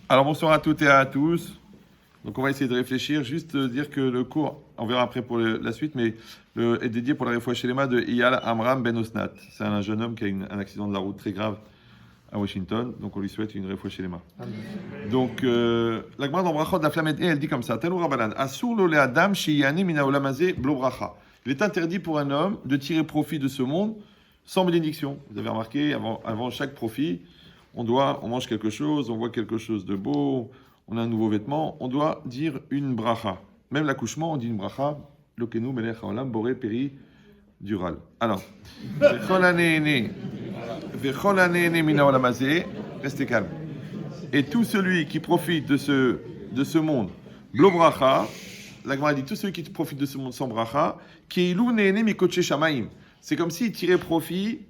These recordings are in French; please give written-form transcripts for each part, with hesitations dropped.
Alors bonsoir à toutes et à tous. Donc on va essayer de réfléchir, juste dire que le cours, on verra après pour la suite, mais est dédié pour la réfoua shelema de Eyal Amram Ben Osnat. C'est un jeune homme qui a un accident de la route très grave à Washington, donc on lui souhaite une réfoua shelema. Donc la Gemara dans Brachot de la Flamme elle dit comme ça, Telou Rabbanan, Asur lo le Adam sheyani mina olam hazeh blo bracha. Il est interdit pour un homme de tirer profit de ce monde sans bénédiction. Vous avez remarqué, avant chaque profit, on mange quelque chose, on voit quelque chose de beau, on a un nouveau vêtement, on doit dire une bracha. Même l'accouchement, on dit une bracha. Lokenu melech haolam boré peri dural. Alors, vechol haneene mina olam hazeh, restez calme. Et tout celui qui profite de ce monde, blo bracha, la Gemara dit tout celui qui profite de ce monde sans bracha, keilu neene mikotche shamaim. C'est comme s'il tirait profit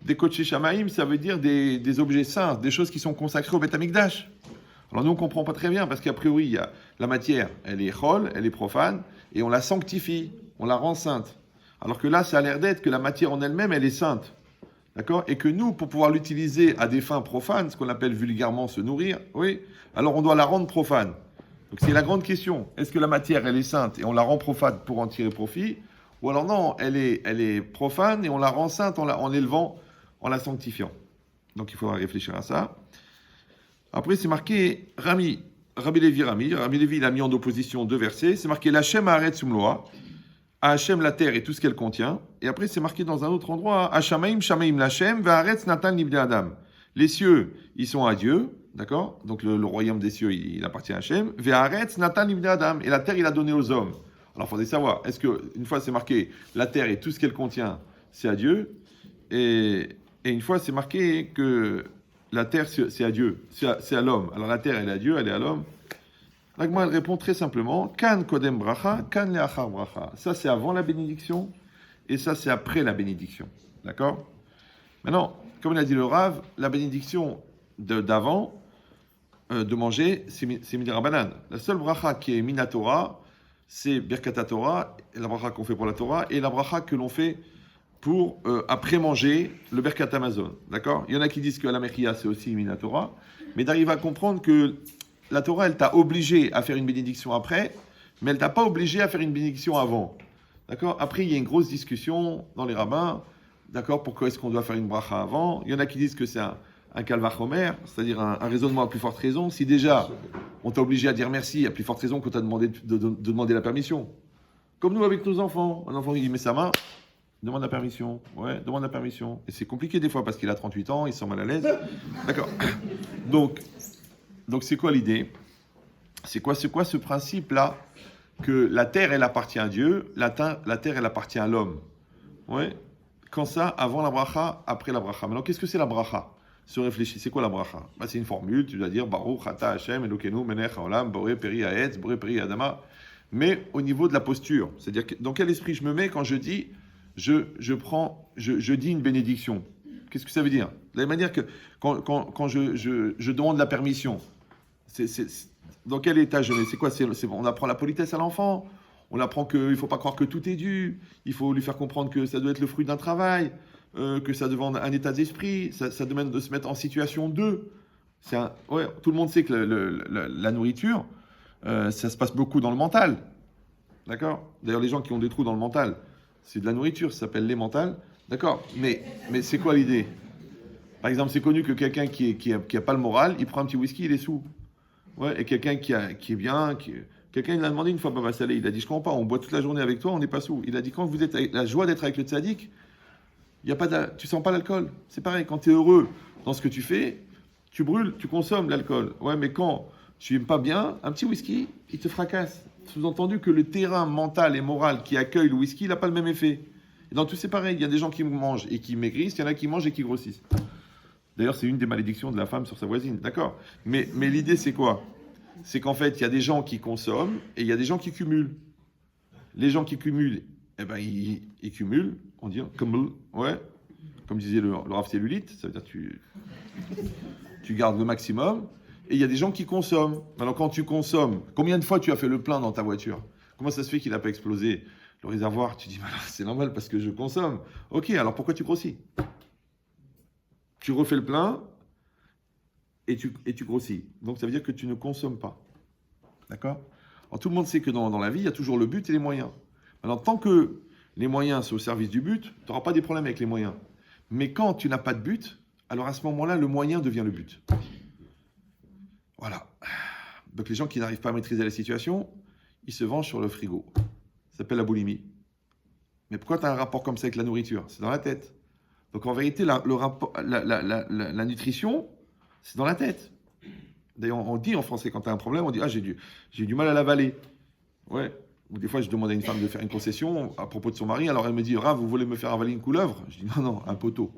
des kotche shamaim, ça veut dire des objets saints, des choses qui sont consacrées au Beth Amikdash. Alors nous on comprend pas très bien parce qu'a priori il y a la matière, elle est chol, elle est profane et on la sanctifie, on la rend sainte. Alors que là ça a l'air d'être que la matière en elle-même elle est sainte. D'accord? Et que nous, pour pouvoir l'utiliser à des fins profanes, ce qu'on appelle vulgairement se nourrir, oui, alors on doit la rendre profane. Donc c'est la grande question. Est-ce que la matière, elle est sainte et on la rend profane pour en tirer profit? Ou alors non, elle est profane et on la rend sainte en l'élevant, en la sanctifiant. Donc il faudra réfléchir à ça. Après, c'est marqué Rabbi Lévi, il a mis en opposition deux versets. C'est marqué L'Hachem haaretz umloa. À Hachem la terre et tout ce qu'elle contient. Et après, c'est marqué dans un autre endroit, Hashamaim, Shamaim l'Hachem, Va'aretz Natan Libnei Adam. Les cieux, ils sont à Dieu, d'accord? Donc le royaume des cieux, il appartient à Hachem. Va'aretz Natan Libnei Adam. Et la terre, il a donné aux hommes. Alors, il faudrait savoir, est-ce qu'une fois c'est marqué, la terre et tout ce qu'elle contient, c'est à Dieu, et une fois c'est marqué que la terre, c'est à Dieu, c'est à l'homme. Alors la terre, elle est à Dieu, elle est à l'homme. L'Agma, elle répond très simplement, Kan kodem bracha, kan leachar bracha. Ça, c'est avant la bénédiction, et ça, c'est après la bénédiction. D'accord? Maintenant, comme l'a dit le Rav, la bénédiction d'avant, de manger, c'est Midirabanan. La seule bracha qui est Minatora, c'est Birkat Torah, la bracha qu'on fait pour la Torah, et la bracha que l'on fait pour après manger le Birkat Amazon. D'accord? Il y en a qui disent que la Mechia, c'est aussi Minatora, mais d'arriver à comprendre que la Torah, elle t'a obligé à faire une bénédiction après, mais elle t'a pas obligé à faire une bénédiction avant. D'accord? Après, il y a une grosse discussion dans les rabbins. D'accord? Pourquoi est-ce qu'on doit faire une bracha avant? Il y en a qui disent que c'est un calvachomer, c'est-à-dire un raisonnement à plus forte raison. Si déjà, on t'a obligé à dire merci, à plus forte raison qu'on t'a demandé de demander la permission. Comme nous avec nos enfants. Un enfant, il met sa main, demande la permission. Ouais, demande la permission. Et c'est compliqué des fois parce qu'il a 38 ans, il se sent mal à l'aise. D'accord? Donc c'est quoi l'idée? C'est quoi ce principe-là? Que la terre, elle appartient à Dieu, la terre, elle appartient à l'homme. Ouais. Quand ça, avant la bracha, après la bracha. Maintenant, qu'est-ce que c'est la bracha? Se réfléchir, c'est quoi la bracha? C'est une formule, tu dois dire Baruch Ata Hashem Elokeinu Melech Haolam Boré Peri Haetz Boré Peri Adama. Mais au niveau de la posture, c'est-à-dire dans quel esprit je me mets quand je dis je dis une bénédiction? Qu'est-ce que ça veut dire? De la même manière que quand je demande la permission, dans quel état je mets? C'est quoi? On apprend la politesse à l'enfant. On apprend qu'il ne faut pas croire que tout est dû. Il faut lui faire comprendre que ça doit être le fruit d'un travail, que ça demande un état d'esprit, ça demande de se mettre en situation de. Tout le monde sait que la nourriture, ça se passe beaucoup dans le mental. D'accord? D'ailleurs, les gens qui ont des trous dans le mental, c'est de la nourriture, ça s'appelle les mentales. D'accord? Mais c'est quoi l'idée? Par exemple, c'est connu que quelqu'un qui a pas le moral, il prend un petit whisky, il est sous. Ouais, et quelqu'un qui est bien, quelqu'un il a demandé une fois Baba Salé, il a dit je comprends pas, on boit toute la journée avec toi, on n'est pas sous. Il a dit quand vous êtes avec la joie d'être avec le tzaddik, il y a pas tu sens pas l'alcool. C'est pareil, quand tu es heureux dans ce que tu fais, tu brûles, tu consommes l'alcool. Ouais, mais quand tu n'aimes pas bien, un petit whisky, il te fracasse. Sous-entendu que le terrain mental et moral qui accueille le whisky, il n'a pas le même effet. Et dans tout c'est pareil, il y a des gens qui mangent et qui maigrissent, il y en a qui mangent et qui grossissent. D'ailleurs, c'est une des malédictions de la femme sur sa voisine, d'accord? Mais l'idée, c'est quoi? C'est qu'en fait, il y a des gens qui consomment et il y a des gens qui cumulent. Les gens qui cumulent, eh ben, ils cumulent, on dit, comme disait le Rav Cellulite, ça veut dire tu gardes le maximum. Et il y a des gens qui consomment. Alors, quand tu consommes, combien de fois tu as fait le plein dans ta voiture? Comment ça se fait qu'il n'a pas explosé le réservoir? Tu dis, c'est normal parce que je consomme. Ok, alors pourquoi tu grossis? Tu refais le plein, et tu grossis. Donc ça veut dire que tu ne consommes pas. D'accord? Alors tout le monde sait que dans la vie, il y a toujours le but et les moyens. Maintenant, tant que les moyens sont au service du but, tu n'auras pas des problèmes avec les moyens. Mais quand tu n'as pas de but, alors à ce moment-là, le moyen devient le but. Voilà. Donc les gens qui n'arrivent pas à maîtriser la situation, ils se vengent sur le frigo. Ça s'appelle la boulimie. Mais pourquoi tu as un rapport comme ça avec la nourriture? C'est dans la tête. Donc en vérité, la nutrition, c'est dans la tête. D'ailleurs, on dit en français, quand tu as un problème, on dit « Ah, j'ai du mal à l'avaler. » Ouais. Ou des fois, je demande à une femme de faire une concession à propos de son mari. Alors elle me dit « Rav, vous voulez me faire avaler une couleuvre ?» Je dis « Non, non, un poteau. »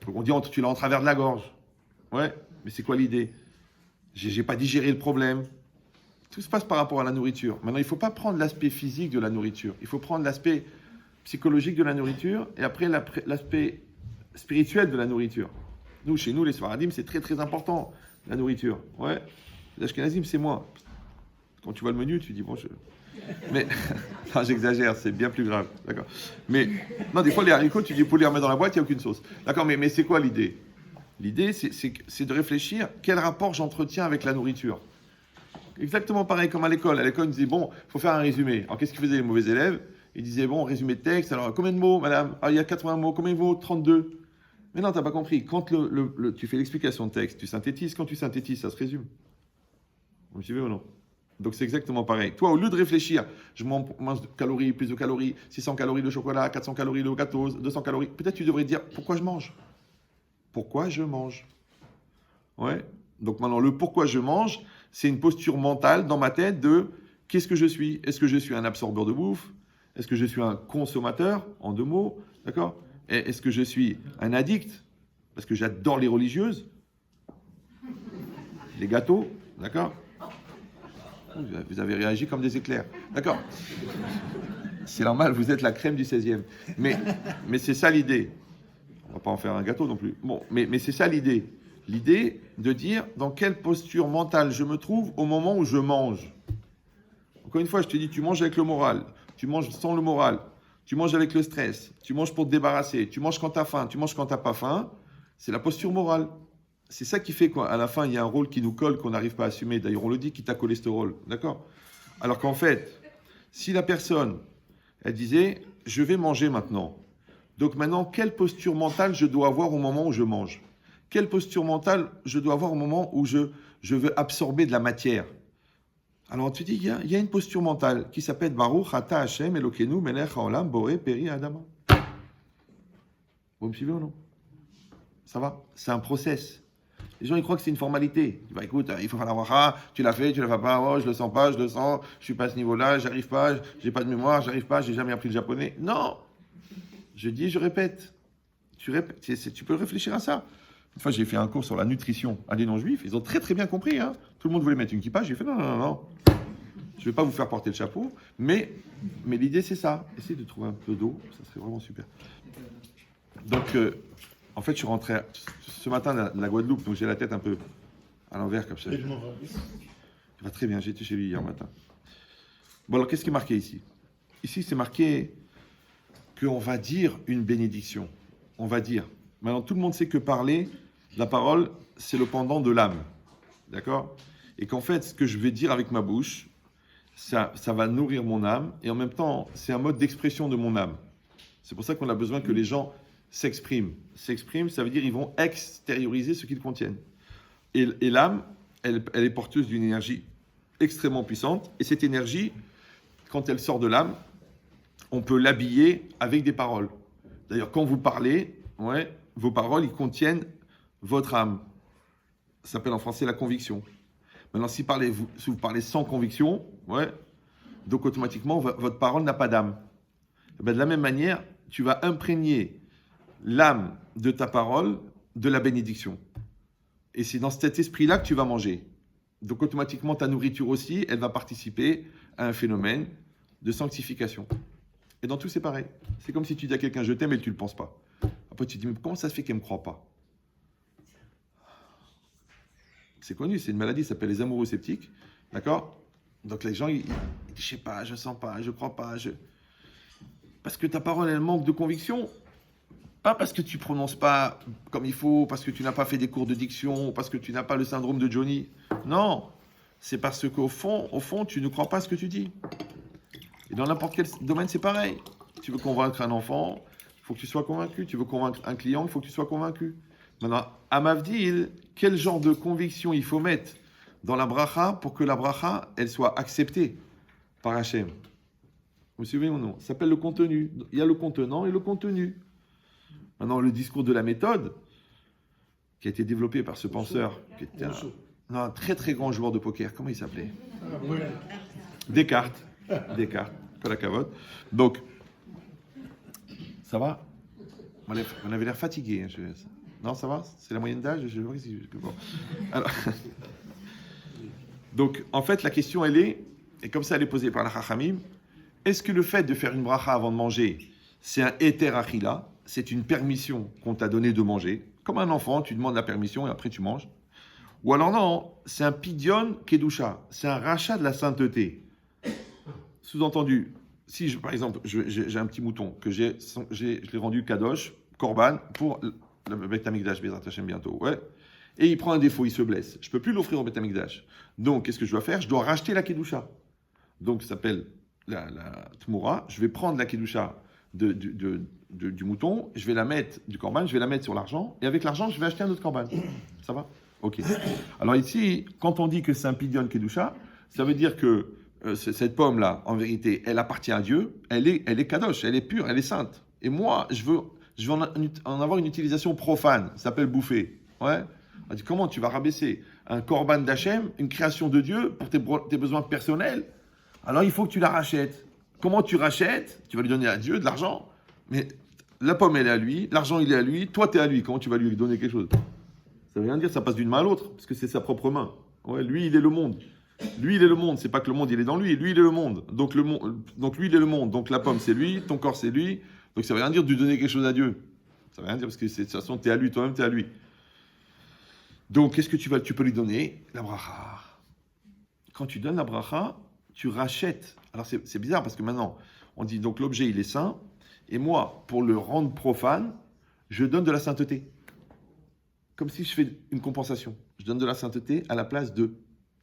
Donc on dit « Tu l'as en travers de la gorge. » Ouais, mais c'est quoi l'idée? J'ai pas digéré le problème. Tout se passe par rapport à la nourriture. Maintenant, il ne faut pas prendre l'aspect physique de la nourriture. Il faut prendre l'aspect psychologique de la nourriture et après l'aspect spirituel de la nourriture. Nous, chez nous, les Sfaradim, c'est très très important, la nourriture. Ouais, les Ashkenazim, c'est moins. Quand tu vois le menu, tu dis, bon, mais, non, j'exagère, c'est bien plus grave. D'accord. Mais, non, des fois, les haricots, tu dis, pour les remettre dans la boîte, il n'y a aucune sauce. D'accord, mais c'est quoi l'idée? L'idée, c'est de réfléchir, quel rapport j'entretiens avec la nourriture? Exactement pareil comme à l'école. À l'école, on disait, bon, il faut faire un résumé. Alors, qu'est-ce qu'ils faisaient les mauvais élèves? Ils disaient, bon, résumé de texte, alors, combien de mots, madame? Ah, il y a 80 mots, combien de mots? 32. Mais non, tu n'as pas compris. Quand tu fais l'explication de texte, tu synthétises. Quand tu synthétises, ça se résume. Vous me suivez ou non? Donc, c'est exactement pareil. Toi, au lieu de réfléchir, je mange calories, plus de calories, 600 calories de chocolat, 400 calories de gâteau, 200 calories. Peut-être tu devrais dire, pourquoi je mange? Pourquoi je mange? Ouais. Donc, maintenant, le pourquoi je mange, c'est une posture mentale dans ma tête de qu'est-ce que je suis? Est-ce que je suis un absorbeur de bouffe? Est-ce que je suis un consommateur? En 2 mots, d'accord? Est-ce que je suis un addict? Parce que j'adore les religieuses. Les gâteaux, d'accord? Vous avez réagi comme des éclairs. D'accord? C'est normal, vous êtes la crème du 16e. Mais c'est ça l'idée. On va pas en faire un gâteau non plus. Bon, mais c'est ça l'idée. L'idée de dire dans quelle posture mentale je me trouve au moment où je mange. Encore une fois, je te dis, tu manges avec le moral, tu manges sans le moral, tu manges avec le stress, tu manges pour te débarrasser, tu manges quand tu as faim, tu manges quand tu n'as pas faim. C'est la posture morale. C'est ça qui fait qu'à la fin, il y a un rôle qui nous colle, qu'on n'arrive pas à assumer. D'ailleurs, on le dit, qui t'a cholestérol. D'accord? Alors qu'en fait, si la personne, elle disait, je vais manger maintenant. Donc maintenant, quelle posture mentale je dois avoir au moment où je mange? Quelle posture mentale je dois avoir au moment où je veux absorber de la matière? Alors tu dis, il y a une posture mentale qui s'appelle Baruch Ata Hashem Elokeinu Melech Haolam Boré Peri Adama. Vous me suivez ou non? Ça va? C'est un process. Les gens, ils croient que c'est une formalité. Bah, écoute, il faut faire la bracha, tu l'as fait, tu ne la fais pas, oh, je le sens pas, je le sens, je suis pas à ce niveau-là, j'arrive pas, j'ai pas de mémoire, j'arrive pas, j'ai jamais appris le japonais. Non! Je dis, je répète. Tu peux réfléchir à ça. Une fois, j'ai fait un cours sur la nutrition à des non-juifs. Ils ont très très bien compris. Hein. Tout le monde voulait mettre une kippa. J'ai fait non, non, non, non. Je ne vais pas vous faire porter le chapeau. Mais l'idée, c'est ça. Essayez de trouver un peu d'eau. Ça serait vraiment super. Donc, en fait, je suis rentré ce matin de la Guadeloupe. Donc, j'ai la tête un peu à l'envers comme ça. Ça va très bien. J'étais chez lui hier matin. Bon, alors, qu'est-ce qui est marqué ici? Ici, c'est marqué qu'on va dire une bénédiction. On va dire. Maintenant, tout le monde sait que parler, la parole, c'est le pendant de l'âme. D'accord? Et qu'en fait, ce que je vais dire avec ma bouche, ça va nourrir mon âme. Et en même temps, c'est un mode d'expression de mon âme. C'est pour ça qu'on a besoin que les gens s'expriment. S'expriment, ça veut dire qu'ils vont extérioriser ce qu'ils contiennent. Et l'âme, elle est porteuse d'une énergie extrêmement puissante. Et cette énergie, quand elle sort de l'âme, on peut l'habiller avec des paroles. D'ailleurs, quand vous parlez, ouais, vos paroles, ils contiennent votre âme. Ça s'appelle en français la conviction. Maintenant, si vous parlez sans conviction, ouais, donc automatiquement, votre parole n'a pas d'âme. Et bien, de la même manière, tu vas imprégner l'âme de ta parole de la bénédiction. Et c'est dans cet esprit-là que tu vas manger. Donc automatiquement, ta nourriture aussi, elle va participer à un phénomène de sanctification. Et dans tout, c'est pareil. C'est comme si tu dis à quelqu'un « je t'aime » et tu ne le penses pas. Après, tu te dis, mais comment ça se fait qu'elle ne me croit pas? C'est connu, c'est une maladie, ça s'appelle les amoureux sceptiques. D'accord? Donc les gens, ils disent, je sais pas, je sens pas, je crois pas. Parce que ta parole, elle manque de conviction. Pas parce que tu prononces pas comme il faut, parce que tu n'as pas fait des cours de diction, parce que tu n'as pas le syndrome de Johnny. Non, c'est parce qu'au fond, tu ne crois pas ce que tu dis. Et dans n'importe quel domaine, c'est pareil. Tu veux convaincre un enfant, il faut que tu sois convaincu. Tu veux convaincre un client, il faut que tu sois convaincu. Maintenant, à Mavdil, quel genre de conviction il faut mettre dans la bracha pour que la bracha, elle soit acceptée par Hachem? Vous suivez ou non? Ça s'appelle le contenu. Il y a le contenant et le contenu. Maintenant, le discours de la méthode, qui a été développé par ce penseur, qui était un très très grand joueur de poker. Comment il s'appelait? Descartes. Descartes, pas la cavote. Donc, ça va? On avait l'air fatigué. Non, ça va? C'est la moyenne d'âge? Bon. Alors, donc, en fait, la question, elle est, et comme ça, elle est posée par la Chachamim, est-ce que le fait de faire une bracha avant de manger, c'est un éter achila, c'est une permission qu'on t'a donnée de manger? Comme un enfant, tu demandes la permission et après tu manges. Ou alors non, c'est un pidyon kedusha, c'est un rachat de la sainteté. Sous-entendu, si par exemple j'ai un petit mouton que je l'ai rendu kadosh, korban, pour le Beth Amikdash, Bezrat Hashem bientôt, ouais, et il prend un défaut, il se blesse, je ne peux plus l'offrir au Beth Amikdash. Donc qu'est-ce que je dois faire? Je dois racheter la kedusha. Donc ça s'appelle la tmoura, je vais prendre la kedusha du mouton, je vais la mettre, du korban, je vais la mettre sur l'argent, et avec l'argent, je vais acheter un autre korban. Ça va? Ok. Alors ici, quand on dit que c'est un pidyon kedusha, ça veut dire que cette pomme-là, en vérité, elle appartient à Dieu, elle est kadosh, elle est pure, elle est sainte. Et moi, je veux en avoir une utilisation profane, ça s'appelle bouffer. Ouais. On dit, comment tu vas rabaisser un korban d'Hachem, une création de Dieu, pour tes besoins personnels? Alors il faut que tu la rachètes. Comment tu rachètes? Tu vas lui donner à Dieu de l'argent, mais la pomme, elle est à lui, l'argent, il est à lui, toi, tu es à lui. Comment tu vas lui donner quelque chose? Ça veut rien dire, ça passe d'une main à l'autre, parce que c'est sa propre main. Ouais, lui, il est le monde. Lui, il est le monde. C'est pas que le monde, il est dans lui. Lui, il est le monde. Donc lui, il est le monde. Donc la pomme, c'est lui. Ton corps, c'est lui. Donc ça veut rien dire de lui donner quelque chose à Dieu. Ça veut rien dire, parce que de toute façon, tu es à lui. Toi-même, tu es à lui. Donc, qu'est-ce que tu peux lui donner? La bracha. Quand tu donnes la bracha, tu rachètes. Alors, c'est bizarre, parce que maintenant, on dit, donc l'objet, il est saint. Et moi, pour le rendre profane, je donne de la sainteté. Comme si je fais une compensation. Je donne de la sainteté à la place de.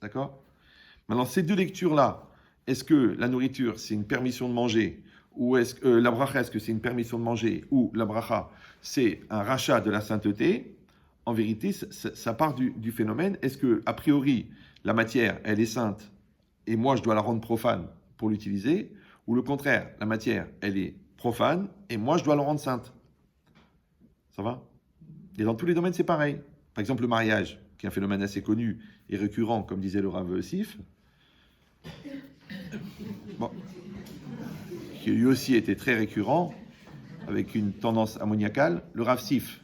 D'accord? Maintenant, ces deux lectures-là, est-ce que la nourriture, c'est une permission de manger, ou est-ce que la bracha, est-ce que c'est une permission de manger, ou la bracha, c'est un rachat de la sainteté? En vérité, ça part du phénomène. Est-ce que, a priori, la matière, elle est sainte, et moi, je dois la rendre profane pour l'utiliser, ou le contraire, la matière, elle est profane, et moi, je dois la rendre sainte? Ça va? Et dans tous les domaines, c'est pareil. Par exemple, le mariage, qui est un phénomène assez connu et récurrent, comme disait le Rav Sif, bon, qui lui aussi était très récurrent, avec une tendance ammoniacale, le Rav Sif.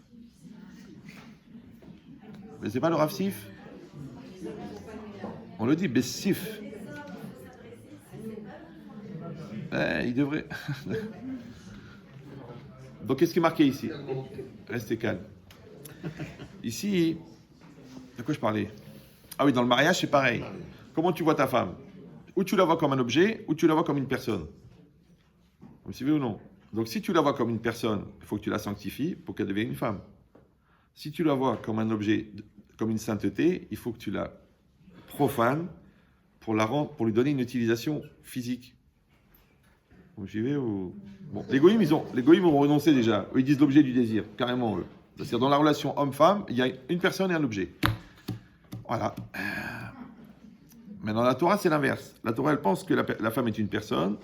Mais c'est pas le Rav Sif? On le dit, Bessif. Il devrait. Donc, qu'est-ce qui est marqué ici? Restez calme. Ici, de quoi je parlais? Ah oui, dans le mariage, c'est pareil. Comment tu vois ta femme? Ou tu la vois comme un objet, ou tu la vois comme une personne. Vous me suivez ou non? Donc, si tu la vois comme une personne, il faut que tu la sanctifies pour qu'elle devienne une femme. Si tu la vois comme un objet, comme une sainteté, il faut que tu la profanes pour lui donner une utilisation physique. Vous me suivez ou... Bon, les goïms ont renoncé déjà. Eux, ils disent l'objet du désir, carrément eux. C'est-à-dire dans la relation homme-femme, il y a une personne et un objet. Voilà. Mais dans la Torah, c'est l'inverse. La Torah, elle pense que la femme est une personne.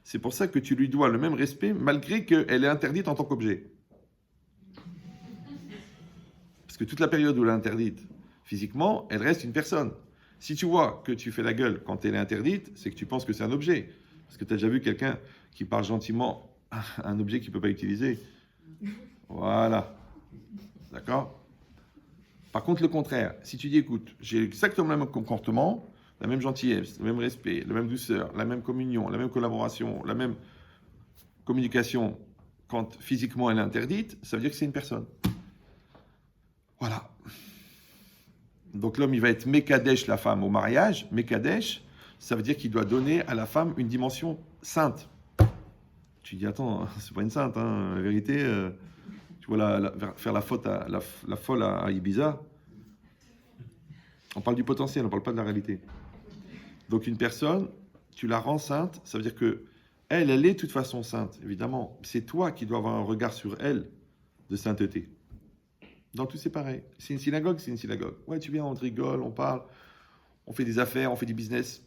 C'est pour ça que tu lui dois le même respect, malgré qu'elle est interdite en tant qu'objet. Parce que toute la période où elle est interdite physiquement, elle reste une personne. Si tu vois que tu fais la gueule quand elle est interdite, c'est que tu penses que c'est un objet. Parce que tu as déjà vu quelqu'un qui parle gentiment à un objet qu'il ne peut pas utiliser. Voilà. D'accord? Par contre, le contraire, si tu dis, écoute, j'ai exactement le même comportement, la même gentillesse, le même respect, la même douceur, la même communion, la même collaboration, la même communication, quand physiquement elle est interdite, ça veut dire que c'est une personne. Voilà. Donc l'homme, il va être Mekadesh, la femme, au mariage. Mekadesh, ça veut dire qu'il doit donner à la femme une dimension sainte. Tu dis, attends, c'est pas une sainte, hein. La vérité, vois faire la folle à Ibiza. On parle du potentiel, on ne parle pas de la réalité. Donc une personne, tu la rends sainte, ça veut dire que elle est de toute façon sainte, évidemment. C'est toi qui dois avoir un regard sur elle de sainteté. Dans tout, c'est pareil. C'est une synagogue, c'est une synagogue. Ouais, tu viens, on rigole, on parle, on fait des affaires, on fait du business.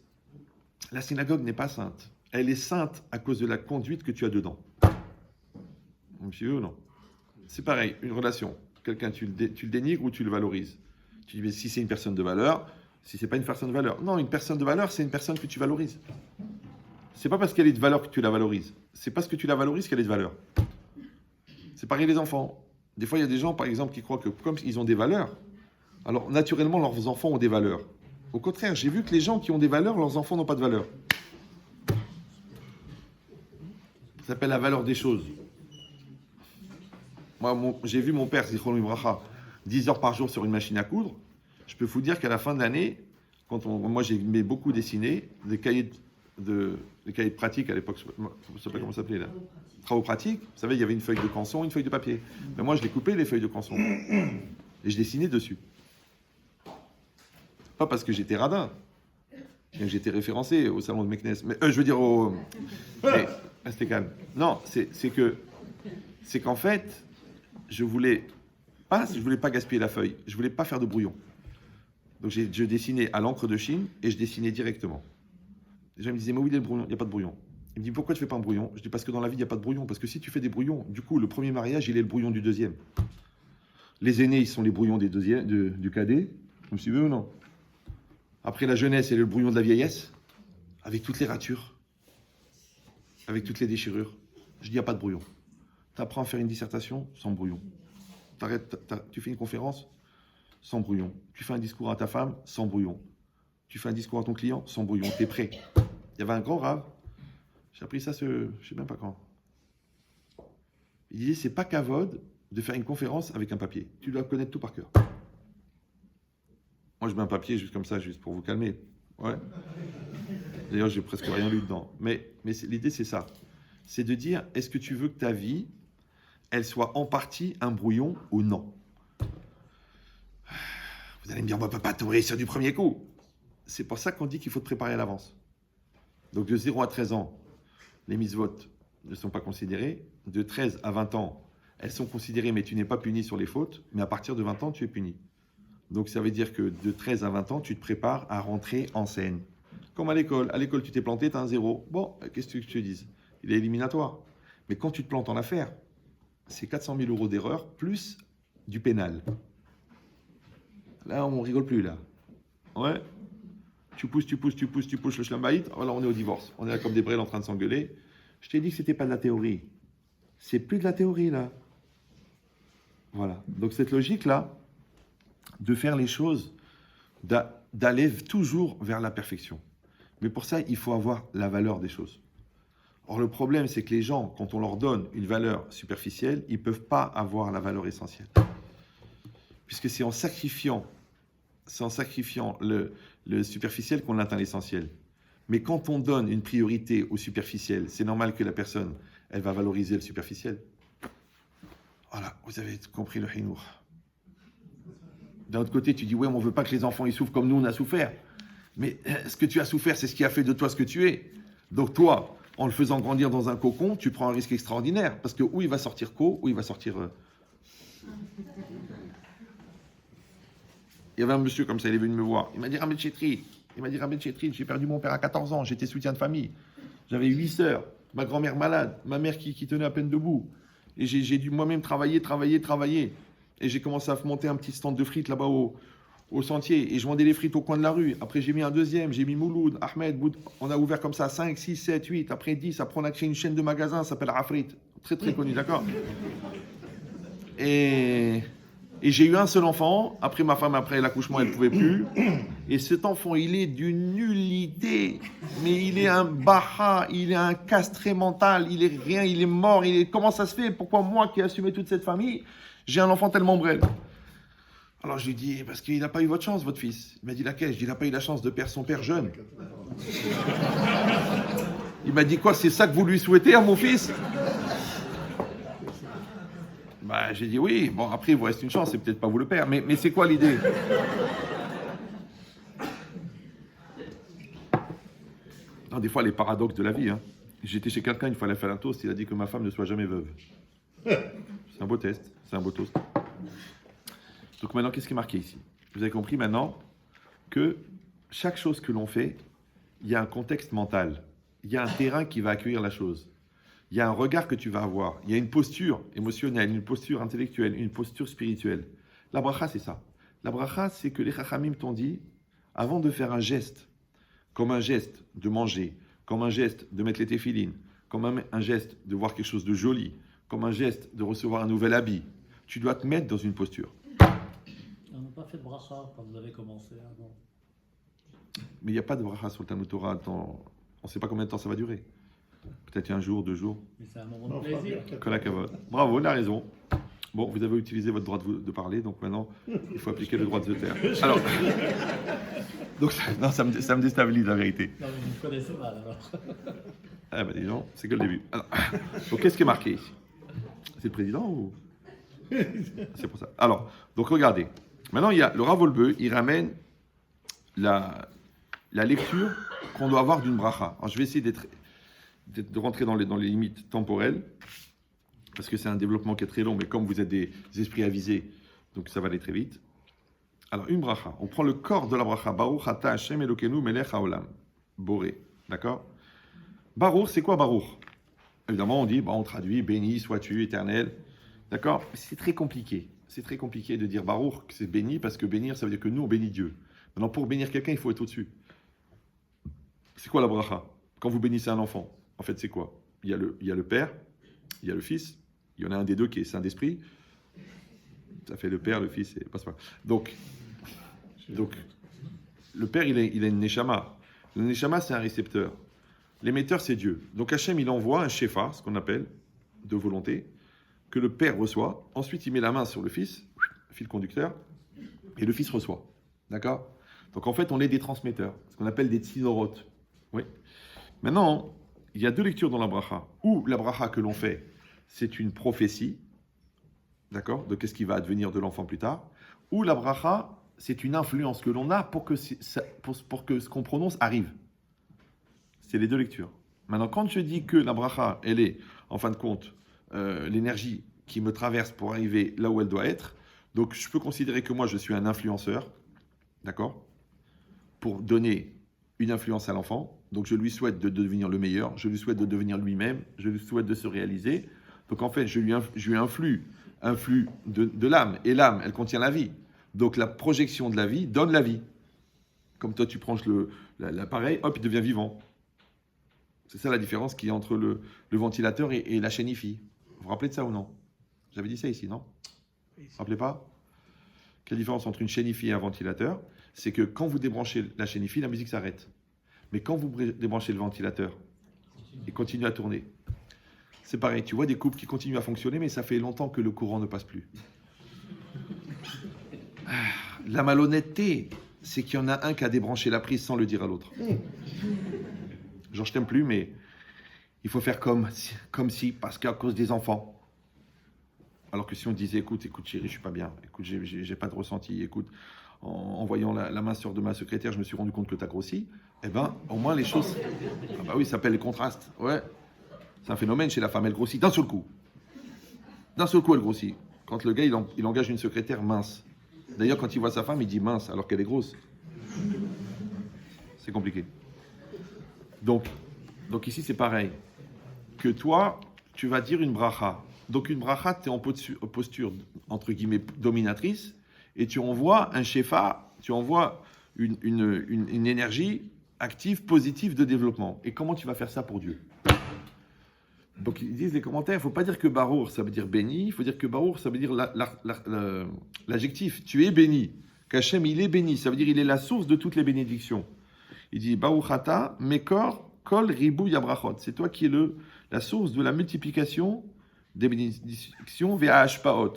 La synagogue n'est pas sainte. Elle est sainte à cause de la conduite que tu as dedans. Monsieur ou non? C'est pareil, une relation. Quelqu'un, tu le dénigres ou tu le valorises? Tu dis, mais si c'est une personne de valeur, si c'est pas une personne de valeur. Non, une personne de valeur, c'est une personne que tu valorises. C'est pas parce qu'elle est de valeur que tu la valorises. C'est parce que tu la valorises qu'elle est de valeur. C'est pareil les enfants. Des fois, il y a des gens, par exemple, qui croient que comme ils ont des valeurs, alors naturellement, leurs enfants ont des valeurs. Au contraire, j'ai vu que les gens qui ont des valeurs, leurs enfants n'ont pas de valeur. Ça s'appelle la valeur des choses. Moi, j'ai vu mon père, Zichron Ibracha, 10 heures par jour sur une machine à coudre. Je peux vous dire qu'à la fin de l'année, moi j'aimais beaucoup dessiner, des cahiers de pratique à l'époque, je ne sais pas comment ça s'appelait là. Travaux pratiques, vous savez, il y avait une feuille de canson, une feuille de papier. Mais moi je les coupais, les feuilles de canson. Et je dessinais dessus. Pas parce que j'étais radin, mais j'étais référencé au salon de Meknes. Mais je veux dire restez calme. Non, c'est qu'en fait, je voulais pas gaspiller la feuille, je voulais pas faire de brouillon. Donc je dessinais à l'encre de Chine et je dessinais directement. Les gens me disaient, mais où il y a le brouillon? Il n'y a pas de brouillon. Il me dit, pourquoi tu fais pas un brouillon? Je dis, parce que dans la vie, il n'y a pas de brouillon. Parce que si tu fais des brouillons, du coup, le premier mariage, il est le brouillon du deuxième. Les aînés, ils sont les brouillons du cadet. Vous me suivez ou non? Après la jeunesse, c'est le brouillon de la vieillesse, avec toutes les ratures, avec toutes les déchirures. Je dis, il n'y a pas de brouillon. Tu apprends à faire une dissertation sans brouillon. Tu fais une conférence sans brouillon. Tu fais un discours à ta femme sans brouillon. Tu fais un discours à ton client sans brouillon. Tu es prêt. Il y avait un grand rave. J'ai appris ça, je ne sais même pas quand. Il disait, c'est pas kavod de faire une conférence avec un papier. Tu dois connaître tout par cœur. Moi, je mets un papier juste comme ça, juste pour vous calmer. Ouais. D'ailleurs, j'ai presque rien lu dedans. Mais l'idée, c'est ça. C'est de dire, est-ce que tu veux que ta vie, elle soit en partie un brouillon ou non? Vous allez me dire, on ne peut pas tout réussir du premier coup. C'est pour ça qu'on dit qu'il faut te préparer à l'avance. Donc, de 0 à 13 ans, les mitzvot ne sont pas considérées. De 13 à 20 ans, elles sont considérées, mais tu n'es pas puni sur les fautes. Mais à partir de 20 ans, tu es puni. Donc, ça veut dire que de 13 à 20 ans, tu te prépares à rentrer en scène. Comme à l'école. À l'école, tu t'es planté, tu as un 0. Bon, qu'est-ce que je te dis? Il est éliminatoire. Mais quand tu te plantes en affaires, c'est 400 000 € d'erreur plus du pénal. Là, on rigole plus, là. Ouais. Tu pousses le schlambaït. Voilà, on est au divorce. On est là comme des brels en train de s'engueuler. Je t'ai dit que c'était pas de la théorie. C'est plus de la théorie, là. Voilà. Donc, cette logique-là, de faire les choses, d'aller toujours vers la perfection. Mais pour ça, il faut avoir la valeur des choses. Or, le problème, c'est que les gens, quand on leur donne une valeur superficielle, ils ne peuvent pas avoir la valeur essentielle. Puisque c'est en sacrifiant le superficiel qu'on atteint l'essentiel. Mais quand on donne une priorité au superficiel, c'est normal que la personne, elle va valoriser le superficiel. Voilà, vous avez compris le hinour. D'un autre côté, tu dis, ouais, mais on ne veut pas que les enfants ils souffrent comme nous, on a souffert. Mais ce que tu as souffert, c'est ce qui a fait de toi ce que tu es. Donc toi, en le faisant grandir dans un cocon, tu prends un risque extraordinaire. Parce que où il va sortir où il va sortir... Il y avait un monsieur comme ça, il est venu me voir. Il m'a dit, Rabbi Chetrit, j'ai perdu mon père à 14 ans, j'étais soutien de famille. J'avais 8 sœurs, ma grand-mère malade, ma mère qui tenait à peine debout. Et j'ai dû moi-même travailler. Et j'ai commencé à monter un petit stand de frites là-bas au sentier. Et je vendais les frites au coin de la rue. Après, j'ai mis un deuxième. J'ai mis Mouloud, Ahmed, Boud. On a ouvert comme ça 5, 6, 7, 8. Après 10. Après, on a créé une chaîne de magasins. Ça s'appelle Afrit. Très, très connue, d'accord? Et j'ai eu un seul enfant. Après, ma femme, après l'accouchement, elle ne pouvait plus. Et cet enfant, il est d'une nullité. Mais il est un baha. Il est un castré mental. Il est rien. Il est mort. Comment ça se fait? Pourquoi moi qui ai assumé toute cette famille, j'ai un enfant tellement bref? Alors je lui dis, parce qu'il n'a pas eu votre chance, votre fils. Il m'a dit laquelle? Je dis, il n'a pas eu la chance de perdre son père jeune. Il m'a dit quoi? C'est ça que vous lui souhaitez à mon fils? Bah, j'ai dit oui. Bon, après, il vous reste une chance, c'est peut-être pas vous le père. Mais c'est quoi l'idée? Non, des fois, les paradoxes de la vie. Hein. J'étais chez quelqu'un, il fallait faire un toast, il a dit que ma femme ne soit jamais veuve. C'est un beau test, c'est un beau toast. Donc maintenant, qu'est-ce qui est marqué ici? Vous avez compris maintenant que chaque chose que l'on fait, il y a un contexte mental. Il y a un terrain qui va accueillir la chose. Il y a un regard que tu vas avoir. Il y a une posture émotionnelle, une posture intellectuelle, une posture spirituelle. La bracha, c'est ça. La bracha, c'est que les chachamim t'ont dit, avant de faire un geste, comme un geste de manger, comme un geste de mettre les téphilines, comme un geste de voir quelque chose de joli, comme un geste de recevoir un nouvel habit, tu dois te mettre dans une posture. On n'a pas fait de bracha quand vous avez commencé avant. Mais il n'y a pas de bracha sur le Talmud Torah. On ne sait pas combien de temps ça va durer. Peut-être un jour, 2 jours. Mais c'est un moment de plaisir. Kolakavod. Bravo, il a raison. Bon, vous avez utilisé votre droit de parler, donc maintenant, il faut appliquer le droit de se taire. Alors, donc, non, ça me déstabilise la vérité. Non, mais vous me connaissez mal alors. Ah ben dis donc, c'est que le début. Alors, donc qu'est-ce qui est marqué ici? C'est le président ou? C'est pour ça. Alors, donc regardez. Maintenant, il y a le Rav Wolbe, il ramène la lecture qu'on doit avoir d'une bracha. Alors, je vais essayer de rentrer dans les limites temporelles, parce que c'est un développement qui est très long, mais comme vous êtes des esprits avisés, donc ça va aller très vite. Alors, une bracha. On prend le corps de la bracha. Baruch ata Hashem Elokeinu melech haolam. Boré. D'accord? Baruch, c'est quoi Baruch? Évidemment, on dit, on traduit, béni sois-tu, éternel. D'accord? C'est très compliqué. C'est très compliqué de dire Baruch, que c'est béni, parce que bénir, ça veut dire que nous, on bénit Dieu. Maintenant, pour bénir quelqu'un, il faut être au-dessus. C'est quoi la bracha? Quand vous bénissez un enfant, en fait, c'est quoi? Il y a le père, il y a le fils, il y en a un des deux qui est saint d'esprit. Ça fait le père, le fils, et pas ça. Donc, le père, il a une neshama. Le neshama, c'est un récepteur. L'émetteur, c'est Dieu. Donc Hachem, il envoie un shefa, ce qu'on appelle, de volonté, que le père reçoit. Ensuite, il met la main sur le fils, fil conducteur, et le fils reçoit. D'accord? Donc en fait, on est des transmetteurs, ce qu'on appelle des tsinorotes. Oui. Maintenant, il y a deux lectures dans la bracha. Ou la bracha que l'on fait, c'est une prophétie, d'accord, de qu'est-ce qui va advenir de l'enfant plus tard. Ou la bracha, c'est une influence que l'on a pour que ce qu'on prononce arrive. C'est les deux lectures. Maintenant, quand je dis que la bracha, elle est, en fin de compte, l'énergie qui me traverse pour arriver là où elle doit être, donc je peux considérer que moi, je suis un influenceur, d'accord, pour donner une influence à l'enfant. Donc je lui souhaite de devenir le meilleur, je lui souhaite de devenir lui-même, je lui souhaite de se réaliser. Donc en fait, je lui influe de l'âme. Et l'âme, elle contient la vie. Donc la projection de la vie donne la vie. Comme toi, tu branches l'appareil, hop, il devient vivant. C'est ça la différence qu'il y a entre le ventilateur et la chaîne-IFI. Vous vous rappelez de ça ou non? J'avais dit ça ici, non? Vous ne vous rappelez pas? Quelle différence entre une chaîne-IFI et un ventilateur? C'est que quand vous débranchez la chaîne-IFI, la musique s'arrête. Mais quand vous débranchez le ventilateur, il continue à tourner. C'est pareil, tu vois des couples qui continuent à fonctionner, mais ça fait longtemps que le courant ne passe plus. La malhonnêteté, c'est qu'il y en a un qui a débranché la prise sans le dire à l'autre. Genre, je t'aime plus, mais il faut faire comme si, parce qu'à cause des enfants. Alors que si on disait, écoute chérie, je suis pas bien, écoute, j'ai pas de ressenti, écoute, en voyant la minceur de ma secrétaire, je me suis rendu compte que tu as grossi, eh ben, au moins les choses... Ah bah oui, ça s'appelle le contraste, ouais. C'est un phénomène chez la femme, elle grossit d'un seul coup. D'un seul coup, elle grossit. Quand le gars, il engage une secrétaire mince. D'ailleurs, quand il voit sa femme, il dit mince, alors qu'elle est grosse. C'est compliqué. Donc ici, c'est pareil. Que toi, tu vas dire une bracha. Donc une bracha, tu es en posture, entre guillemets, dominatrice, et tu envoies un shefa, tu envoies une énergie active, positive de développement. Et comment tu vas faire ça pour Dieu? Donc ils disent les commentaires, il ne faut pas dire que Barour, ça veut dire béni, il faut dire que Barour, ça veut dire l'adjectif. Tu es béni. Qu'Hachem, il est béni, ça veut dire il est la source de toutes les bénédictions. Il dit Baruchata, Mekor, Kol, Ribou, Yabrachot. C'est toi qui es la source de la multiplication des bénédictions via Hashpaot.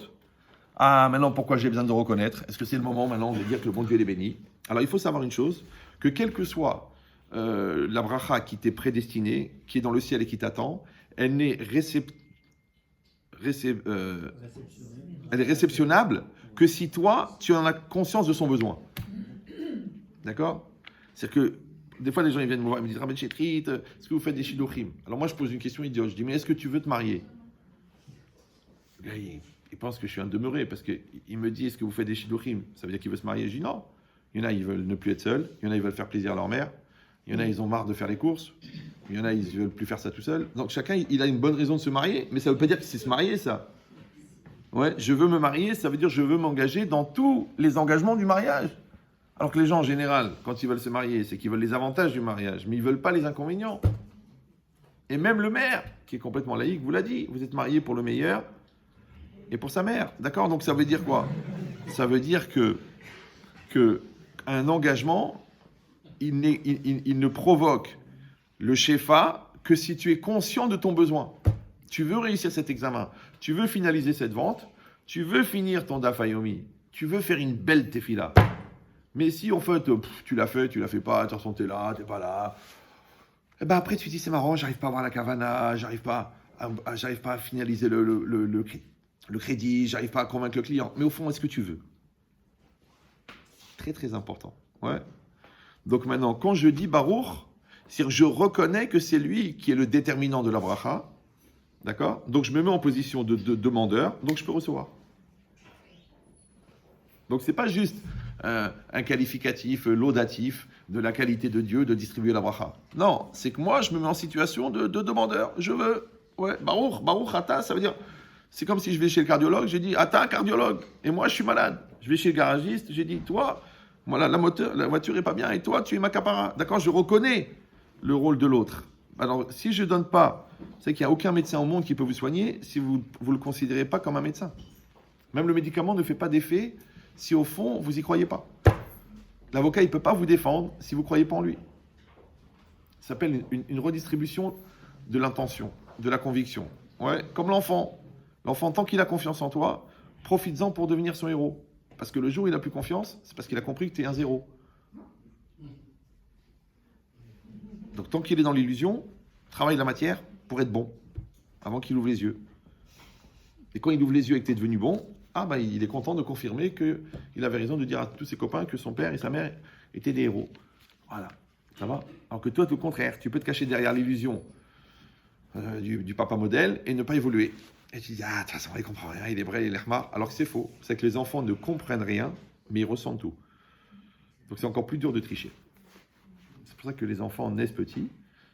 Ah, maintenant, pourquoi j'ai besoin de reconnaître? Est-ce que c'est le moment maintenant de dire que le bon Dieu il est béni? Alors, il faut savoir une chose, que quelle que soit la bracha qui t'est prédestinée, qui est dans le ciel et qui t'attend, elle n'est Réceptionné. elle est réceptionnable que si toi, tu en as conscience de son besoin. D'accord? C'est-à-dire que des fois, les gens ils viennent me voir et me disent Rabbi Chetrit, est-ce que vous faites des shidochim? Alors moi, je pose une question idiote. Je dis, mais est-ce que tu veux te marier? Le gars, il pense que je suis un demeuré parce qu'il me dit, est-ce que vous faites des shidochim? Ça veut dire qu'il veut se marier. Je dis non. Il y en a, ils veulent ne plus être seuls. Il y en a, ils veulent faire plaisir à leur mère. Il y en a, ils ont marre de faire les courses. Il y en a, ils veulent plus faire ça tout seul. Donc chacun, il a une bonne raison de se marier. Mais ça ne veut pas dire que c'est se marier, ça. Ouais, je veux me marier, ça veut dire je veux m'engager dans tous les engagements du mariage. Alors que les gens, en général, quand ils veulent se marier, c'est qu'ils veulent les avantages du mariage, mais ils ne veulent pas les inconvénients. Et même le maire, qui est complètement laïque, vous l'a dit, vous êtes marié pour le meilleur et pour sa mère. D'accord? Donc ça veut dire quoi? Ça veut dire que un engagement, il ne provoque le shefa que si tu es conscient de ton besoin. Tu veux réussir cet examen, tu veux finaliser cette vente, tu veux finir ton daf yomi, tu veux faire une belle tefila. Mais si en fait, tu l'as fait pas, de toute façon t'es là, t'es pas là, et ben après tu te dis c'est marrant, j'arrive pas à avoir la kavana, j'arrive pas à finaliser le crédit, j'arrive pas à convaincre le client. Mais au fond, est-ce que tu veux? Très très important. Ouais. Donc maintenant, quand je dis Baruch, c'est-à-dire je reconnais que c'est lui qui est le déterminant de la bracha. D'accord? Donc je me mets en position de demandeur, donc je peux recevoir. Donc c'est pas juste un qualificatif laudatif de la qualité de Dieu de distribuer la bracha. Non, c'est que moi je me mets en situation de demandeur. Je veux. Ouais, Baruch Ata, ça veut dire, c'est comme si je vais chez le cardiologue, j'ai dit Ata, cardiologue, et moi je suis malade. Je vais chez le garagiste, j'ai dit toi, voilà, la voiture est pas bien, et toi tu es ma capara. D'accord? Je reconnais le rôle de l'autre. Alors, si je ne donne pas, c'est qu'il n'y a aucun médecin au monde qui peut vous soigner si vous ne le considérez pas comme un médecin. Même le médicament ne fait pas d'effet si au fond, vous n'y croyez pas. L'avocat, il ne peut pas vous défendre si vous ne croyez pas en lui. Ça s'appelle une redistribution de l'intention, de la conviction. Ouais, comme l'enfant. L'enfant, tant qu'il a confiance en toi, profites-en pour devenir son héros. Parce que le jour où il n'a plus confiance, c'est parce qu'il a compris que tu es un zéro. Donc tant qu'il est dans l'illusion, travaille la matière pour être bon, avant qu'il ouvre les yeux. Et quand il ouvre les yeux et que tu es devenu bon, il est content de confirmer qu'il avait raison de dire à tous ses copains que son père et sa mère étaient des héros. Voilà, ça va? Alors que toi, tout le contraire, tu peux te cacher derrière l'illusion du papa modèle et ne pas évoluer. Et tu dis, de toute façon, il comprend rien, il est vrai, il est remar. Alors que c'est faux. C'est que les enfants ne comprennent rien, mais ils ressentent tout. Donc c'est encore plus dur de tricher. C'est pour ça que les enfants naissent petits,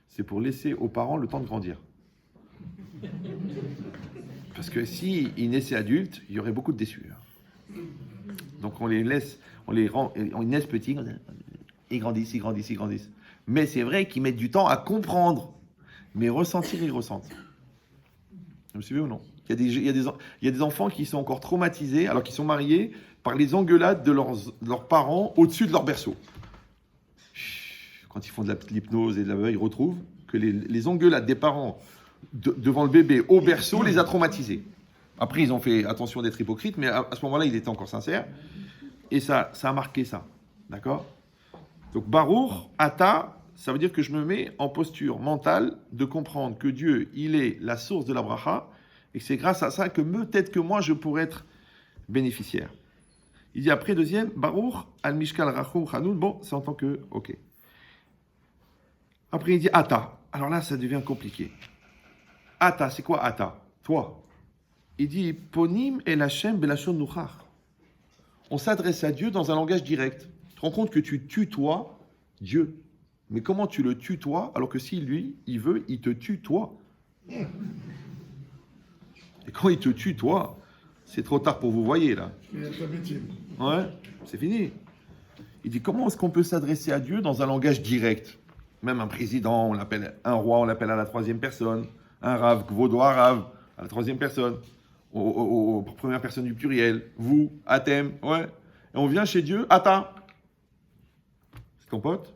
c'est pour laisser aux parents le temps de grandir. Parce que s'ils naissaient adultes, il y aurait beaucoup de déçus. Donc on les laisse, on naissent petits, ils grandissent. Mais c'est vrai qu'ils mettent du temps à comprendre, mais ressentir, ils ressentent. Vous me suivez ou non? Il y a des enfants qui sont encore traumatisés, alors qu'ils sont mariés, par les engueulades de leurs parents au-dessus de leur berceau. Quand ils font de l'hypnose et de la ils retrouvent que les engueulades des parents devant le bébé au berceau les a traumatisés. Après, ils ont fait attention d'être hypocrites, mais à ce moment-là, il était encore sincère. Et ça a marqué ça. D'accord? Donc, Baruch, Ata, ça veut dire que je me mets en posture mentale de comprendre que Dieu, il est la source de la bracha, et que c'est grâce à ça que peut-être que moi, je pourrais être bénéficiaire. Il dit après, deuxième, Baruch, al-Mishkal Rachum Chanoun. Bon, c'est en tant que, ok. Après, il dit Ata. Alors là, ça devient compliqué. Ata, c'est quoi Ata? Toi. Il dit Ponim el Hashem belashon nuchach. On s'adresse à Dieu dans un langage direct. Tu te rends compte que tu tutoies Dieu. Mais comment tu le tutoies alors que si lui, il veut, il te tutoie. Et quand il te tutoie, c'est trop tard pour vous voyez là. Ouais, c'est fini. Il dit comment est-ce qu'on peut s'adresser à Dieu dans un langage direct? Même un président, on l'appelle un roi, on l'appelle à la troisième personne. Un rave, Gvodoa rave, à la troisième personne. Aux première personne du pluriel. Vous, Atem, ouais. Et on vient chez Dieu, Ata. C'est ton pote?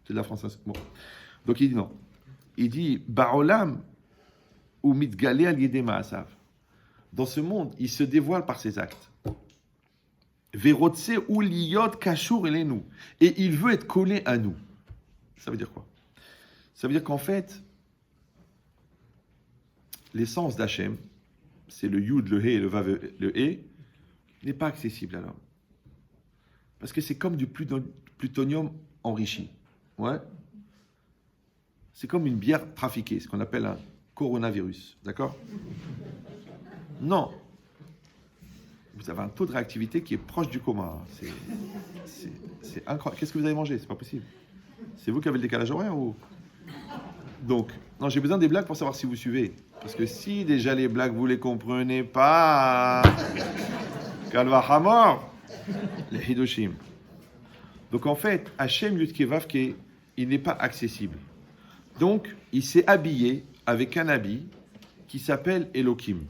C'est de la française. Bon. Donc il dit non. Il dit Baolam ou mitgalé al yedé ma'asav. Dans ce monde, il se dévoile par ses actes. Verotse ou liyot kashur elenu. Et il veut être collé à nous. Ça veut dire quoi? Ça veut dire qu'en fait, l'essence d'Hachem, c'est le Yud, le He et le Vav, le He, n'est pas accessible à l'homme. Parce que c'est comme du plutonium enrichi. Ouais. C'est comme une bière trafiquée, ce qu'on appelle un coronavirus. D'accord? Non. Vous avez un taux de réactivité qui est proche du coma. C'est incroyable. Qu'est-ce que vous avez mangé? C'est pas possible. C'est vous qui avez le décalage horaire ou... Donc, non, j'ai besoin des blagues pour savoir si vous suivez. Parce que si déjà les blagues, vous les comprenez pas... Kalva Hamor, les Hidoshim. Donc en fait, Hachem Yudke Vavke, il n'est pas accessible. Donc, il s'est habillé avec un habit qui s'appelle Elohim.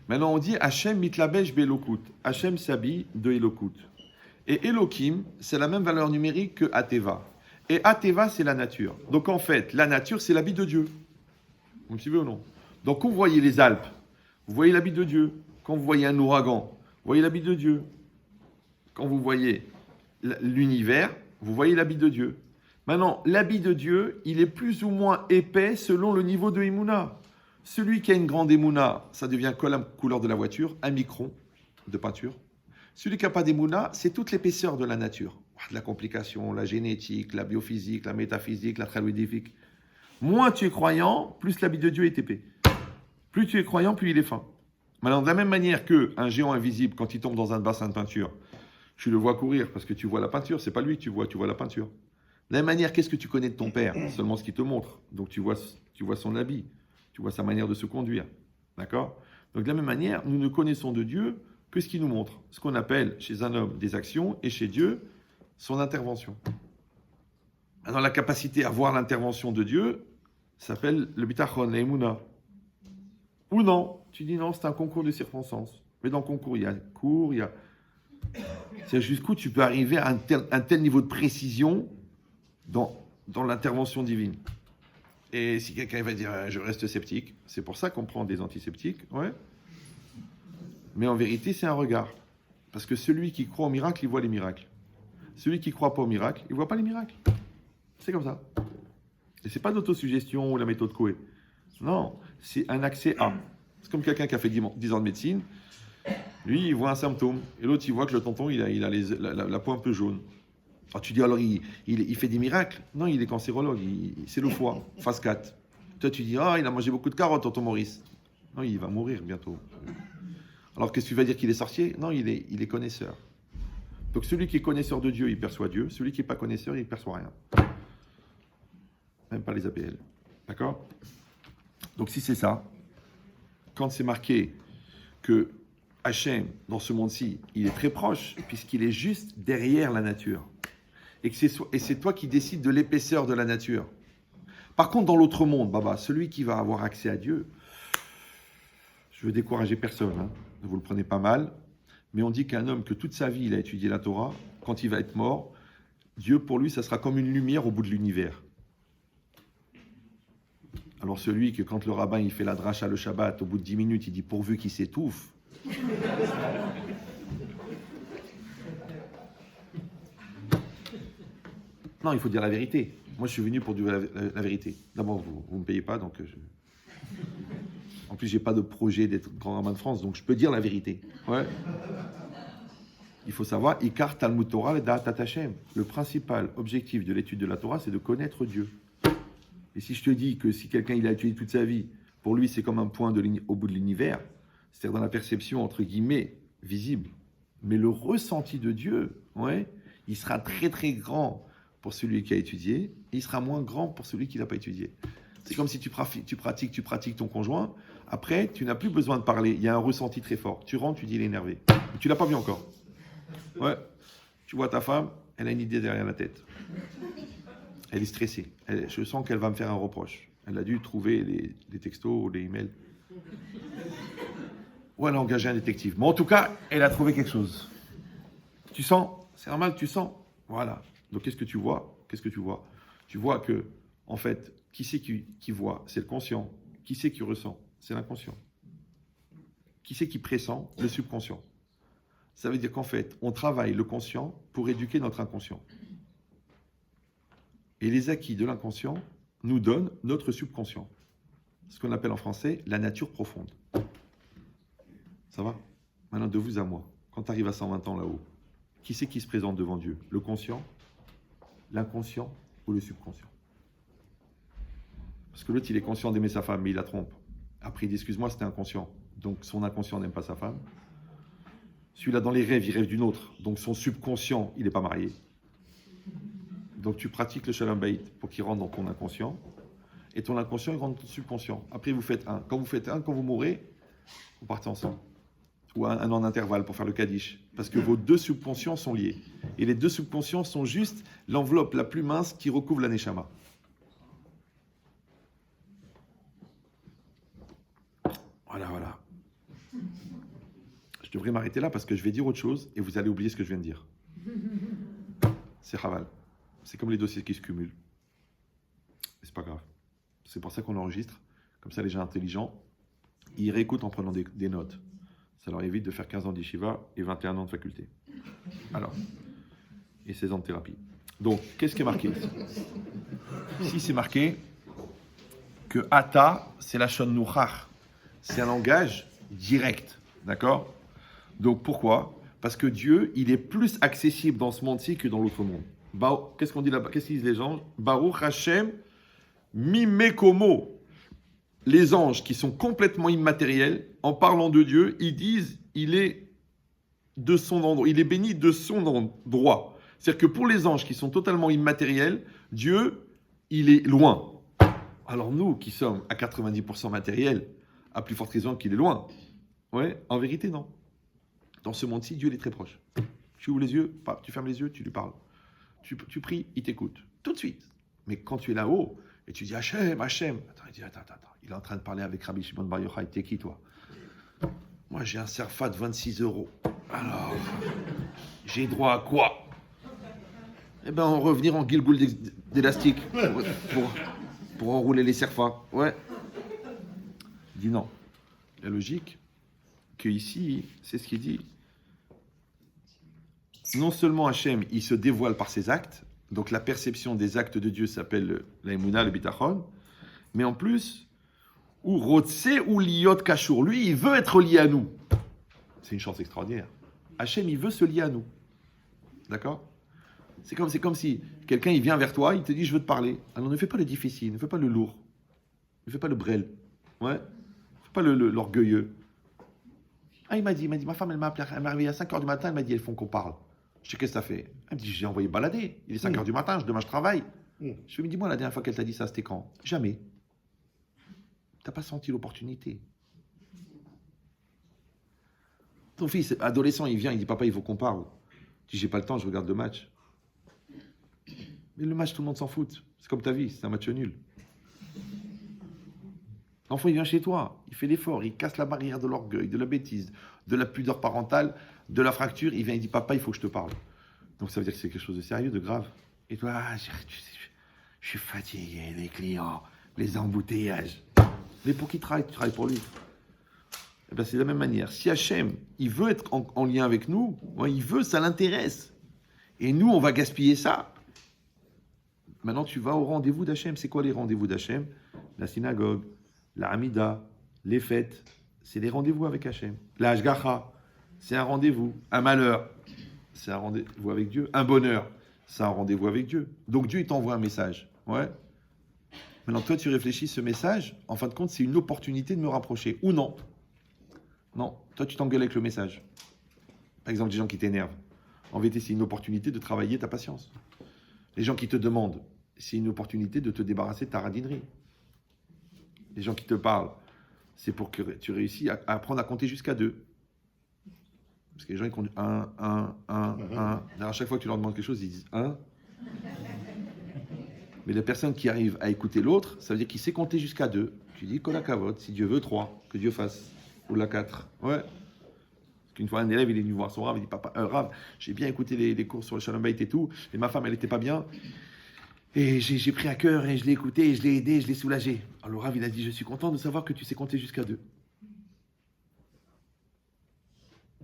Maintenant, on dit Hachem mitlabesh be'elokut. Hachem s'habille de Elokut. Et Elohim, c'est la même valeur numérique que Ateva. Et Ateva, c'est la nature. Donc en fait, la nature, c'est l'habit de Dieu. Vous me suivez ou non? Donc quand vous voyez les Alpes, vous voyez l'habit de Dieu. Quand vous voyez un ouragan, vous voyez l'habit de Dieu. Quand vous voyez l'univers, vous voyez l'habit de Dieu. Maintenant, l'habit de Dieu, il est plus ou moins épais selon le niveau de Emouna. Celui qui a une grande Emouna, ça devient comme la couleur de la voiture, un micron de peinture. Celui qui n'a pas d'Emouna, c'est toute l'épaisseur de la nature. La complication, la génétique, la biophysique, la métaphysique, la traluidifique. Moins tu es croyant, plus l'habit de Dieu est épais. Plus tu es croyant, plus il est fin. Maintenant, de la même manière qu'un géant invisible, quand il tombe dans un bassin de peinture, tu le vois courir parce que tu vois la peinture, c'est pas lui que tu vois la peinture. De la même manière, qu'est-ce que tu connais de ton père? Seulement ce qu'il te montre. Donc tu vois son habit, tu vois sa manière de se conduire. D'accord? Donc de la même manière, nous ne connaissons de Dieu que ce qu'il nous montre. Ce qu'on appelle chez un homme des actions et chez Dieu, son intervention. Alors la capacité à voir l'intervention de Dieu s'appelle le bitachon, la emuna. Ou non, tu dis non, c'est un concours de circonstances. Mais dans le concours, il y a cours, il y a... C'est jusqu'où tu peux arriver à un tel niveau de précision dans l'intervention divine. Et si quelqu'un va dire je reste sceptique, c'est pour ça qu'on prend des antiseptiques, ouais. Mais en vérité, c'est un regard. Parce que celui qui croit au miracle, il voit les miracles. Celui qui ne croit pas au miracle, il ne voit pas les miracles. C'est comme ça. Et ce n'est pas d'autosuggestion ou la méthode Coué. Non, c'est un accès à. C'est comme quelqu'un qui a fait 10 ans de médecine. Lui, il voit un symptôme. Et l'autre, il voit que le tonton, il a la peau un peu jaune. Alors tu dis, alors il fait des miracles. Non, il est cancérologue. C'est le foie, phase 4. Toi, tu dis, il a mangé beaucoup de carottes, tonton Maurice. Non, il va mourir bientôt. Alors qu'est-ce que tu vas dire qu'il est sorcier? Non, il est connaisseur. Donc celui qui est connaisseur de Dieu, il perçoit Dieu. Celui qui n'est pas connaisseur, il ne perçoit rien. Même pas les APL. D'accord? Donc si c'est ça, quand c'est marqué que Hachem, dans ce monde-ci, il est très proche, puisqu'il est juste derrière la nature. Et c'est toi qui décides de l'épaisseur de la nature. Par contre, dans l'autre monde, Baba, celui qui va avoir accès à Dieu, je veux décourager personne, hein, ne vous le prenez pas mal, mais on dit qu'un homme que toute sa vie il a étudié la Torah, quand il va être mort, Dieu pour lui, ça sera comme une lumière au bout de l'univers. Alors celui que quand le rabbin il fait la dracha le Shabbat, au bout de 10 minutes, il dit pourvu qu'il s'étouffe. Non, il faut dire la vérité. Moi, je suis venu pour dire la vérité. D'abord, vous ne me payez pas, donc... En plus, je n'ai pas de projet d'être grand rabbin de France, donc je peux dire la vérité. Ouais. Il faut savoir, Ikar Talmud Torah Da'at Hashem. Le principal objectif de l'étude de la Torah, c'est de connaître Dieu. Et si je te dis que si quelqu'un il a étudié toute sa vie, pour lui, c'est comme un point au bout de l'univers, c'est-à-dire dans la perception, entre guillemets, visible. Mais le ressenti de Dieu, ouais, il sera très très grand pour celui qui a étudié, et il sera moins grand pour celui qui n'a pas étudié. C'est comme si tu pratiques ton conjoint, après, tu n'as plus besoin de parler, il y a un ressenti très fort. Tu rentres, tu dis il est énervé. Tu ne l'as pas vu encore. Ouais, tu vois ta femme, elle a une idée derrière la tête. Elle est stressée. Je sens qu'elle va me faire un reproche. Elle a dû trouver les textos, les emails. Ou elle a engagé un détective. Mais en tout cas, elle a trouvé quelque chose. Tu sens, c'est normal, tu sens. Voilà. Donc qu'est-ce que tu vois? Tu vois que, en fait, qui c'est qui voit? C'est le conscient. Qui c'est qui ressent? C'est l'inconscient. Qui c'est qui pressent? Le subconscient. Ça veut dire qu'en fait, on travaille le conscient pour éduquer notre inconscient. Et les acquis de l'inconscient nous donnent notre subconscient. Ce qu'on appelle en français la nature profonde. Ça va? Maintenant, de vous à moi, quand tu arrives à 120 ans là-haut, qui c'est qui se présente devant Dieu? Le conscient, l'inconscient ou le subconscient? Parce que l'autre, il est conscient d'aimer sa femme, mais il la trompe. Après, il dit, excuse-moi, c'était inconscient. Donc, son inconscient n'aime pas sa femme. Celui-là, dans les rêves, il rêve d'une autre. Donc, son subconscient, il n'est pas marié. Donc, tu pratiques le Shalom Bayit pour qu'il rentre dans ton inconscient. Et ton inconscient, il rentre dans ton subconscient. Après, vous faites un. Quand vous faites un, quand vous mourrez, vous partez ensemble. Ou un an d'intervalle pour faire le Kaddish. Parce que vos deux subconscients sont liés. Et les deux subconscients sont juste l'enveloppe la plus mince qui recouvre la Neshama. Voilà. Je devrais m'arrêter là parce que je vais dire autre chose et vous allez oublier ce que je viens de dire. C'est Chaval. C'est comme les dossiers qui se cumulent. Mais c'est pas grave. C'est pour ça qu'on enregistre. Comme ça, les gens intelligents, ils réécoutent en prenant des notes. Ça leur évite de faire 15 ans d'Yeshiva et 21 ans de faculté. Alors, et 16 ans de thérapie. Donc, qu'est-ce qui est marqué ici? Ici, c'est marqué que Ata, c'est la Shon Nuchach. C'est un langage direct. D'accord? Donc, pourquoi? Parce que Dieu, il est plus accessible dans ce monde-ci que dans l'autre monde. Qu'est-ce qu'on dit là-bas? Qu'est-ce qu'ils disent les anges? Baruch Hashem Mimekomo. Les anges qui sont complètement immatériels, en parlant de Dieu, ils disent il est de son endroit, il est béni de son endroit. C'est-à-dire que pour les anges qui sont totalement immatériels, Dieu, il est loin. Alors nous, qui sommes à 90% matériels, à plus forte raison qu'il est loin. Ouais, en vérité, non. Dans ce monde-ci, Dieu il est très proche. Tu ouvres les yeux, tu fermes les yeux, tu lui parles. Tu pries, il t'écoute. Tout de suite. Mais quand tu es là-haut, et tu dis Hachem. Attends, il dit attends. Il est en train de parler avec Rabbi Shimon Bar Yochai. T'es qui, toi? Moi, j'ai un serfat de 26 €. Alors, j'ai droit à quoi? Eh ben, en revenir en Gilgoul d'élastique pour enrouler les serfats. Ouais. Il dit non. La logique, que ici, c'est ce qu'il dit. Non seulement Hachem, il se dévoile par ses actes, donc la perception des actes de Dieu s'appelle l'Aïmouna, le Bitachon, mais en plus, ou Rotse ou Liot Kashour, lui, il veut être lié à nous. C'est une chance extraordinaire. Hachem, il veut se lier à nous. D'accord? C'est comme si quelqu'un, il vient vers toi, il te dit, je veux te parler. Alors ne fais pas le difficile, ne fais pas le lourd, ne fais pas le brel, ouais, ne fais pas l'orgueilleux. Ah, il m'a dit, ma femme, elle m'a appelé, elle m'a réveillé à 5h du matin, elle m'a dit, elles font qu'on parle. Je sais, qu'est-ce que ça fait? Elle me dit, j'ai envoyé balader. Il est 5h du matin, demain je travaille. Je lui dis, dis-moi, la dernière fois qu'elle t'a dit ça, c'était quand? Jamais. T'as pas senti l'opportunité. Ton fils, adolescent, il vient, il dit, papa, il faut qu'on parle. Je dis, j'ai pas le temps, je regarde le match. Mais le match, tout le monde s'en fout. C'est comme ta vie, c'est un match nul. L'enfant, il vient chez toi, il fait l'effort, il casse la barrière de l'orgueil, de la bêtise, de la pudeur parentale, de la fracture. Il vient, il dit, papa, il faut que je te parle. Donc ça veut dire que c'est quelque chose de sérieux, de grave. Et toi, je suis fatigué, les clients, les embouteillages. Mais pour qui travaille? Tu travailles pour lui. Eh bien, c'est de la même manière. Si Hachem, il veut être en lien avec nous, il veut, ça l'intéresse. Et nous, on va gaspiller ça. Maintenant, tu vas au rendez-vous d'Hachem. C'est quoi les rendez-vous d'Hachem? La synagogue, la Hamida, les fêtes. C'est des rendez-vous avec Hachem. La Hashgacha, c'est un rendez-vous. Un malheur, c'est un rendez-vous avec Dieu. Un bonheur, c'est un rendez-vous avec Dieu. Donc Dieu, il t'envoie un message. Ouais. Maintenant, toi, tu réfléchis, ce message, en fin de compte, c'est une opportunité de me rapprocher. Ou non. Non. Toi, tu t'engueules avec le message. Par exemple, des gens qui t'énervent. En vérité, c'est une opportunité de travailler ta patience. Les gens qui te demandent, c'est une opportunité de te débarrasser de ta radinerie. Les gens qui te parlent, c'est pour que tu réussisses à apprendre à compter jusqu'à 2. Parce que les gens, ils comptent 1. Alors, à chaque fois que tu leur demandes quelque chose, ils disent 1. Mais la personne qui arrive à écouter l'autre, ça veut dire qu'il sait compter jusqu'à 2. Tu dis, kolakavot, si Dieu veut 3, que Dieu fasse. Ou la 4. Ouais. Parce qu'une fois, un élève, il est venu voir son Rav, il dit, papa, Rav, j'ai bien écouté les cours sur le Shalom Bayit et tout, et ma femme, elle n'était pas bien. Et j'ai pris à cœur, et je l'ai écouté, et je l'ai aidé, je l'ai soulagé. Alors Rav, il a dit, je suis content de savoir que tu sais compter jusqu'à 2.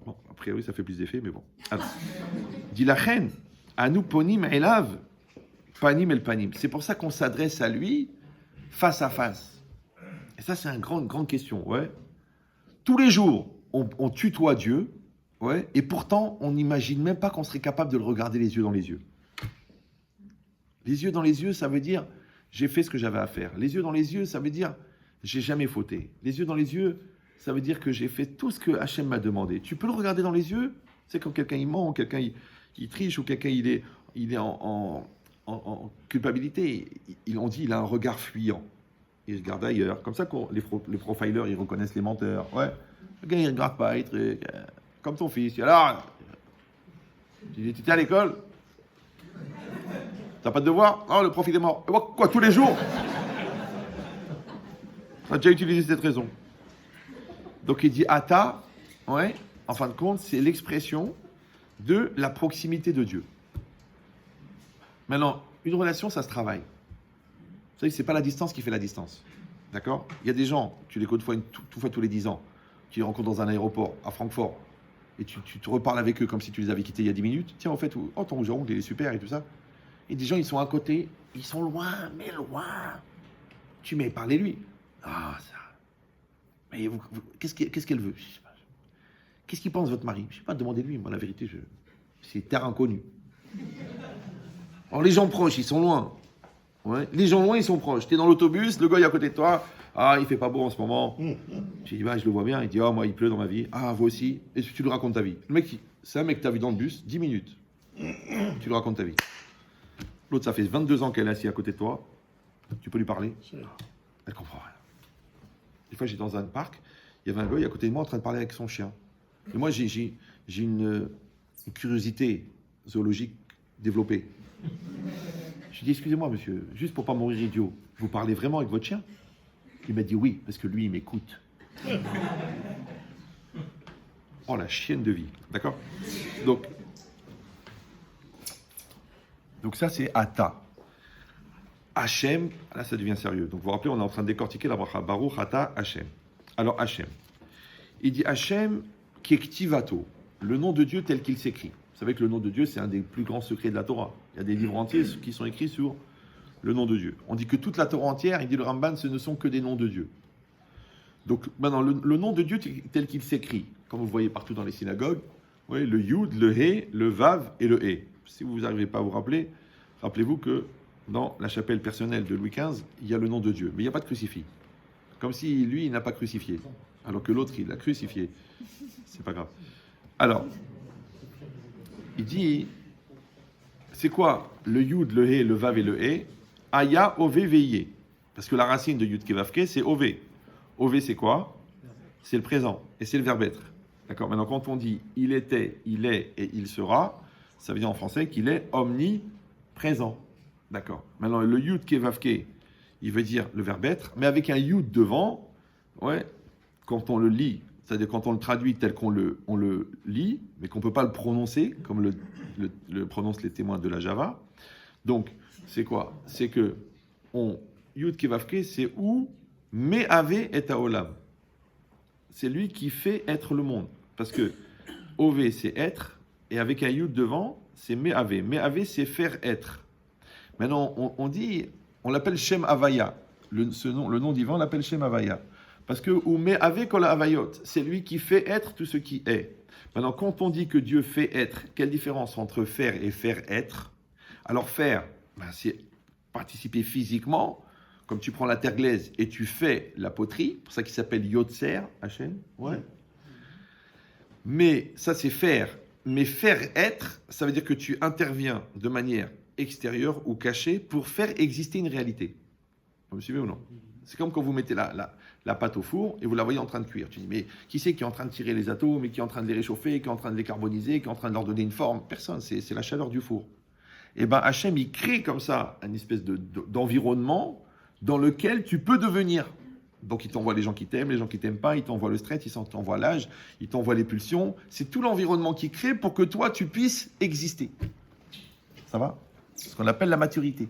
Bon, a priori, ça fait plus d'effet, mais bon. Alors, dit la reine, Anu ponim elav, panim el panim. C'est pour ça qu'on s'adresse à lui face à face. Et ça, c'est une grande question, ouais. Tous les jours, on tutoie Dieu, ouais, et pourtant, on n'imagine même pas qu'on serait capable de le regarder les yeux dans les yeux. Les yeux dans les yeux, ça veut dire, j'ai fait ce que j'avais à faire. Les yeux dans les yeux, ça veut dire, j'ai jamais fauté. Les yeux dans les yeux, ça veut dire que j'ai fait tout ce que Hachem m'a demandé. Tu peux le regarder dans les yeux, c'est quand quelqu'un il ment, ou quelqu'un il triche, ou quelqu'un il est en culpabilité. On dit il a un regard fuyant. Il regarde ailleurs. Comme ça, les profilers, ils reconnaissent les menteurs. Ouais. Le gars, il ne regarde pas, comme ton fils. Alors, tu étais à l'école? T'as pas de devoir? Non, le prof, il est mort. Quoi, tous les jours? On a déjà utilisé cette raison. Donc, il dit Ata, ouais, en fin de compte, c'est l'expression de la proximité de Dieu. Maintenant, une relation, ça se travaille. Vous savez, c'est pas la distance qui fait la distance. D'accord? Il y a des gens, tu les côtoies tous les 10 ans, tu les rencontres dans un aéroport, à Francfort, et tu te reparles avec eux comme si tu les avais quittés il y a 10 minutes. Tiens, en fait, oh, ton oncle, il est super et tout ça. Et des gens, ils sont à côté, ils sont loin, mais loin. Tu m'as parlé lui. Ah, ça. Mais qu'est-ce qu'elle veut? Je sais pas. Qu'est-ce qu'il pense, votre mari? Je ne sais pas, demandez-lui. Moi, la vérité, c'est terre inconnue. Alors, les gens proches, ils sont loin. Ouais. Les gens loin, ils sont proches. Tu es dans l'autobus, le gars est à côté de toi. Ah, il fait pas beau en ce moment. Tu dis, bah, je le vois bien. Il dit, ah, moi, il pleut dans ma vie. Ah, vous aussi. Et tu lui racontes ta vie. Le mec, c'est un mec que tu as vu dans le bus, 10 minutes. Tu lui racontes ta vie. L'autre, ça fait 22 ans qu'elle est assise à côté de toi. Tu peux lui parler. Elle comprend rien. Des fois, j'étais dans un parc, il y avait un gars à côté de moi en train de parler avec son chien. Et moi, j'ai une curiosité zoologique développée. Je lui ai dit, excusez-moi, monsieur, juste pour pas mourir idiot, vous parlez vraiment avec votre chien? Il m'a dit oui, parce que lui, il m'écoute. Oh, la chienne de vie, d'accord? Donc ça, c'est Ata. Hachem, là, ça devient sérieux. Donc vous vous rappelez, on est en train de décortiquer la bracha. Baruch Ata Hachem. Alors Hachem. Il dit Hachem Kektivato, le nom de Dieu tel qu'il s'écrit. Vous savez que le nom de Dieu, c'est un des plus grands secrets de la Torah. Il y a des livres entiers qui sont écrits sur le nom de Dieu. On dit que toute la Torah entière, il dit le Ramban, ce ne sont que des noms de Dieu. Donc maintenant, le nom de Dieu tel qu'il s'écrit, comme vous voyez partout dans les synagogues, oui, le Yud, le He, le Vav et le He. Si vous n'arrivez pas à vous rappeler, rappelez-vous que dans la chapelle personnelle de Louis XV, il y a le nom de Dieu, mais il n'y a pas de crucifix. Comme si lui, il n'a pas crucifié, alors que l'autre, il l'a crucifié. C'est pas grave. Alors, il dit, c'est quoi le Yud, le He, le Vav et le He? Aya, Ové, Veillé. Parce que la racine de Yud Kevavke, c'est Ové. Ové, c'est quoi? C'est le présent, et c'est le verbe être. D'accord? Maintenant, quand on dit il était, il est et il sera, ça veut dire en français qu'il est omniprésent. D'accord. Maintenant, le Yud Kevavke, il veut dire le verbe être, mais avec un Yud devant, ouais, quand on le lit, c'est-à-dire quand on le traduit tel qu'on le lit, mais qu'on ne peut pas le prononcer, comme le prononcent les témoins de la Java. Donc, c'est quoi? C'est que Yud Kevavke, c'est où Me'ave et Haolam. C'est lui qui fait être le monde. Parce que Ove, c'est être, et avec un Yud devant, c'est Me'ave. Me'ave, c'est faire être. Maintenant, on l'appelle Shem Havaya. Le nom divin, on l'appelle Shem Havaya. Parce que, ou Me'ave kol Havayot, c'est lui qui fait être tout ce qui est. Maintenant, quand on dit que Dieu fait être, quelle différence entre faire et faire être? Alors, faire, c'est participer physiquement, comme tu prends la terre glaise et tu fais la poterie, pour ça qu'il s'appelle Yotzer, Hachem. Ouais. Mais ça, c'est faire. Mais faire être, ça veut dire que tu interviens de manière extérieure ou cachée pour faire exister une réalité. Vous me suivez ou non? C'est comme quand vous mettez la pâte au four et vous la voyez en train de cuire. Tu dis, mais qui c'est qui est en train de tirer les atomes, et qui est en train de les réchauffer, qui est en train de les carboniser, qui est en train de leur donner une forme? Personne, c'est la chaleur du four. Et bien Hachem, il crée comme ça une espèce d'environnement dans lequel tu peux devenir. Donc il t'envoie les gens qui t'aiment, les gens qui t'aiment pas, il t'envoie le stress, il t'envoie l'âge, il t'envoie les pulsions. C'est tout l'environnement qu'il crée pour que toi, tu puisses exister. Ça va? C'est ce qu'on appelle la maturité.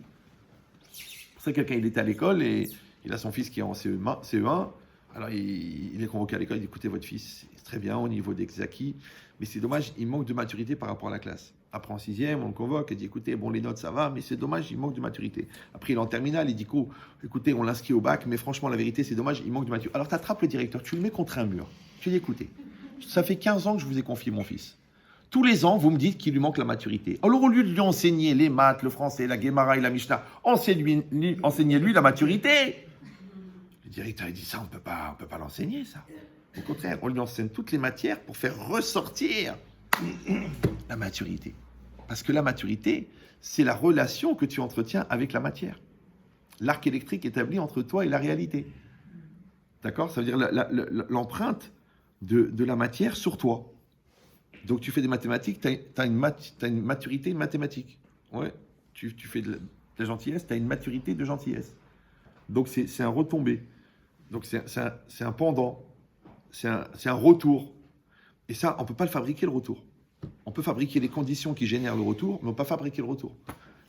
Pour ça, quelqu'un, il est à l'école et il a son fils qui est en CE1. Alors il est convoqué à l'école, il dit, écoutez, votre fils, c'est très bien au niveau des acquis, mais c'est dommage, il manque de maturité par rapport à la classe. Après en 6e, on le convoque, il dit, écoutez, bon, les notes, ça va, mais c'est dommage, il manque de maturité. Après, il est en terminale, il dit, écoutez, on l'inscrit au bac, mais franchement, la vérité, c'est dommage, il manque de maturité. Alors, tu attrapes le directeur, tu le mets contre un mur. Tu dis, écoutez, ça fait 15 ans que je vous ai confié mon fils. Tous les ans, vous me dites qu'il lui manque la maturité. Alors, au lieu de lui enseigner les maths, le français, la Guémara et la Mishnah, enseignez-lui la maturité. Le directeur, il dit ça, on peut pas l'enseigner, ça. Au contraire, on lui enseigne toutes les matières pour faire ressortir la maturité. Parce que la maturité, c'est la relation que tu entretiens avec la matière. L'arc électrique établi entre toi et la réalité. D'accord? Ça veut dire l'empreinte de la matière sur toi. Donc tu fais des mathématiques, tu as une maturité mathématique. Ouais. Tu fais de la gentillesse, tu as une maturité de gentillesse. Donc c'est un retombé. Donc c'est un pendant. C'est un retour. Et ça, on ne peut pas le fabriquer, le retour. On peut fabriquer les conditions qui génèrent le retour, mais on ne peut pas fabriquer le retour.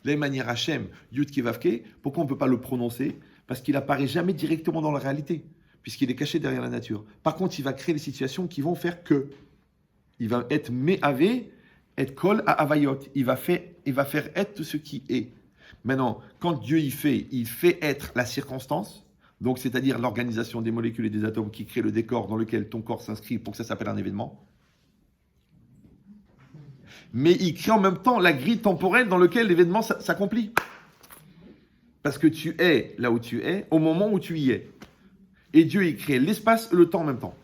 De la même manière, Hachem, Yud Kevavke, pourquoi on ne peut pas le prononcer? Parce qu'il n'apparaît jamais directement dans la réalité, puisqu'il est caché derrière la nature. Par contre, il va créer des situations qui vont faire que. Il va être Me'ave, être Kol à Avayot. Il va faire être tout ce qui est. Maintenant, quand Dieu il fait être la circonstance, donc c'est-à-dire l'organisation des molécules et des atomes qui crée le décor dans lequel ton corps s'inscrit pour que ça s'appelle un événement. Mais il crée en même temps la grille temporelle dans laquelle l'événement s'accomplit. Parce que tu es là où tu es, au moment où tu y es. Et Dieu, il crée l'espace et le temps en même temps.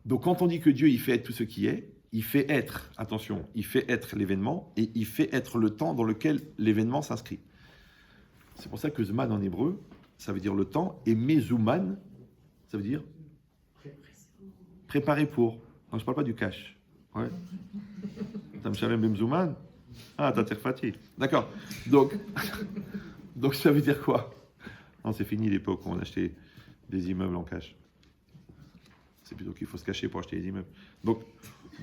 Donc quand on dit que Dieu, il fait être tout ce qui est, il fait être, attention, il fait être l'événement et il fait être le temps dans lequel l'événement s'inscrit. C'est pour ça que Zman en hébreu, ça veut dire le temps, et Mezuman, ça veut dire préparer pour. Non, je ne parle pas du cash. Ouais. T'as m'chalem bemzuman? Ah, t'as terfati. D'accord. Donc ça veut dire quoi? Non, c'est fini l'époque où on achetait des immeubles en cash. C'est plutôt qu'il faut se cacher pour acheter des immeubles. Donc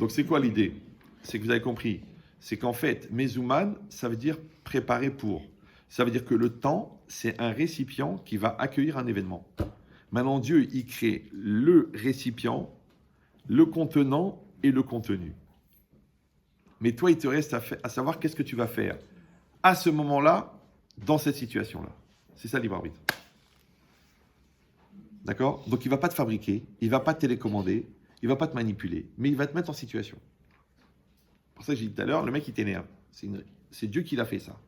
c'est quoi l'idée? C'est que vous avez compris. C'est qu'en fait, Mezuman, ça veut dire préparer pour. Ça veut dire que le temps, c'est un récipient qui va accueillir un événement. Maintenant, Dieu, il crée le récipient, le contenant et le contenu. Mais toi, il te reste à savoir qu'est-ce que tu vas faire à ce moment-là, dans cette situation-là. C'est ça, libre arbitre. D'accord? Donc, il ne va pas te fabriquer, il ne va pas te télécommander, il ne va pas te manipuler, mais il va te mettre en situation. C'est pour ça que j'ai dit tout à l'heure, le mec, il t'énerve. C'est Dieu qui l'a fait, ça.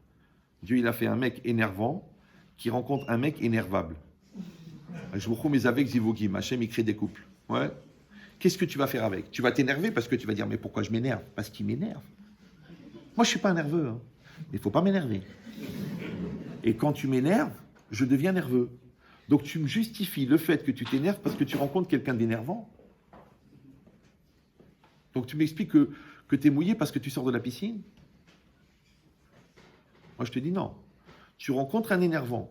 Dieu, il a fait un mec énervant qui rencontre un mec énervable. Je vous remets avec Zivogim, Hachem, il crée des couples. Ouais. Qu'est-ce que tu vas faire avec? Tu vas t'énerver parce que tu vas dire, mais pourquoi je m'énerve? Parce qu'il m'énerve. Moi, je ne suis pas un nerveux, hein. Il ne faut pas m'énerver. Et quand tu m'énerves, je deviens nerveux. Donc, tu me justifies le fait que tu t'énerves parce que tu rencontres quelqu'un d'énervant. Donc, tu m'expliques que tu es mouillé parce que tu sors de la piscine? Moi, je te dis non. Tu rencontres un énervant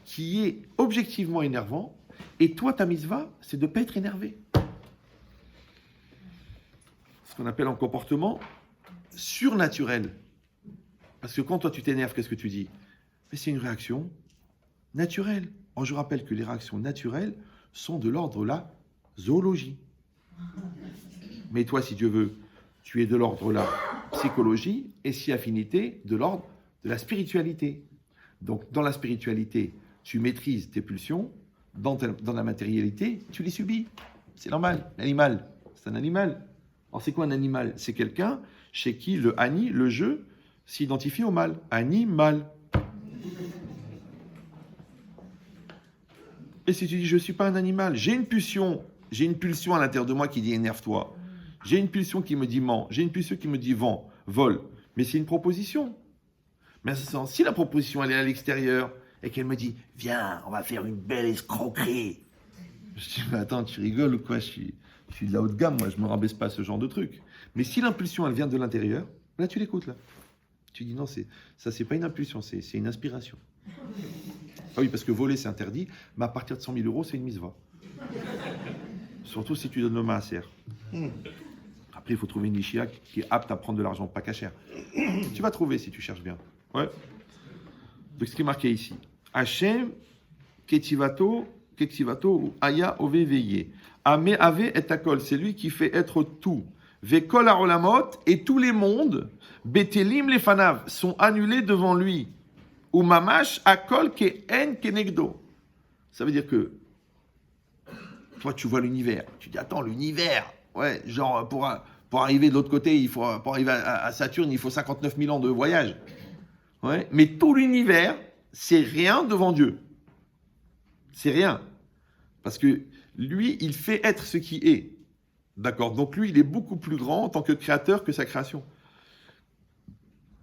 qui est objectivement énervant et toi, ta mitzvah, c'est de ne pas être énervé. Ce qu'on appelle un comportement surnaturel. Parce que quand toi, tu t'énerves, qu'est-ce que tu dis? Mais c'est une réaction naturelle. Or, je rappelle que les réactions naturelles sont de l'ordre de la zoologie. Mais toi, si Dieu veut, tu es de l'ordre de la psychologie et si affinité, de l'ordre de la spiritualité. Donc, dans la spiritualité, tu maîtrises tes pulsions. Dans la matérialité, tu les subis. C'est normal. L'animal, c'est un animal. Alors, c'est quoi un animal? C'est quelqu'un chez qui le ani, le jeu, s'identifie au mal. Animal. Et si tu dis, je ne suis pas un animal, j'ai une pulsion à l'intérieur de moi qui dit énerve-toi. J'ai une pulsion qui me dit mens. J'ai une pulsion qui me dit vends, vole. Mais c'est une proposition. Mais si la proposition elle est à l'extérieur et qu'elle me dit, viens, on va faire une belle escroquerie. Je dis, mais attends, tu rigoles ou quoi? Je suis de la haute gamme, moi, je ne me rabaisse pas à ce genre de truc. Mais si l'impulsion, elle vient de l'intérieur, là, tu l'écoutes, là. Tu dis, non, ça, c'est pas une impulsion, c'est une inspiration. Ah oui, parce que voler, c'est interdit, mais à partir de 100 000 euros, c'est une mitzvah. Surtout si tu donnes le maaser. Après, il faut trouver une Ishia qui est apte à prendre de l'argent pas cachère. Tu vas trouver si tu cherches bien. Ouais. Donc, ce qui est marqué ici. Hachem, Ketivato, Aya, Oveveye. Ame, Ave, et Akol. C'est lui qui fait être tout. Vekol Arolamot, et tous les mondes, Betelim les Fanav, sont annulés devant lui. Ou Mamash, Akol, Ke En, Kenegdo. Ça veut dire que Toi, tu vois l'univers. Tu dis, attends, l'univers. Ouais, genre, pour arriver de l'autre côté, pour arriver à Saturne, il faut 59 000 ans de voyage. Ouais, mais tout l'univers, c'est rien devant Dieu. C'est rien. Parce que lui, il fait être ce qui est. D'accord? Donc lui, il est beaucoup plus grand en tant que créateur que sa création.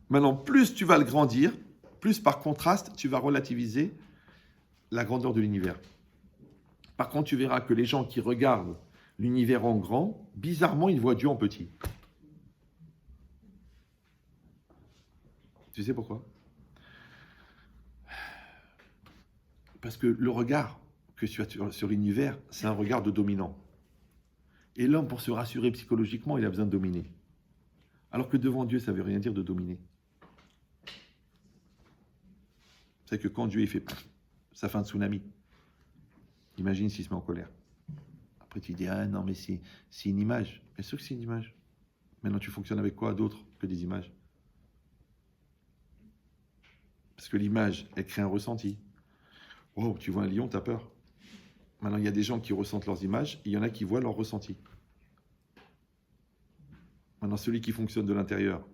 Maintenant, plus tu vas le grandir, plus par contraste, tu vas relativiser la grandeur de l'univers. Par contre, tu verras que les gens qui regardent l'univers en grand, bizarrement, ils voient Dieu en petit. Tu sais pourquoi? Parce que le regard que tu as sur l'univers, c'est un regard de dominant. Et l'homme, pour se rassurer psychologiquement, il a besoin de dominer. Alors que devant Dieu, ça ne veut rien dire de dominer. C'est que quand Dieu il fait, ça fait un tsunami. Imagine s'il se met en colère. Après, tu dis, ah non, mais c'est une image. Bien sûr que c'est une image. Maintenant, tu fonctionnes avec quoi d'autre que des images? Parce que l'image, elle crée un ressenti. Wow, tu vois un lion, tu as peur. Maintenant, il y a des gens qui ressentent leurs images, et il y en a qui voient leur ressenti. Maintenant, celui qui fonctionne de l'intérieur,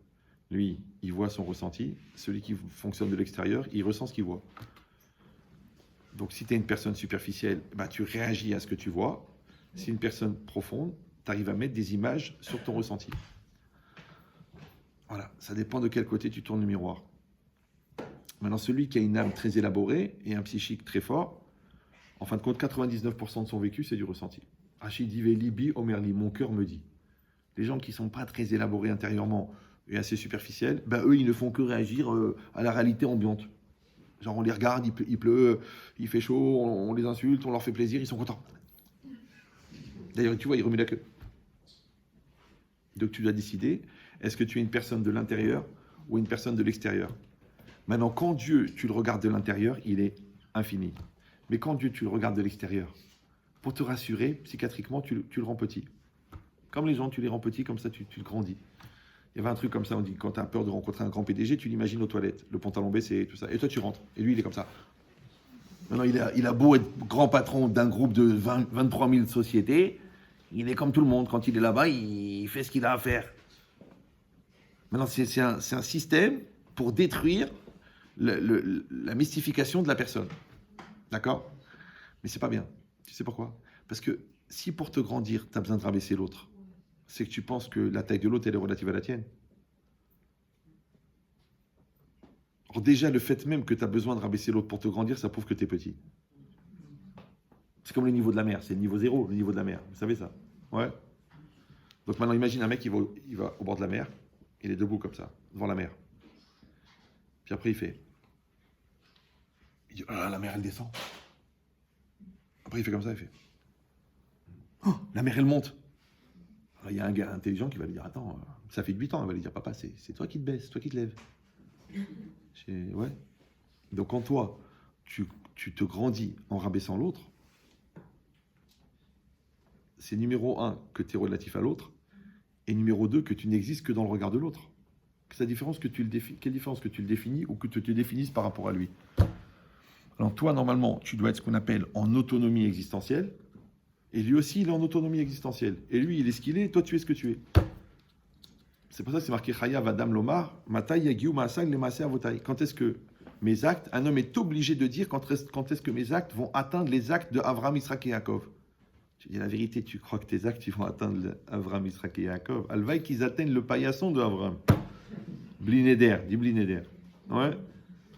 lui, il voit son ressenti. Celui qui fonctionne de l'extérieur, il ressent ce qu'il voit. Donc, si tu es une personne superficielle, bah, tu réagis à ce que tu vois. Si une personne profonde, tu arrives à mettre des images sur ton ressenti. Voilà, ça dépend de quel côté tu tournes le miroir. Maintenant, celui qui a une âme très élaborée et un psychique très fort, en fin de compte, 99% de son vécu, c'est du ressenti. Rachid dit, Libi, Omerli, mon cœur me dit. Les gens qui ne sont pas très élaborés intérieurement et assez superficiels, ben eux, ils ne font que réagir à la réalité ambiante. Genre, on les regarde, il pleut, il fait chaud, on les insulte, on leur fait plaisir, ils sont contents. D'ailleurs, tu vois, ils remuent la queue. Donc, tu dois décider, est-ce que tu es une personne de l'intérieur ou une personne de l'extérieur? Maintenant, quand Dieu, tu le regardes de l'intérieur, il est infini. Mais quand Dieu, tu le regardes de l'extérieur, pour te rassurer, psychiatriquement, tu le rends petit. Comme les gens, tu les rends petits, comme ça, tu le grandis. Il y avait un truc comme ça, on dit, quand tu as peur de rencontrer un grand PDG, tu l'imagines aux toilettes, le pantalon baissé et tout ça. Et toi, tu rentres. Et lui, il est comme ça. Maintenant, il a beau être grand patron d'un groupe de 23 000 sociétés, il est comme tout le monde. Quand il est là-bas, il fait ce qu'il a à faire. Maintenant, c'est un système pour détruire la mystification de la personne. D'accord? Mais c'est pas bien. Tu sais pourquoi? Parce que si pour te grandir, tu as besoin de rabaisser l'autre, c'est que tu penses que la taille de l'autre, elle est relative à la tienne. Alors déjà, le fait même que tu as besoin de rabaisser l'autre pour te grandir, ça prouve que tu es petit. C'est comme le niveau de la mer, c'est le niveau 0, le niveau de la mer. Vous savez ça? Ouais. Donc maintenant, imagine un mec, il va au bord de la mer, il est debout comme ça, devant la mer. Puis après, il dit, ah, la mer, elle descend. Après, il fait comme ça, il fait, oh, la mer, elle monte. Alors, il y a un gars intelligent qui va lui dire, attends, ça fait 8 ans, il va lui dire, papa, c'est toi qui te baisses, c'est toi qui te lèves. Ouais. Donc quand toi, tu te grandis en rabaissant l'autre, c'est numéro 1 que tu es relatif à l'autre, et numéro 2 que tu n'existes que dans le regard de l'autre. Quelle différence que tu le définis ou que tu te définisses par rapport à lui. Alors toi, normalement, tu dois être ce qu'on appelle en autonomie existentielle, et lui aussi, il est en autonomie existentielle. Et lui, il est ce qu'il est, et toi, tu es ce que tu es. C'est pour ça que c'est marqué Chaya Vadam Lomar, Matai Yagiu Maasag le Maaseh Avotai. Quand est-ce que mes actes, un homme est obligé de dire quand est-ce que mes actes vont atteindre les actes de Avraham, Israël et Yaakov. Tu dis la vérité, tu crois que tes actes ils vont atteindre Avraham, Israël et Yaakov. Alvaï qu'ils atteignent le paillasson de Avraham. Blinéder, dis Blinéder. Ouais.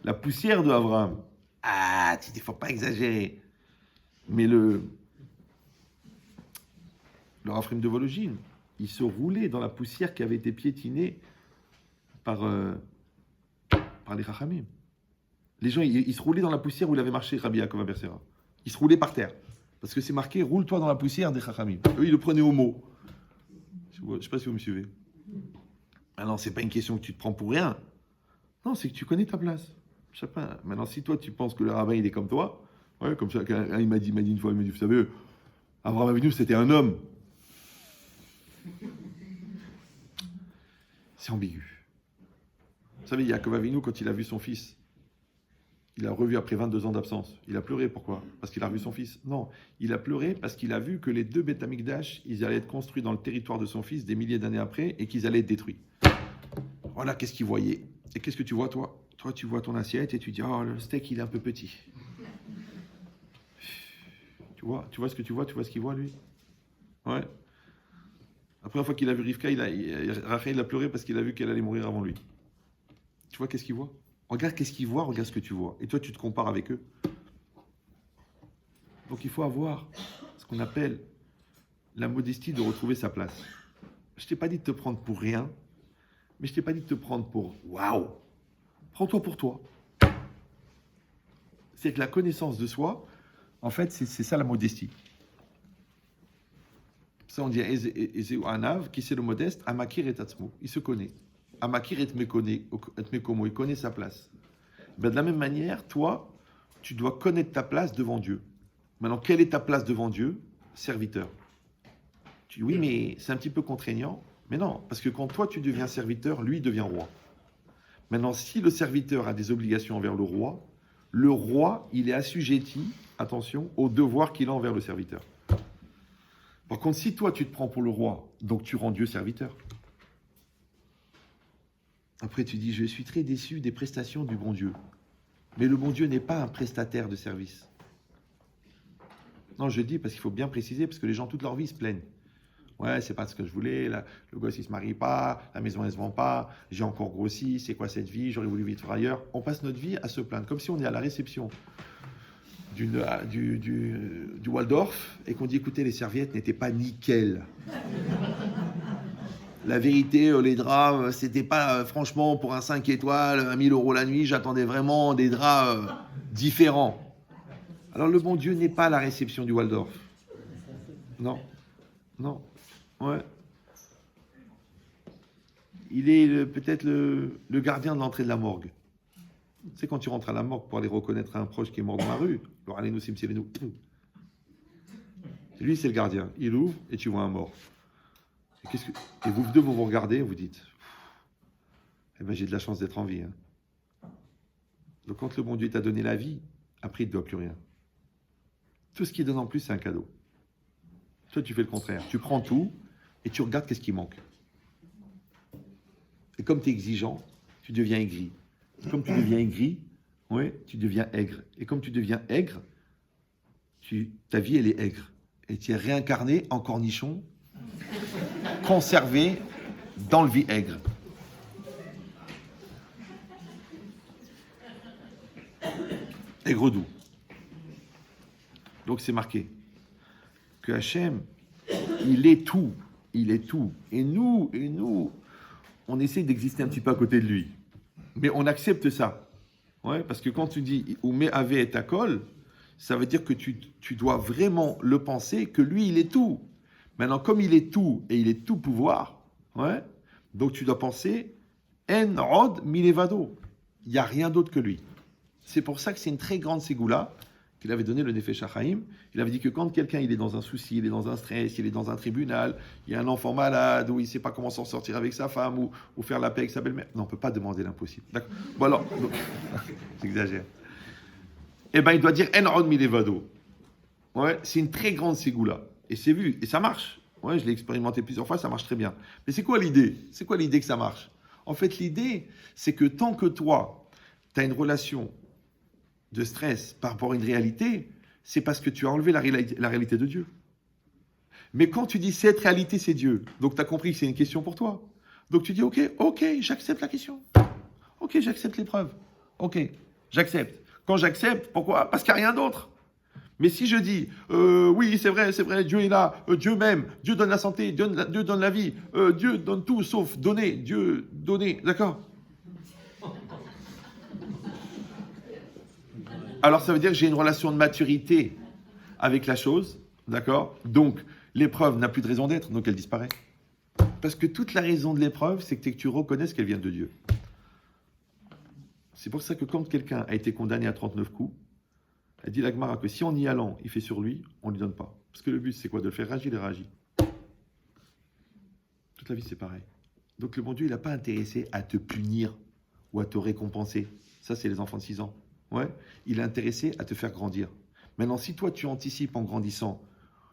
La poussière de Avraham. Ah, tu dis, faut pas exagérer. Mais le Raphaïm de Vologine, il se roulait dans la poussière qui avait été piétinée par les Chachamim. Les gens, ils se roulaient dans la poussière où il avait marché Rabbi Yaakov Bersera. Ils se roulaient par terre. Parce que c'est marqué, roule-toi dans la poussière des Chachamim. Eux, ils le prenaient au mot. Je ne sais pas si vous me suivez. Alors, ce n'est pas une question que tu te prends pour rien. Non, c'est que tu connais ta place. Je sais pas. Maintenant, si toi, tu penses que le rabbin, il est comme toi, ouais, comme ça, il m'a dit une fois, vous savez, Abraham Avinu, c'était un homme. C'est ambigu. Vous savez, Yaakov Avinu, quand il a vu son fils, Il a revu après 22 ans d'absence. Il a pleuré, pourquoi? Parce qu'il a revu son fils? Non, il a pleuré parce qu'il a vu que les deux Beth Amikdash, ils allaient être construits dans le territoire de son fils des milliers d'années après et qu'ils allaient être détruits. Voilà, qu'est-ce qu'il voyait. Et qu'est-ce que tu vois, toi? Toi, tu vois ton assiette et tu dis, oh, le steak, il est un peu petit. Tu vois ce que tu vois ce qu'il voit, lui? Ouais. La première fois qu'il a vu Rivka, Rachel, il a pleuré parce qu'il a vu qu'elle allait mourir avant lui. Tu vois qu'est-ce qu'il voit? Regarde qu'est-ce qu'ils voient, regarde ce que tu vois. Et toi, tu te compares avec eux. Donc, il faut avoir ce qu'on appelle la modestie de retrouver sa place. Je ne t'ai pas dit de te prendre pour rien, mais je ne t'ai pas dit de te prendre pour waouh. Prends-toi pour toi. C'est que la connaissance de soi, en fait, c'est ça la modestie. Ça, on dit Ezeu Anav, qui c'est le modeste, Amakir et Tatsmo. Il se connaît. Amakir et Mekomo, il connaît sa place. Ben, de la même manière, toi, tu dois connaître ta place devant Dieu. Maintenant, quelle est ta place devant Dieu? Serviteur. Tu dis, oui, mais c'est un petit peu contraignant. Mais non, parce que quand toi, tu deviens serviteur, lui devient roi. Maintenant, si le serviteur a des obligations envers le roi, il est assujetti, attention, aux devoirs qu'il a envers le serviteur. Par contre, si toi, tu te prends pour le roi, donc tu rends Dieu serviteur. Après, tu dis, je suis très déçu des prestations du bon Dieu. Mais le bon Dieu n'est pas un prestataire de service. Non, je dis parce qu'il faut bien préciser, parce que les gens, toute leur vie, se plaignent. Ouais, c'est pas ce que je voulais, le gosse, il se marie pas, la maison, elle se vend pas, j'ai encore grossi, c'est quoi cette vie, j'aurais voulu vivre ailleurs. On passe notre vie à se plaindre, comme si on est à la réception du Waldorf et qu'on dit, écoutez, les serviettes n'étaient pas nickel. La vérité, les draps, c'était pas, franchement, pour un 5 étoiles, 1 000 € la nuit, j'attendais vraiment des draps différents. Alors, le bon Dieu n'est pas à la réception du Waldorf. Non. Non. Ouais. Il est peut-être le gardien de l'entrée de la morgue. Tu sais, quand tu rentres à la morgue pour aller reconnaître un proche qui est mort dans la rue, lui, c'est le gardien. Il ouvre et tu vois un mort. Et vous deux, vous vous regardez et vous dites, eh ben, j'ai de la chance d'être en vie. Hein. Donc quand le bon Dieu t'a donné la vie, après il ne doit plus rien. Tout ce qu'il donne en plus, c'est un cadeau. Toi, tu fais le contraire. Tu prends tout et tu regardes qu'est-ce qui manque. Et comme tu es exigeant, tu deviens aigri. Et comme tu deviens aigri, ouais, tu deviens aigre. Et comme tu deviens aigre, ta vie, elle est aigre. Et tu es réincarné en cornichon, conservé dans le vie aigre. Aigre doux. Donc c'est marqué que Hachem, il est tout. Il est tout. Et nous, on essaie d'exister un petit peu à côté de lui. Mais on accepte ça. Ouais, parce que quand tu dis « Oumé ave et takol », ça veut dire que tu dois vraiment le penser que lui, il est tout. Maintenant, comme il est tout et il est tout pouvoir, ouais, donc tu dois penser « En rod milevado ». Il n'y a rien d'autre que lui. C'est pour ça que c'est une très grande ségoula qu'il avait donné le Nefesh HaChaim. Il avait dit que quand quelqu'un il est dans un souci, il est dans un stress, il est dans un tribunal, il y a un enfant malade, ou il ne sait pas comment s'en sortir avec sa femme, ou faire la paix avec sa belle-mère. Non, on ne peut pas demander l'impossible. D'accord. Bon alors, j'exagère. Eh bien, il doit dire En rod milevado. Ouais, c'est une très grande ségoula. Et c'est vu, et ça marche. Ouais, je l'ai expérimenté plusieurs fois, ça marche très bien. Mais c'est quoi l'idée? C'est quoi l'idée que ça marche? En fait, l'idée, c'est que tant que toi, tu as une relation de stress par rapport à une réalité, c'est parce que tu as enlevé la réalité de Dieu. Mais quand tu dis cette réalité, c'est Dieu, donc tu as compris que c'est une question pour toi. Donc tu dis, ok, j'accepte la question. Ok, j'accepte l'épreuve. Ok, j'accepte. Quand j'accepte, pourquoi? Parce qu'il n'y a rien d'autre. Mais si je dis, oui, c'est vrai, Dieu est là, Dieu m'aime, Dieu donne la santé, Dieu donne la vie, Dieu donne tout sauf donner, Dieu donner, d'accord? Alors ça veut dire que j'ai une relation de maturité avec la chose, d'accord? Donc l'épreuve n'a plus de raison d'être, donc elle disparaît. Parce que toute la raison de l'épreuve, c'est que tu reconnaisses qu'elle vient de Dieu. C'est pour ça que quand quelqu'un a été condamné à 39 coups, elle dit la Gemara que si en y allant, il fait sur lui, on ne lui donne pas. Parce que le but, c'est quoi? De le faire réagir, il réagit. Toute la vie, c'est pareil. Donc le bon Dieu, il n'a pas intéressé à te punir ou à te récompenser. Ça, c'est les enfants de 6 ans. Ouais, il est intéressé à te faire grandir. Maintenant, si toi, tu anticipes en grandissant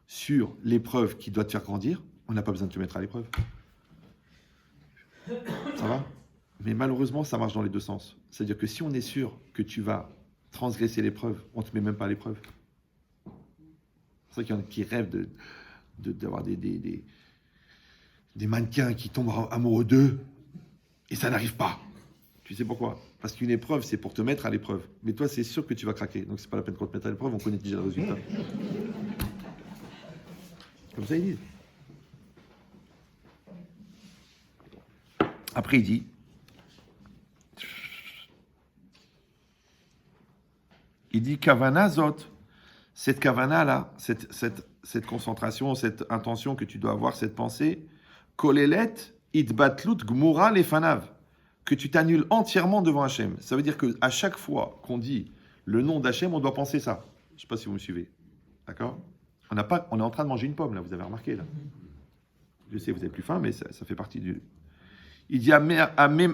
sur l'épreuve qui doit te faire grandir, on n'a pas besoin de te mettre à l'épreuve. Ça va? Mais malheureusement, ça marche dans les deux sens. C'est-à-dire que si on est sûr que tu vas transgresser l'épreuve, on ne te met même pas à l'épreuve. C'est vrai qu'il y en a qui rêvent d'avoir des mannequins qui tombent amoureux d'eux et ça n'arrive pas. Tu sais pourquoi? Parce qu'une épreuve, c'est pour te mettre à l'épreuve. Mais toi, c'est sûr que tu vas craquer. Donc, c'est pas la peine qu'on te mette à l'épreuve, on connaît déjà le résultat. Comme ça, ils disent. Après, il dit Kavana Zot, cette Kavana-là, cette concentration, cette intention que tu dois avoir, cette pensée, Kolelet Itbatlut Gmura Lefanav, que tu t'annules entièrement devant Hachem. Ça veut dire qu'à chaque fois qu'on dit le nom d'Hachem, on doit penser ça. Je ne sais pas si vous me suivez. D'accord? On est en train de manger une pomme, là, vous avez remarqué, là. Je sais, vous n'avez plus faim, mais ça fait partie du... Il dit,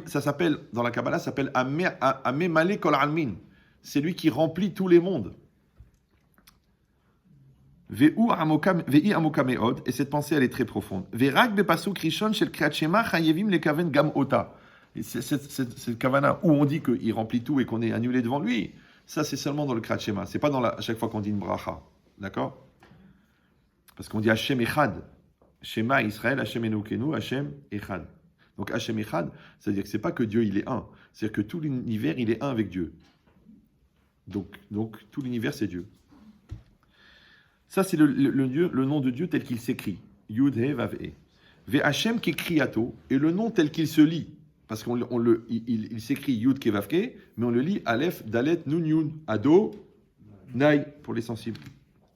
ça s'appelle, dans la Kabbalah, ça s'appelle Amemale Kol Almin. C'est lui qui remplit tous les mondes. Ve'i amoka meod, et cette pensée, elle est très profonde. Ve'rak bepasuk rishon shel kriyat shema chayevim lekaven gam ota. C'est kavana où on dit qu'il remplit tout et qu'on est annulé devant lui. Ça, c'est seulement dans le kriyat shema. C'est pas à chaque fois qu'on dit une bracha. D'accord? Parce qu'on dit Hashem Echad. Shema Israël, Hashem Enokenu, Hashem Echad. Donc Hashem Echad, c'est-à-dire que c'est pas que Dieu il est un, c'est-à-dire que tout l'univers il est un avec Dieu. Donc tout l'univers c'est Dieu. Ça c'est le nom de Dieu tel qu'il s'écrit. Yud He Vav He. Ve Hashem ki kriyato, et le nom tel qu'il se lit, parce qu'il s'écrit Yud Ke Vav Ke, mais on le lit Aleph Dalet Nun Yun Ado Nai pour les sensibles.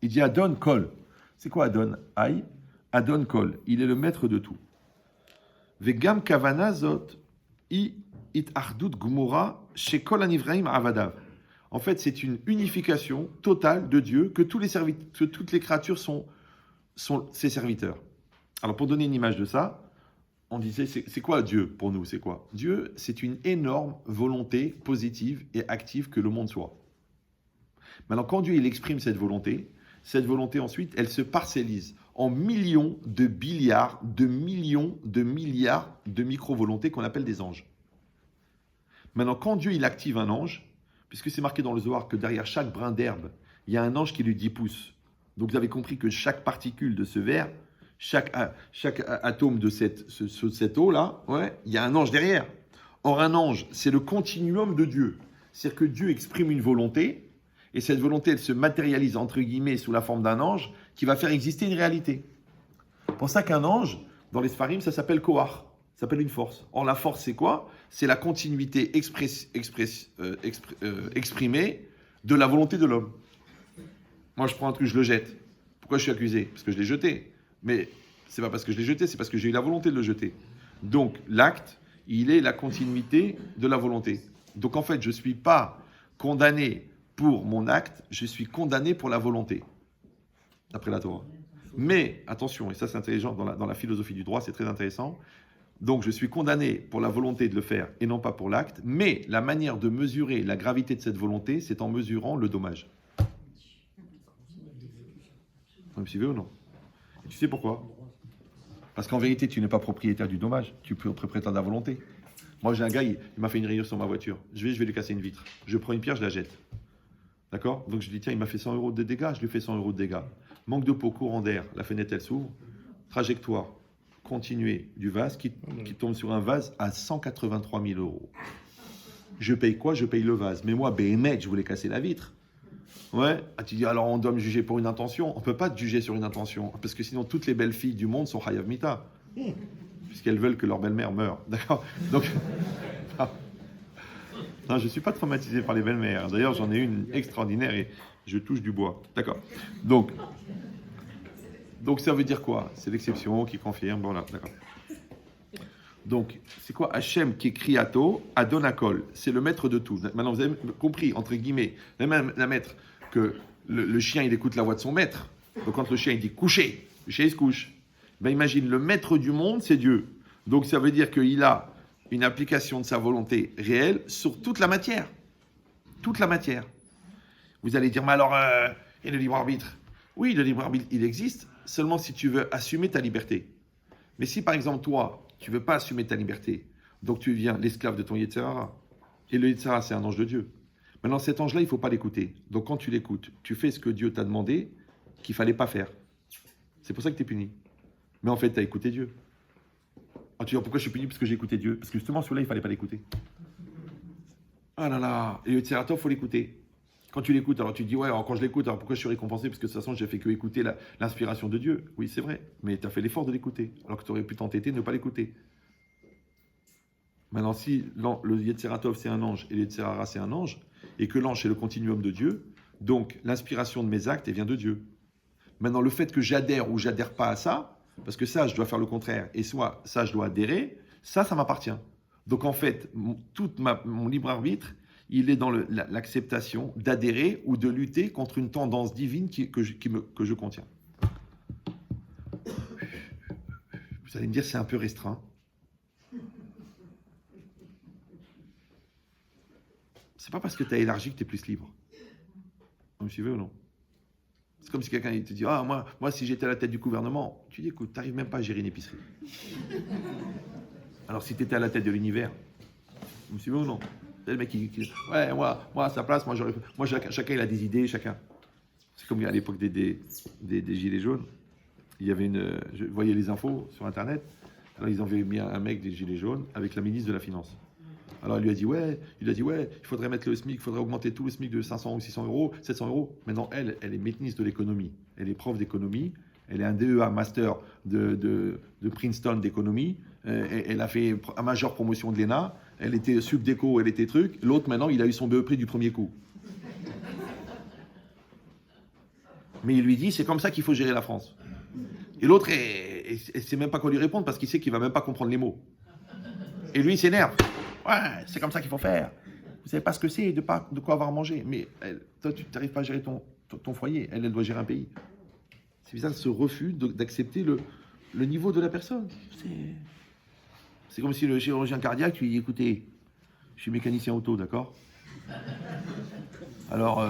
Il dit Adon Kol. C'est quoi Adon Aïe? Adon Kol. Il est le maître de tout. Vegam kavana zot it ardut gmura shekol anivraim avadav. En fait, c'est une unification totale de Dieu que toutes les créatures sont ses serviteurs. Alors, pour donner une image de ça, on disait, c'est quoi Dieu pour nous? C'est quoi? Dieu, c'est une énorme volonté positive et active que le monde soit. Maintenant, quand Dieu il exprime cette volonté ensuite, elle se parcellise en millions de milliards de milliards de micro-volontés qu'on appelle des anges. Maintenant, quand Dieu il active un ange, puisque c'est marqué dans le Zohar que derrière chaque brin d'herbe, il y a un ange qui lui dit pousse. Donc vous avez compris que chaque particule de ce verre, chaque atome de cette eau-là, ouais, il y a un ange derrière. Or, un ange, c'est le continuum de Dieu. C'est-à-dire que Dieu exprime une volonté, et cette volonté, elle se matérialise, entre guillemets, sous la forme d'un ange, qui va faire exister une réalité. C'est pour ça qu'un ange, dans les Sfarim, ça s'appelle Koach, ça s'appelle une force. Or, la force, c'est quoi? C'est la continuité exprimée de la volonté de l'homme. Moi, je prends un truc, je le jette. Pourquoi je suis accusé? Parce que je l'ai jeté. Mais c'est pas parce que je l'ai jeté, c'est parce que j'ai eu la volonté de le jeter. Donc, l'acte, il est la continuité de la volonté. Donc, en fait, je ne suis pas condamné pour mon acte, je suis condamné pour la volonté, d'après la Torah. Mais, attention, et ça c'est intelligent, dans la philosophie du droit, c'est très intéressant, donc je suis condamné pour la volonté de le faire et non pas pour l'acte, mais la manière de mesurer la gravité de cette volonté, c'est en mesurant le dommage. Vous me suivez ou non? Et tu sais pourquoi? Parce qu'en vérité, tu n'es pas propriétaire du dommage, tu es propriétaire de la volonté. Moi j'ai un gars, il m'a fait une rayure sur ma voiture, je vais lui casser une vitre, je prends une pierre, je la jette. D'accord? Donc je lui dis, tiens, il m'a fait 100 € de dégâts, je lui fais 100 € de dégâts. Manque de peau, courant d'air, la fenêtre elle s'ouvre. Trajectoire, continuer du vase qui tombe sur un vase à 183 000 €. Je paye quoi? Je paye le vase. Mais moi, Béhémet, je voulais casser la vitre. Ouais. Ah, tu dis, alors on doit me juger pour une intention. On ne peut pas te juger sur une intention. Parce que sinon, toutes les belles filles du monde sont Hayav Mita. Puisqu'elles veulent que leur belle-mère meure. D'accord? Donc. Non, je ne suis pas traumatisé par les belles-mères. D'ailleurs, j'en ai une extraordinaire et je touche du bois. D'accord. Donc ça veut dire quoi? C'est l'exception qui confirme. Bon, là, d'accord. Donc, c'est quoi Hachem qui est Kriyato, Adonakol? C'est le maître de tout. Maintenant, vous avez compris, entre guillemets, même la maître, que le chien, il écoute la voix de son maître. Donc, quand le chien, il dit coucher, le chien, il se couche. Ben, imagine, le maître du monde, c'est Dieu. Donc, ça veut dire qu'il a une application de sa volonté réelle sur toute la matière. toute la matière. Vous allez dire, mais alors, et le libre arbitre? Oui, le libre arbitre, il existe, seulement si tu veux assumer ta liberté. Mais si, par exemple, toi, tu ne veux pas assumer ta liberté, donc tu deviens l'esclave de ton Yetzer Hara. Et le Yetzer Hara, c'est un ange de Dieu. Maintenant, cet ange-là, il ne faut pas l'écouter. Donc, quand tu l'écoutes, tu fais ce que Dieu t'a demandé qu'il ne fallait pas faire. C'est pour ça que tu es puni. Mais en fait, tu as écouté Dieu. Ah, tu dis, pourquoi je suis puni? Parce que j'ai écouté Dieu. Parce que justement, celui-là, il ne fallait pas l'écouter. Ah là là, et le Yetzer Hara, il faut l'écouter. Quand tu l'écoutes, alors tu te dis, ouais, alors quand je l'écoute, alors pourquoi je suis récompensé? Parce que de toute façon, j'ai fait que écouter l'inspiration de Dieu. Oui, c'est vrai, mais tu as fait l'effort de l'écouter, alors que tu aurais pu t'entêter de ne pas l'écouter. Maintenant, si le Yetzer Hara c'est un ange et le Yetzer Hara c'est un ange, et que l'ange c'est le continuum de Dieu, donc l'inspiration de mes actes, elle vient de Dieu. Maintenant, le fait que j'adhère ou j'adhère pas à ça, parce que ça, je dois faire le contraire, et soit ça, je dois adhérer, ça m'appartient. Donc en fait, mon libre arbitre, il est dans l'acceptation d'adhérer ou de lutter contre une tendance divine que je contiens. Vous allez me dire, c'est un peu restreint. C'est pas parce que tu as élargi que tu es plus libre. Vous me suivez ou non? C'est comme si quelqu'un te dit, ah, moi, si j'étais à la tête du gouvernement, tu dis, écoute, tu n'arrives même pas à gérer une épicerie. Alors si tu étais à la tête de l'univers, vous me suivez ou non? C'est le mec qui ouais, moi, à sa place, chacun il a des idées, chacun. C'est comme à l'époque des gilets jaunes. Il y avait je voyais les infos sur Internet. Alors ils avaient mis un mec des gilets jaunes avec la ministre de la Finance. Alors il a dit ouais, il faudrait mettre le SMIC, il faudrait augmenter tout le SMIC de 500 ou 600 euros, 700 euros. Maintenant, elle est ministre de l'économie. Elle est prof d'économie. Elle est un DEA master de Princeton d'économie. Elle a fait un major promotion de l'ENA. Elle était subdéco, elle était truc. L'autre, maintenant, il a eu son BEP du premier coup. Mais il lui dit, c'est comme ça qu'il faut gérer la France. Et l'autre, il ne sait même pas quoi lui répondre parce qu'il sait qu'il ne va même pas comprendre les mots. Et lui, il s'énerve. Ouais, c'est comme ça qu'il faut faire. Vous ne savez pas ce que c'est de quoi avoir mangé. Mais toi, tu n'arrives pas à gérer ton foyer. Elle doit gérer un pays. C'est bizarre ce refus d'accepter le niveau de la personne. C'est comme si le chirurgien cardiaque, tu lui dis, écoutez, je suis mécanicien auto, d'accord? Alors,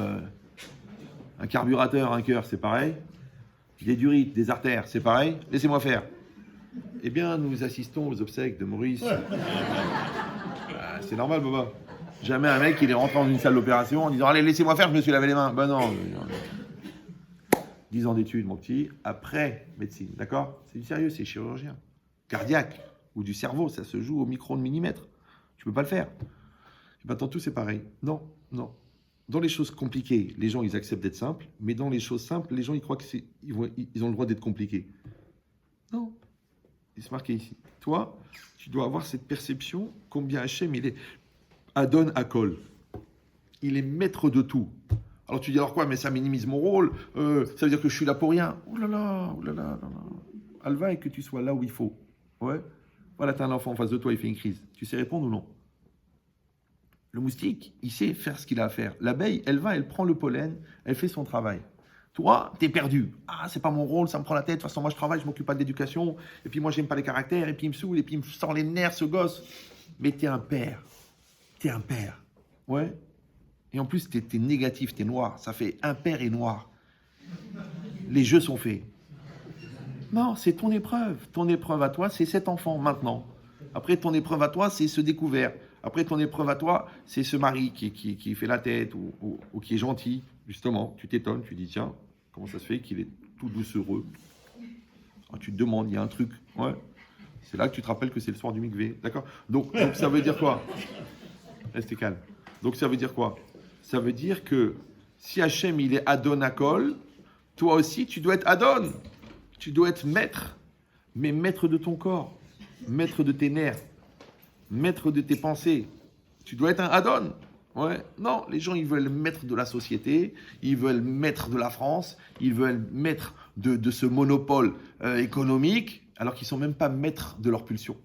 un carburateur, un cœur, c'est pareil. Des durites, des artères, c'est pareil. Laissez-moi faire. Eh bien, nous assistons aux obsèques de Maurice. C'est normal, Boba. Jamais un mec, il est rentré dans une salle d'opération en disant, allez, laissez-moi faire, je me suis lavé les mains. Ben non. 10 ans d'études, mon petit, après médecine, d'accord? C'est du sérieux, c'est chirurgien. Cardiaque ou du cerveau, ça se joue au micro de millimètre. Tu peux pas le faire. Et ben, tantôt, c'est pareil. Non. Dans les choses compliquées, les gens, ils acceptent d'être simples, mais dans les choses simples, les gens, ils croient qu'ils ont le droit d'être compliqués. Non. C'est marqué ici. Toi, tu dois avoir cette perception combien Hachem, il est Adon Akol. Il est maître de tout. Alors tu dis alors quoi, mais ça minimise mon rôle, ça veut dire que je suis là pour rien. Ouh là là. Alva, et que tu sois là où il faut. Ouais. Voilà, t'as un enfant en face de toi, il fait une crise. Tu sais répondre ou non? Le moustique, il sait faire ce qu'il a à faire. L'abeille, elle prend le pollen, elle fait son travail. Toi, t'es perdu. Ah, c'est pas mon rôle, ça me prend la tête. De toute façon, moi, je travaille, je m'occupe pas de l'éducation. Et puis moi, j'aime pas les caractères. Et puis il me saoule, et puis il me sort les nerfs, ce gosse. Mais t'es un père. Ouais. Et en plus, t'es négatif, t'es noir. Ça fait impair et noir. Les jeux sont faits. Non, c'est ton épreuve. Ton épreuve à toi, c'est cet enfant, maintenant. Après, ton épreuve à toi, c'est ce découvert. Après, ton épreuve à toi, c'est ce mari qui fait la tête ou qui est gentil. Justement, tu t'étonnes, tu dis, tiens, comment ça se fait qu'il est tout doucereux? Alors, tu te demandes, il y a un truc. Ouais. C'est là que tu te rappelles que c'est le soir du mikvé. D'accord? Donc, ça veut dire quoi? Restez calme. Donc, ça veut dire quoi? Ça veut dire que si Hachem, il est Adon Akol, toi aussi, tu dois être Adon. Tu dois être maître, mais maître de ton corps, maître de tes nerfs, maître de tes pensées. Tu dois être un Adon. Ouais. Non, les gens, ils veulent maître de la société, ils veulent maître de la France, ils veulent maître de ce monopole économique, alors qu'ils ne sont même pas maîtres de leur pulsion.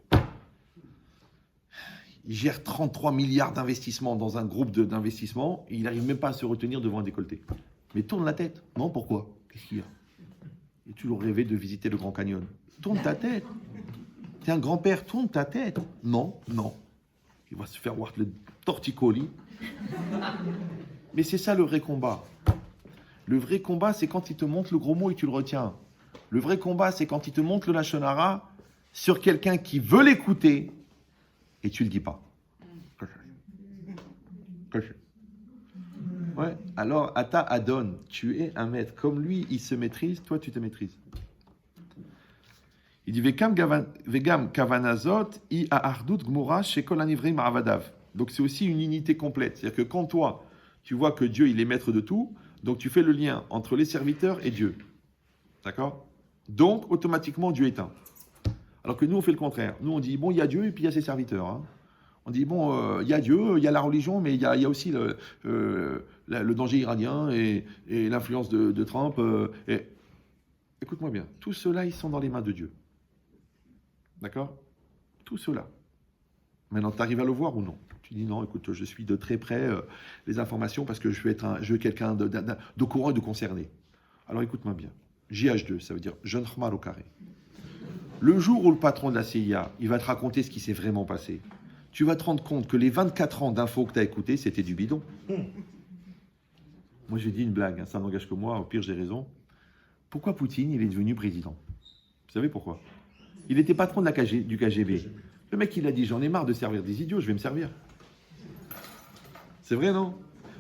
Il gère 33 milliards d'investissements dans un groupe d'investissement et il n'arrive même pas à se retenir devant un décolleté. Mais tourne la tête. Non, pourquoi? Qu'est-ce qu'il y a? Il a toujours rêvé de visiter le Grand Canyon. Tourne ta tête. T'es un grand-père, tourne ta tête. Non. il va se faire voir le torticolis. Mais c'est ça le vrai combat. Le vrai combat, c'est quand il te montre le gros mot et tu le retiens. Le vrai combat, c'est quand il te montre le lashon hara sur quelqu'un qui veut l'écouter et tu le dis pas. Ouais. Alors, Ata Adon, tu es un maître. Comme lui, il se maîtrise, toi, tu te maîtrises. Il dit Vegam kavanazot i aardut gmura shekol anivrim avadav. Donc, c'est aussi une unité complète. C'est-à-dire que quand toi, tu vois que Dieu, il est maître de tout, donc tu fais le lien entre les serviteurs et Dieu. D'accord? Donc, automatiquement, Dieu est un. Alors que nous, on fait le contraire. Nous, on dit, bon, il y a Dieu et puis il y a ses serviteurs. Hein. On dit, bon, il y a Dieu, il y a la religion, mais il y a aussi le danger iranien et l'influence de Trump. Écoute-moi bien, tout cela, ils sont dans les mains de Dieu. D'accord? Tout cela. Maintenant, tu arrives à le voir ou non? Tu dis, non, écoute, je suis de très près les informations parce que je veux quelqu'un de courant et de concerné. Alors, écoute-moi bien. JH2, ça veut dire jeune Khmar au carré. Le jour où le patron de la CIA, il va te raconter ce qui s'est vraiment passé, tu vas te rendre compte que les 24 ans d'infos que tu as écoutées, c'était du bidon. Moi, j'ai dit une blague, hein, ça n'engage que moi, au pire, j'ai raison. Pourquoi Poutine, il est devenu président? Vous savez pourquoi? Il était patron de du KGB. Le mec, il a dit, j'en ai marre de servir des idiots, je vais me servir. C'est vrai, non?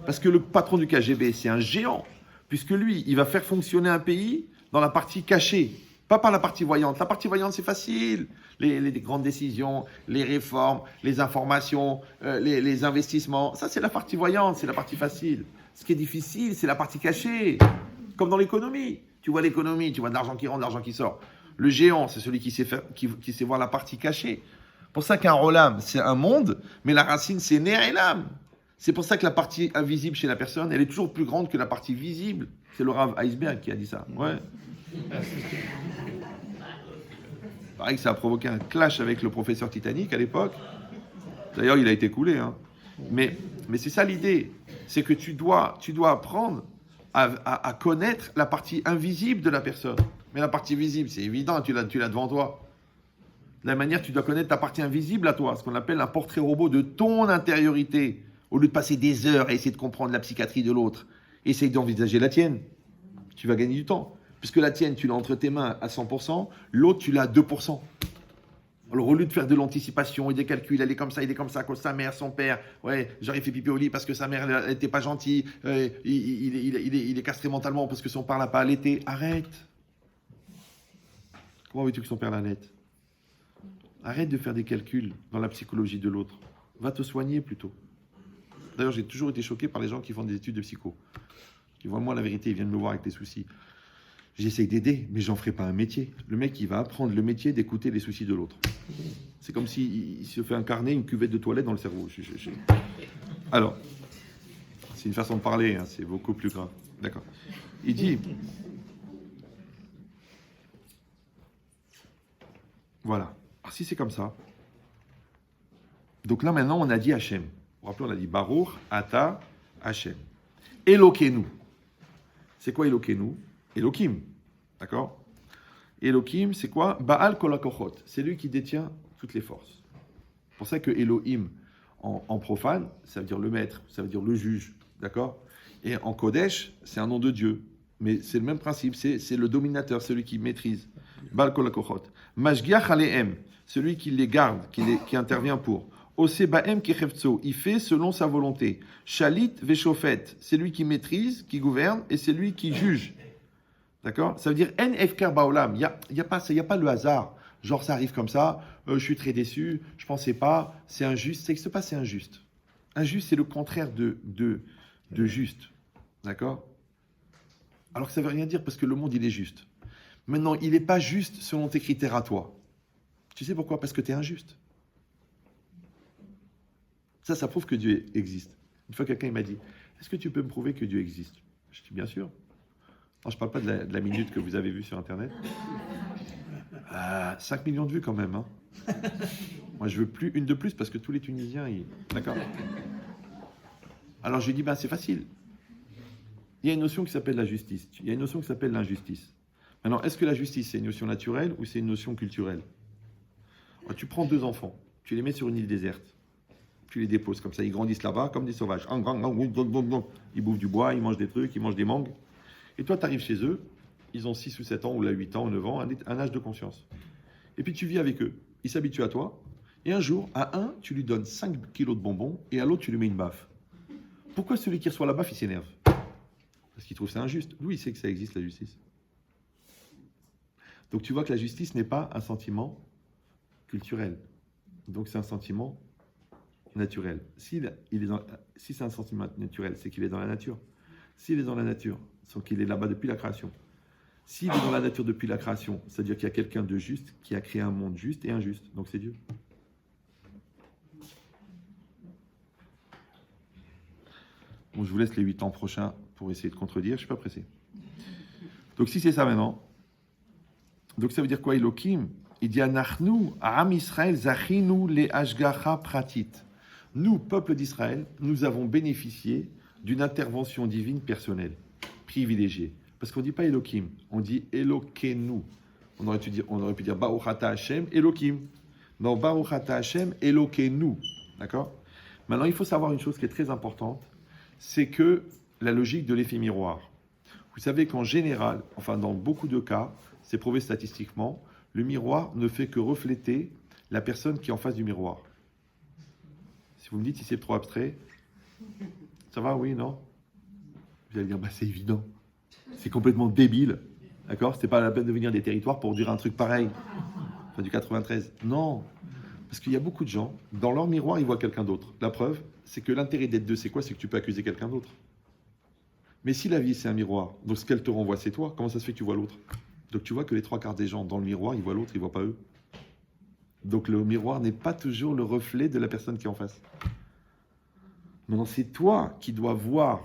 Parce que le patron du KGB, c'est un géant, puisque lui, il va faire fonctionner un pays dans la partie cachée. Pas par la partie voyante. La partie voyante, c'est facile. Les grandes décisions, les réformes, les informations, les investissements. Ça, c'est la partie voyante, c'est la partie facile. Ce qui est difficile, c'est la partie cachée. Comme dans l'économie. Tu vois l'économie, tu vois de l'argent qui rentre, de l'argent qui sort. Le géant, c'est celui qui sait voir la partie cachée. Pour ça qu'un rolam, c'est un monde, mais la racine, c'est Ner et l'âme. C'est pour ça que la partie invisible chez la personne, elle est toujours plus grande que la partie visible. C'est le Rav Iceberg qui a dit ça. Ouais. Pareil que ça a provoqué un clash avec le professeur Titanic à l'époque. D'ailleurs, il a été coulé. Hein. Mais c'est ça l'idée. C'est que tu dois apprendre à connaître la partie invisible de la personne. Mais la partie visible, c'est évident, tu l'as devant toi. De la manière, tu dois connaître ta partie invisible à toi, ce qu'on appelle un portrait robot de ton intériorité. Au lieu de passer des heures à essayer de comprendre la psychiatrie de l'autre, essaye d'envisager la tienne. Tu vas gagner du temps. Puisque la tienne, tu l'as entre tes mains à 100%, l'autre, tu l'as à 2%. Alors, au lieu de faire de l'anticipation et des calculs, elle est comme ça, il est comme ça, à cause de sa mère, son père, ouais, j'aurais fait pipi au lit parce que sa mère, elle n'était pas gentille, il est castré mentalement parce que son père l'a pas allaité. Arrête. Comment veux-tu que son père l'allaite? Arrête de faire des calculs dans la psychologie de l'autre. Va te soigner plutôt. D'ailleurs, j'ai toujours été choqué par les gens qui font des études de psycho. Qui voient moi la vérité, ils viennent me voir avec des soucis. J'essaye d'aider, mais j'en ferai pas un métier. Le mec, il va apprendre le métier d'écouter les soucis de l'autre. C'est comme s'il se fait incarner une cuvette de toilette dans le cerveau. Alors, c'est une façon de parler, hein, c'est beaucoup plus grave. D'accord. Il dit... Voilà. Alors, si c'est comme ça... Donc là, maintenant, on a dit Hachem. Vous vous rappelez, on a dit Baruch, Ata, Hachem. Elokeinu. C'est quoi Elokeinu? Elohim. D'accord? Elohim, c'est quoi? Baal kol hakochot. C'est lui qui détient toutes les forces. C'est pour ça que Elohim, en profane, ça veut dire le maître, ça veut dire le juge. D'accord? Et en Kodesh, c'est un nom de Dieu. Mais c'est le même principe, c'est le dominateur, celui qui maîtrise. Baal kol hakochot. Mashgiach alehem, celui qui les garde, qui intervient pour. Osebahem kechevtso, il fait selon sa volonté. Shalit veshofet, c'est lui qui maîtrise, qui gouverne, et c'est lui qui juge. D'accord? Ça veut dire en efker baolam. Il y a pas le hasard. Genre ça arrive comme ça. Je suis très déçu. Je pensais pas. C'est injuste. C'est que c'est pas c'est injuste. Injuste, c'est le contraire de juste. D'accord? Alors que ça veut rien dire parce que le monde il est juste. Maintenant, il n'est pas juste selon tes critères à toi. Tu sais pourquoi? Parce que tu es injuste. Ça prouve que Dieu existe. Une fois, quelqu'un m'a dit, est-ce que tu peux me prouver que Dieu existe? Je dis, bien sûr. Non, je ne parle pas de la minute que vous avez vue sur Internet. 5 millions de vues quand même. Hein. Moi, je veux plus une de plus parce que tous les Tunisiens, d'accord? Alors, je lui dis, c'est facile. Il y a une notion qui s'appelle la justice. Il y a une notion qui s'appelle l'injustice. Maintenant, est-ce que la justice, c'est une notion naturelle ou c'est une notion culturelle? Alors, tu prends 2 enfants, tu les mets sur une île déserte. tu les déposes comme ça, ils grandissent là-bas comme des sauvages. Ils bouffent du bois, ils mangent des trucs, ils mangent des mangues. Et toi, tu arrives chez eux, ils ont 6 ou 7 ans, ou là 8 ans, ou 9 ans, un âge de conscience. Et puis tu vis avec eux, ils s'habituent à toi, et un jour, à un, tu lui donnes 5 kilos de bonbons, et à l'autre, tu lui mets une baffe. Pourquoi celui qui reçoit la baffe, il s'énerve? Parce qu'il trouve ça injuste. Lui, il sait que ça existe, la justice. Donc tu vois que la justice n'est pas un sentiment culturel. Donc c'est un sentiment naturel. Si c'est un sentiment naturel, c'est qu'il est dans la nature. S'il est dans la nature, c'est qu'il est là-bas depuis la création. S'il est dans la nature depuis la création, c'est-à-dire qu'il y a quelqu'un de juste qui a créé un monde juste et injuste. Donc c'est Dieu. Bon, je vous laisse les 8 ans prochains pour essayer de contredire, je ne suis pas pressé. Donc si c'est ça maintenant, donc ça veut dire quoi Elohim? Il dit Anachnu, Am Israël, Zachinu le Ashgacha Pratit. Nous, peuple d'Israël, nous avons bénéficié d'une intervention divine personnelle, privilégiée. Parce qu'on ne dit pas Elohim, on dit Elokenu. On aurait pu dire Baruch Ata Hashem, Elohim. Non, Baruch Ata Hashem, Elokenu. D'accord? Maintenant, il faut savoir une chose qui est très importante, c'est que la logique de l'effet miroir. Vous savez qu'en général, enfin dans beaucoup de cas, c'est prouvé statistiquement, le miroir ne fait que refléter la personne qui est en face du miroir. Si vous me dites si c'est trop abstrait, ça va, oui, non? Vous allez dire, bah, c'est évident. C'est complètement débile. D'accord? C'était pas la peine de venir des territoires pour dire un truc pareil. Enfin, du 93. Non. Parce qu'il y a beaucoup de gens, dans leur miroir, ils voient quelqu'un d'autre. La preuve, c'est que l'intérêt d'être deux, c'est quoi? C'est que tu peux accuser quelqu'un d'autre. Mais si la vie, c'est un miroir, donc ce qu'elle te renvoie, c'est toi, comment ça se fait que tu vois l'autre? Donc tu vois que les 3/4 des gens dans le miroir, ils voient l'autre, ils ne voient pas eux. Donc le miroir n'est pas toujours le reflet de la personne qui est en face. Maintenant, c'est toi qui dois voir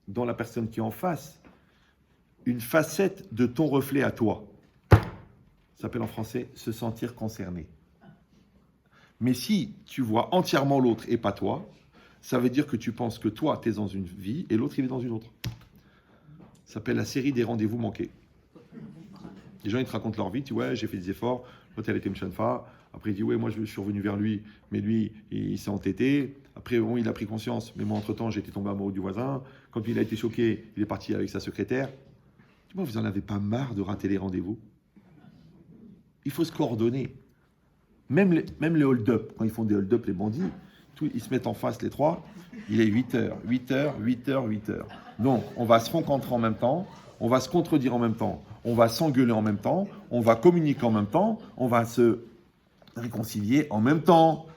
dans la personne qui est en face une facette de ton reflet à toi. Ça s'appelle en français se sentir concerné. Mais si tu vois entièrement l'autre et pas toi, ça veut dire que tu penses que toi, tu es dans une vie et l'autre, il est dans une autre. Ça s'appelle la série des rendez-vous manqués. Les gens, ils te racontent leur vie, tu dis, ouais, j'ai fait des efforts, l'autre, elle était Mchanfa. Après, il dit, ouais, moi, je suis revenu vers lui, mais lui, il s'est entêté. Après, bon, il a pris conscience, mais moi, entre-temps, j'ai été tombé amoureux du voisin. Quand il a été choqué, il est parti avec sa secrétaire. Dis-moi, vous en avez pas marre de rater les rendez-vous? Il faut se coordonner. Même les hold-up, quand ils font des hold-up, les bandits, ils se mettent en face, les trois. Il est 8h, 8h, 8h, 8h. Donc, on va se rencontrer en même temps, on va se contredire en même temps, on va s'engueuler en même temps, on va communiquer en même temps, on va se réconcilier en même temps.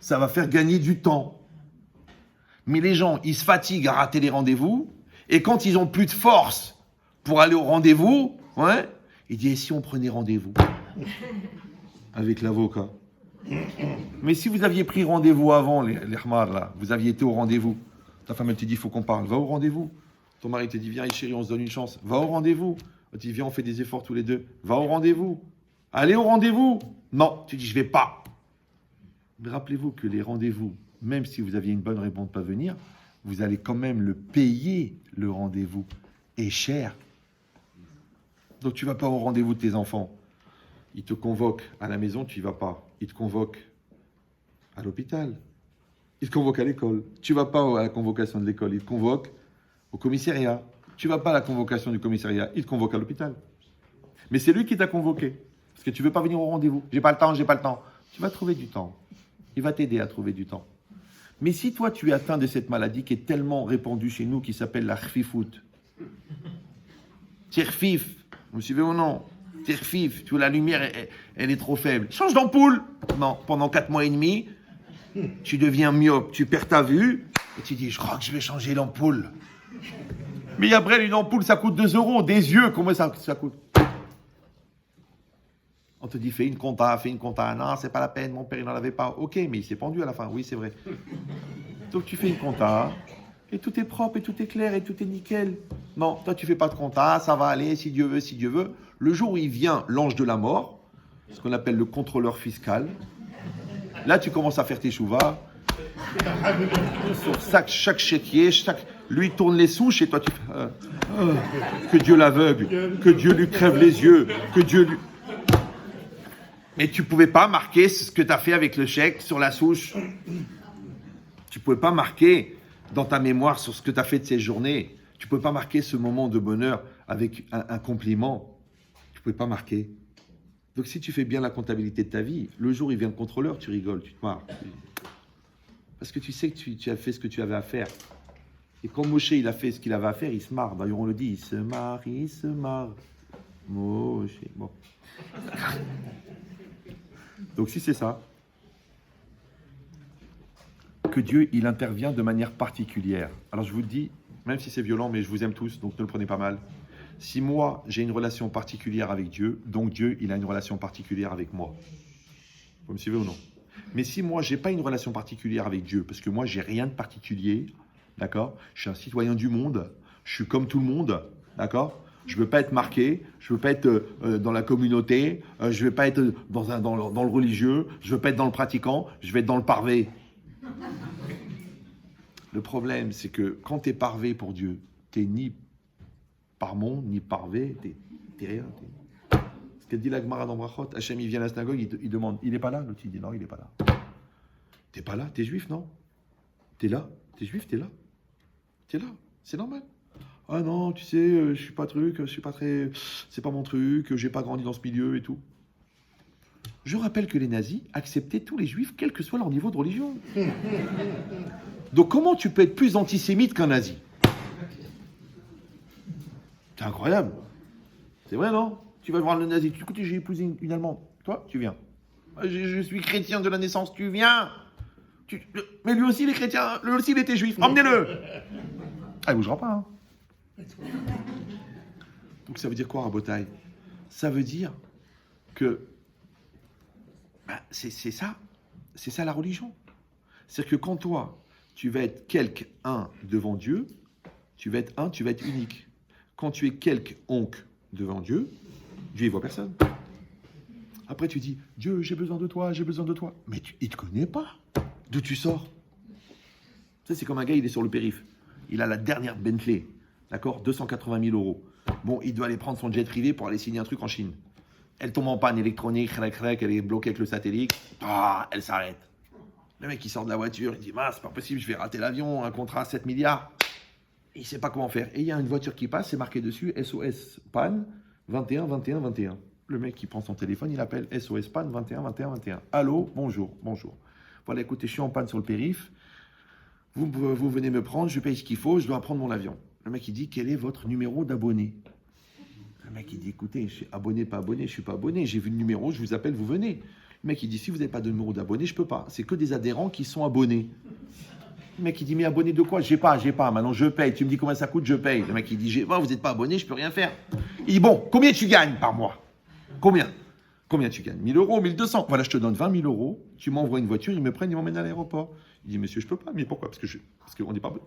Ça va faire gagner du temps. Mais les gens, ils se fatiguent à rater les rendez-vous, et quand ils n'ont plus de force pour aller au rendez-vous, ouais, ils disent, et si on prenait rendez-vous avec l'avocat? Mais si vous aviez pris rendez-vous avant, les Hmar, là, vous aviez été au rendez-vous, ta femme, elle te dit, il faut qu'on parle, va au rendez-vous. Ton mari te dit, viens, chérie, on se donne une chance, va au rendez-vous. Tu dis, viens, on fait des efforts tous les deux, va au rendez-vous. Allez au rendez-vous. Non, tu dis, je vais pas. Mais rappelez-vous que les rendez-vous, même si vous aviez une bonne raison de ne pas venir, vous allez quand même le payer, le rendez-vous, et cher. Donc tu ne vas pas au rendez-vous de tes enfants. Ils te convoquent à la maison, tu n'y vas pas. Ils te convoquent à l'hôpital. Ils te convoquent à l'école. Tu ne vas pas à la convocation de l'école. Ils te convoquent au commissariat. Tu ne vas pas à la convocation du commissariat. Ils te convoquent à l'hôpital. Mais c'est lui qui t'a convoqué. Parce que tu ne veux pas venir au rendez-vous. J'ai pas le temps, j'ai pas le temps. Tu vas trouver du temps. Il va t'aider à trouver du temps. Mais si toi, tu es atteint de cette maladie qui est tellement répandue chez nous, qui s'appelle la khfifout. Tirfif. Vous me suivez ou non? Tirfif. Tu vois, la lumière, elle est trop faible. Change d'ampoule. Non, pendant 4 mois et demi, tu deviens myope, tu perds ta vue, et tu dis, je crois que je vais changer l'ampoule. Mais après, une ampoule, ça coûte 2 €. Des yeux, comment ça coûte? On te dit, fais une compta. Non, c'est pas la peine, mon père, il n'en avait pas. Ok, mais il s'est pendu à la fin. Oui, c'est vrai. Donc, tu fais une compta, et tout est propre, et tout est clair, et tout est nickel. Non, toi, tu fais pas de compta, ça va aller, si Dieu veut, si Dieu veut. Le jour où il vient, l'ange de la mort, ce qu'on appelle le contrôleur fiscal, là, tu commences à faire tes chouvas. Sur chaque chéquier, lui tourne les souches, et toi, tu fais... que Dieu l'aveugle, que Dieu lui crève les yeux, que Dieu lui... Mais tu ne pouvais pas marquer ce que tu as fait avec le chèque sur la souche. Tu ne pouvais pas marquer dans ta mémoire sur ce que tu as fait de ces journées. Tu ne pouvais pas marquer ce moment de bonheur avec un compliment. Tu ne pouvais pas marquer. Donc si tu fais bien la comptabilité de ta vie, le jour où il vient le contrôleur, tu rigoles, tu te marres. Parce que tu sais que tu as fait ce que tu avais à faire. Et quand Moshe il a fait ce qu'il avait à faire, il se marre. D'ailleurs on le dit, il se marre, il se marre. Moshe, bon. Donc si c'est ça, que Dieu il intervient de manière particulière. Alors je vous le dis, même si c'est violent, mais je vous aime tous, donc ne le prenez pas mal. Si moi j'ai une relation particulière avec Dieu, donc Dieu il a une relation particulière avec moi. Vous me suivez ou non? Mais si moi j'ai pas une relation particulière avec Dieu, parce que moi j'ai rien de particulier, d'accord? Je suis un citoyen du monde, je suis comme tout le monde, d'accord? Je ne veux pas être marqué, je ne veux pas être dans la communauté, je ne veux pas être dans le religieux, je ne veux pas être dans le pratiquant, je vais être dans le parvé. Le problème, c'est que quand tu es parvé pour Dieu, tu n'es ni parmon, ni parvé, tu n'es rien. Ce qu'a dit la Gemara dans Brachot, Hachem il vient à la synagogue, il demande, il n'est pas là? L'autre il dit non, il n'est pas là. T'es pas là? T'es juif, non? T'es là? T'es juif, t'es là? T'es là? C'est normal. Ah non, tu sais, je suis pas truc, je suis pas très... C'est pas mon truc, j'ai pas grandi dans ce milieu et tout. Je rappelle que les nazis acceptaient tous les juifs, quel que soit leur niveau de religion. Donc comment tu peux être plus antisémite qu'un nazi? C'est incroyable. C'est vrai, non? Tu vas voir le nazi, écoute, j'ai épousé une Allemande. Toi, tu viens. Je suis chrétien de la naissance, tu viens. Mais lui aussi, il est chrétien, lui aussi, il était juif. Emmenez-le. Ah, il bougera pas, hein. Donc ça veut dire quoi, Rabotaï? Ça veut dire que c'est ça la religion. C'est-à-dire que quand toi, tu vas être quelqu'un devant Dieu, tu vas être unique. Quand tu es quelqu'un devant Dieu, Dieu ne voit personne. Après tu dis, Dieu, j'ai besoin de toi. Mais il ne te connaît pas. D'où tu sors? Ça, c'est comme un gars, il est sur le périph'. Il a la dernière Bentley. D'accord, 280 000 euros. Bon, il doit aller prendre son jet privé pour aller signer un truc en Chine. Elle tombe en panne électronique, elle est bloquée avec le satellite. Ah, elle s'arrête. Le mec, il sort de la voiture, il dit, c'est pas possible, je vais rater l'avion, un contrat à 7 milliards. Et il sait pas comment faire. Et il y a une voiture qui passe, c'est marqué dessus, SOS panne 21, 21, 21. Le mec, il prend son téléphone, il appelle SOS panne 21, 21, 21. Allô, bonjour. Voilà, écoutez, je suis en panne sur le périph'. Vous venez me prendre, je paye ce qu'il faut, je dois prendre mon avion. Le mec, il dit, quel est votre numéro d'abonné? Le mec, il dit, écoutez, je suis abonné, pas abonné, je suis pas abonné. J'ai vu le numéro, je vous appelle, vous venez. Le mec, il dit, si vous n'avez pas de numéro d'abonné, je peux pas. C'est que des adhérents qui sont abonnés. Le mec, il dit, mais abonné de quoi? J'ai pas. Maintenant, je paye. Tu me dis combien ça coûte, je paye. Le mec, il dit, vous n'êtes pas abonné, je peux rien faire. Il dit, bon, combien tu gagnes par mois? Combien tu gagnes? 1000 euros, 1200. Voilà, je te donne 20 000 euros. Tu m'envoies une voiture, ils me prennent, ils m'emmènent à l'aéroport. Il dit, monsieur, je peux pas. Mais pourquoi? Parce qu'on n'est pas abonné.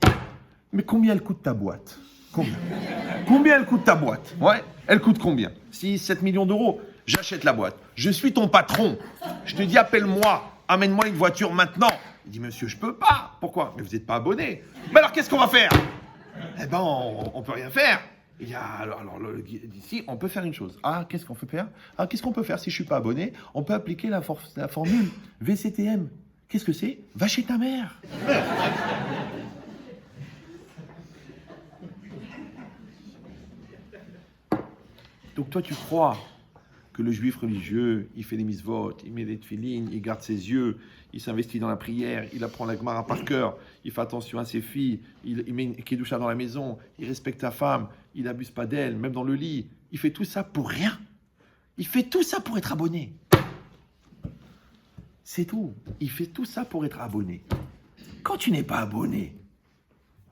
Mais combien elle coûte ta boîte? Combien elle coûte ta boîte? Ouais, elle coûte combien? 6, 7 millions d'euros. J'achète la boîte. Je suis ton patron. Je te dis, appelle-moi. Amène-moi une voiture maintenant. Il dit, monsieur, je peux pas. Pourquoi? Mais vous n'êtes pas abonné. Mais alors, qu'est-ce qu'on va faire? Eh ben, on peut rien faire. Il y a, alors ici, on peut faire une chose. Ah, qu'est-ce qu'on peut faire? Ah, qu'est-ce qu'on peut faire si je suis pas abonné? On peut appliquer la formule VCTM. Qu'est-ce que c'est? Va chez ta mère. Donc toi, tu crois que le juif religieux, il fait les mitzvot, il met les tefilines, il garde ses yeux, il s'investit dans la prière, il apprend la Gemara par cœur, il fait attention à ses filles, il met une kedusha dans la maison, il respecte sa femme, il n'abuse pas d'elle, même dans le lit. Il fait tout ça pour rien. Il fait tout ça pour être abonné. C'est tout. Il fait tout ça pour être abonné. Quand tu n'es pas abonné,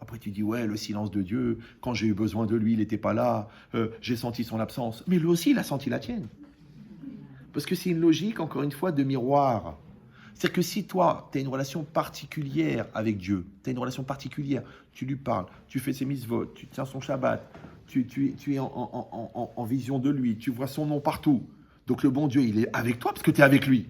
après tu dis, ouais, le silence de Dieu, quand j'ai eu besoin de lui, il n'était pas là, j'ai senti son absence. Mais lui aussi, il a senti la tienne. Parce que c'est une logique, encore une fois, de miroir. C'est-à-dire que si toi, tu as une relation particulière avec Dieu, tu as une relation particulière, tu lui parles, tu fais ses mitzvot, tu tiens son Shabbat, tu es en vision de lui, tu vois son nom partout. Donc le bon Dieu, il est avec toi parce que tu es avec lui.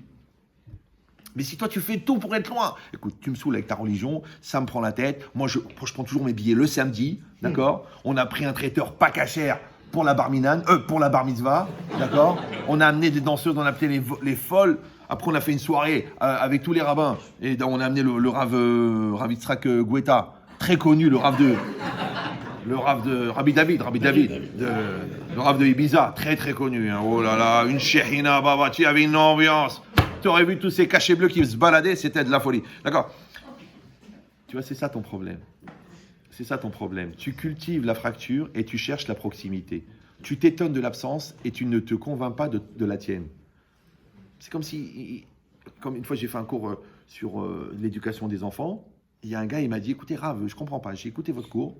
Mais si toi, tu fais tout pour être loin, écoute, tu me saoules avec ta religion, ça me prend la tête. Moi, je prends toujours mes billets le samedi, d'accord? On a pris un traiteur pas cachère pour la bar mitzvah, d'accord? On a amené des danseuses, on a appelé les folles. Après, on a fait une soirée avec tous les rabbins. Et on a amené le Rav Yitzhak Goueta, très connu, le Rav de Rabbi David, le Rav de Ibiza, très très connu. Hein. Oh là là, une shechina, babati, il y avait une ambiance. Tu aurais vu tous ces cachets bleus qui se baladaient, c'était de la folie. D'accord? Tu vois, c'est ça ton problème. C'est ça ton problème. Tu cultives la fracture et tu cherches la proximité. Tu t'étonnes de l'absence et tu ne te convaincs pas de la tienne. C'est comme si, comme une fois j'ai fait un cours sur l'éducation des enfants, il y a un gars, il m'a dit, écoutez Rav, je comprends pas, j'ai écouté votre cours,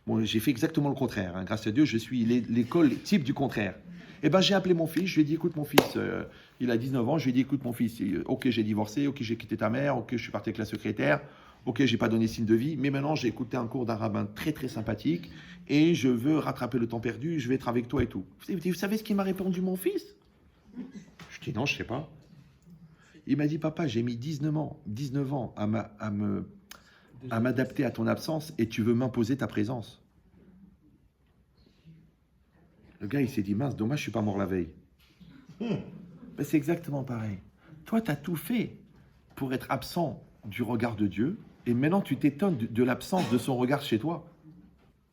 bon, j'ai fait exactement le contraire, hein. Grâce à Dieu, je suis l'école type du contraire. Eh ben j'ai appelé mon fils, je lui ai dit, écoute mon fils, il a 19 ans, je lui ai dit, écoute mon fils, ok j'ai divorcé, ok j'ai quitté ta mère, ok je suis parti avec la secrétaire, ok j'ai pas donné signe de vie, mais maintenant j'ai écouté un cours d'un rabbin très très sympathique et je veux rattraper le temps perdu, je vais être avec toi et tout. Vous savez ce qu'il m'a répondu mon fils? Je dis non, je sais pas. Il m'a dit, papa, j'ai mis 19 ans à m'adapter à ton absence et tu veux m'imposer ta présence. Le gars, il s'est dit, mince, dommage, je suis pas mort la veille. Ben, c'est exactement pareil. Toi, tu as tout fait pour être absent du regard de Dieu et maintenant tu t'étonnes de l'absence de son regard chez toi.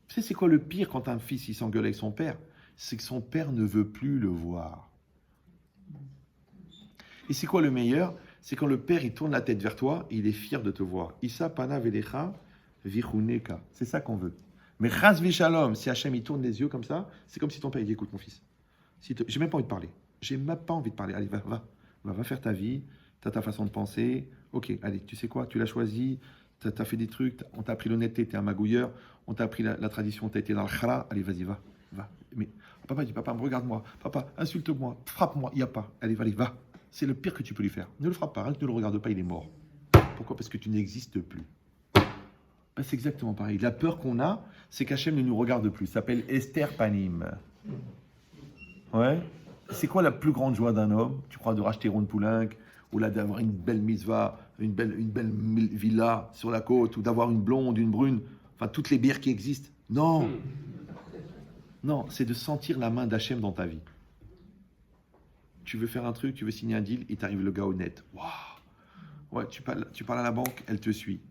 Tu sais, c'est quoi le pire quand un fils il s'engueule avec son père? C'est que son père ne veut plus le voir. Et c'est quoi le meilleur? C'est quand le père il tourne la tête vers toi, il est fier de te voir. Issa pana velecha vichuneka. C'est ça qu'on veut. Mais ras shalom, si Hachem il tourne les yeux comme ça, c'est comme si ton père il dit, écoute mon fils, j'ai même pas envie de parler. J'ai même pas envie de parler. Allez, va faire ta vie, tu as ta façon de penser. Ok, allez, tu sais quoi, tu l'as choisi, tu as fait des trucs, on t'a appris l'honnêteté, tu es un magouilleur, on t'a appris la tradition, tu as été dans le khala. Allez, vas-y, va. Mais papa dit, papa, regarde-moi, papa, insulte-moi, frappe-moi, il n'y a pas. Allez, va. C'est le pire que tu peux lui faire. Ne le frappe pas, rien que ne le regarde pas, il est mort. Pourquoi? Parce que tu n'existes plus. Ben, c'est exactement pareil. La peur qu'on a, c'est qu'Hachem ne nous regarde plus. Ça s'appelle Esther Panim. Ouais. C'est quoi la plus grande joie d'un homme? Tu crois de racheter Ron Poulenc, ou là d'avoir une belle mitzvah, une belle villa sur la côte, ou d'avoir une blonde, une brune, enfin toutes les bières qui existent? Non. Non, c'est de sentir la main d'Hachem dans ta vie. Tu veux faire un truc, tu veux signer un deal, il t'arrive le gars honnête. Waouh. Ouais, tu parles à la banque, elle te suit.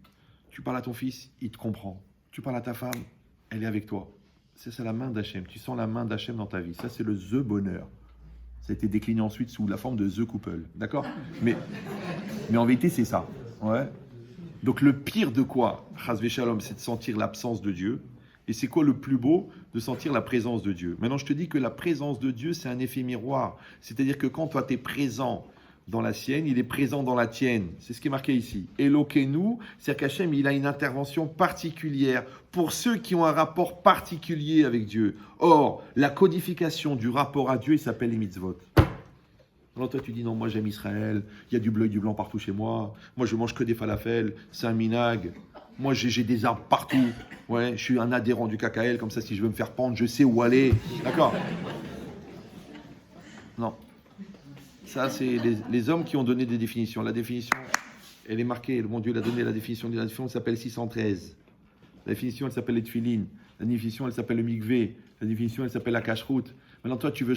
Tu parles à ton fils, il te comprend. Tu parles à ta femme, elle est avec toi. C'est la main d'Hachem. Tu sens la main d'Hachem dans ta vie. Ça, c'est le The Bonheur. Ça a été décliné ensuite sous la forme de The Couple. D'accord? Mais en vérité, c'est ça. Ouais. Donc, le pire de quoi, Chas Shalom, c'est de sentir l'absence de Dieu. Et c'est quoi le plus beau? De sentir la présence de Dieu. Maintenant, je te dis que la présence de Dieu, c'est un effet miroir. C'est-à-dire que quand toi, tu es présent dans la sienne, il est présent dans la tienne. C'est ce qui est marqué ici. Elokeinu, c'est-à-dire qu'Hachem, il a une intervention particulière pour ceux qui ont un rapport particulier avec Dieu. Or, la codification du rapport à Dieu, il s'appelle les mitzvot. Alors toi, tu dis non, moi j'aime Israël, il y a du bleu et du blanc partout chez moi, moi je mange que des falafels, c'est un minag, moi j'ai des arbres partout, ouais, je suis un adhérent du KKL, comme ça si je veux me faire pendre, je sais où aller. D'accord? Non. Ça, c'est les hommes qui ont donné des définitions. La définition, elle est marquée. Le bon Dieu l'a donné la définition. La définition, elle s'appelle 613. La définition, elle s'appelle les tefilines. La définition, elle s'appelle le mikvé. La définition, elle s'appelle la cache-route. Maintenant, toi, tu veux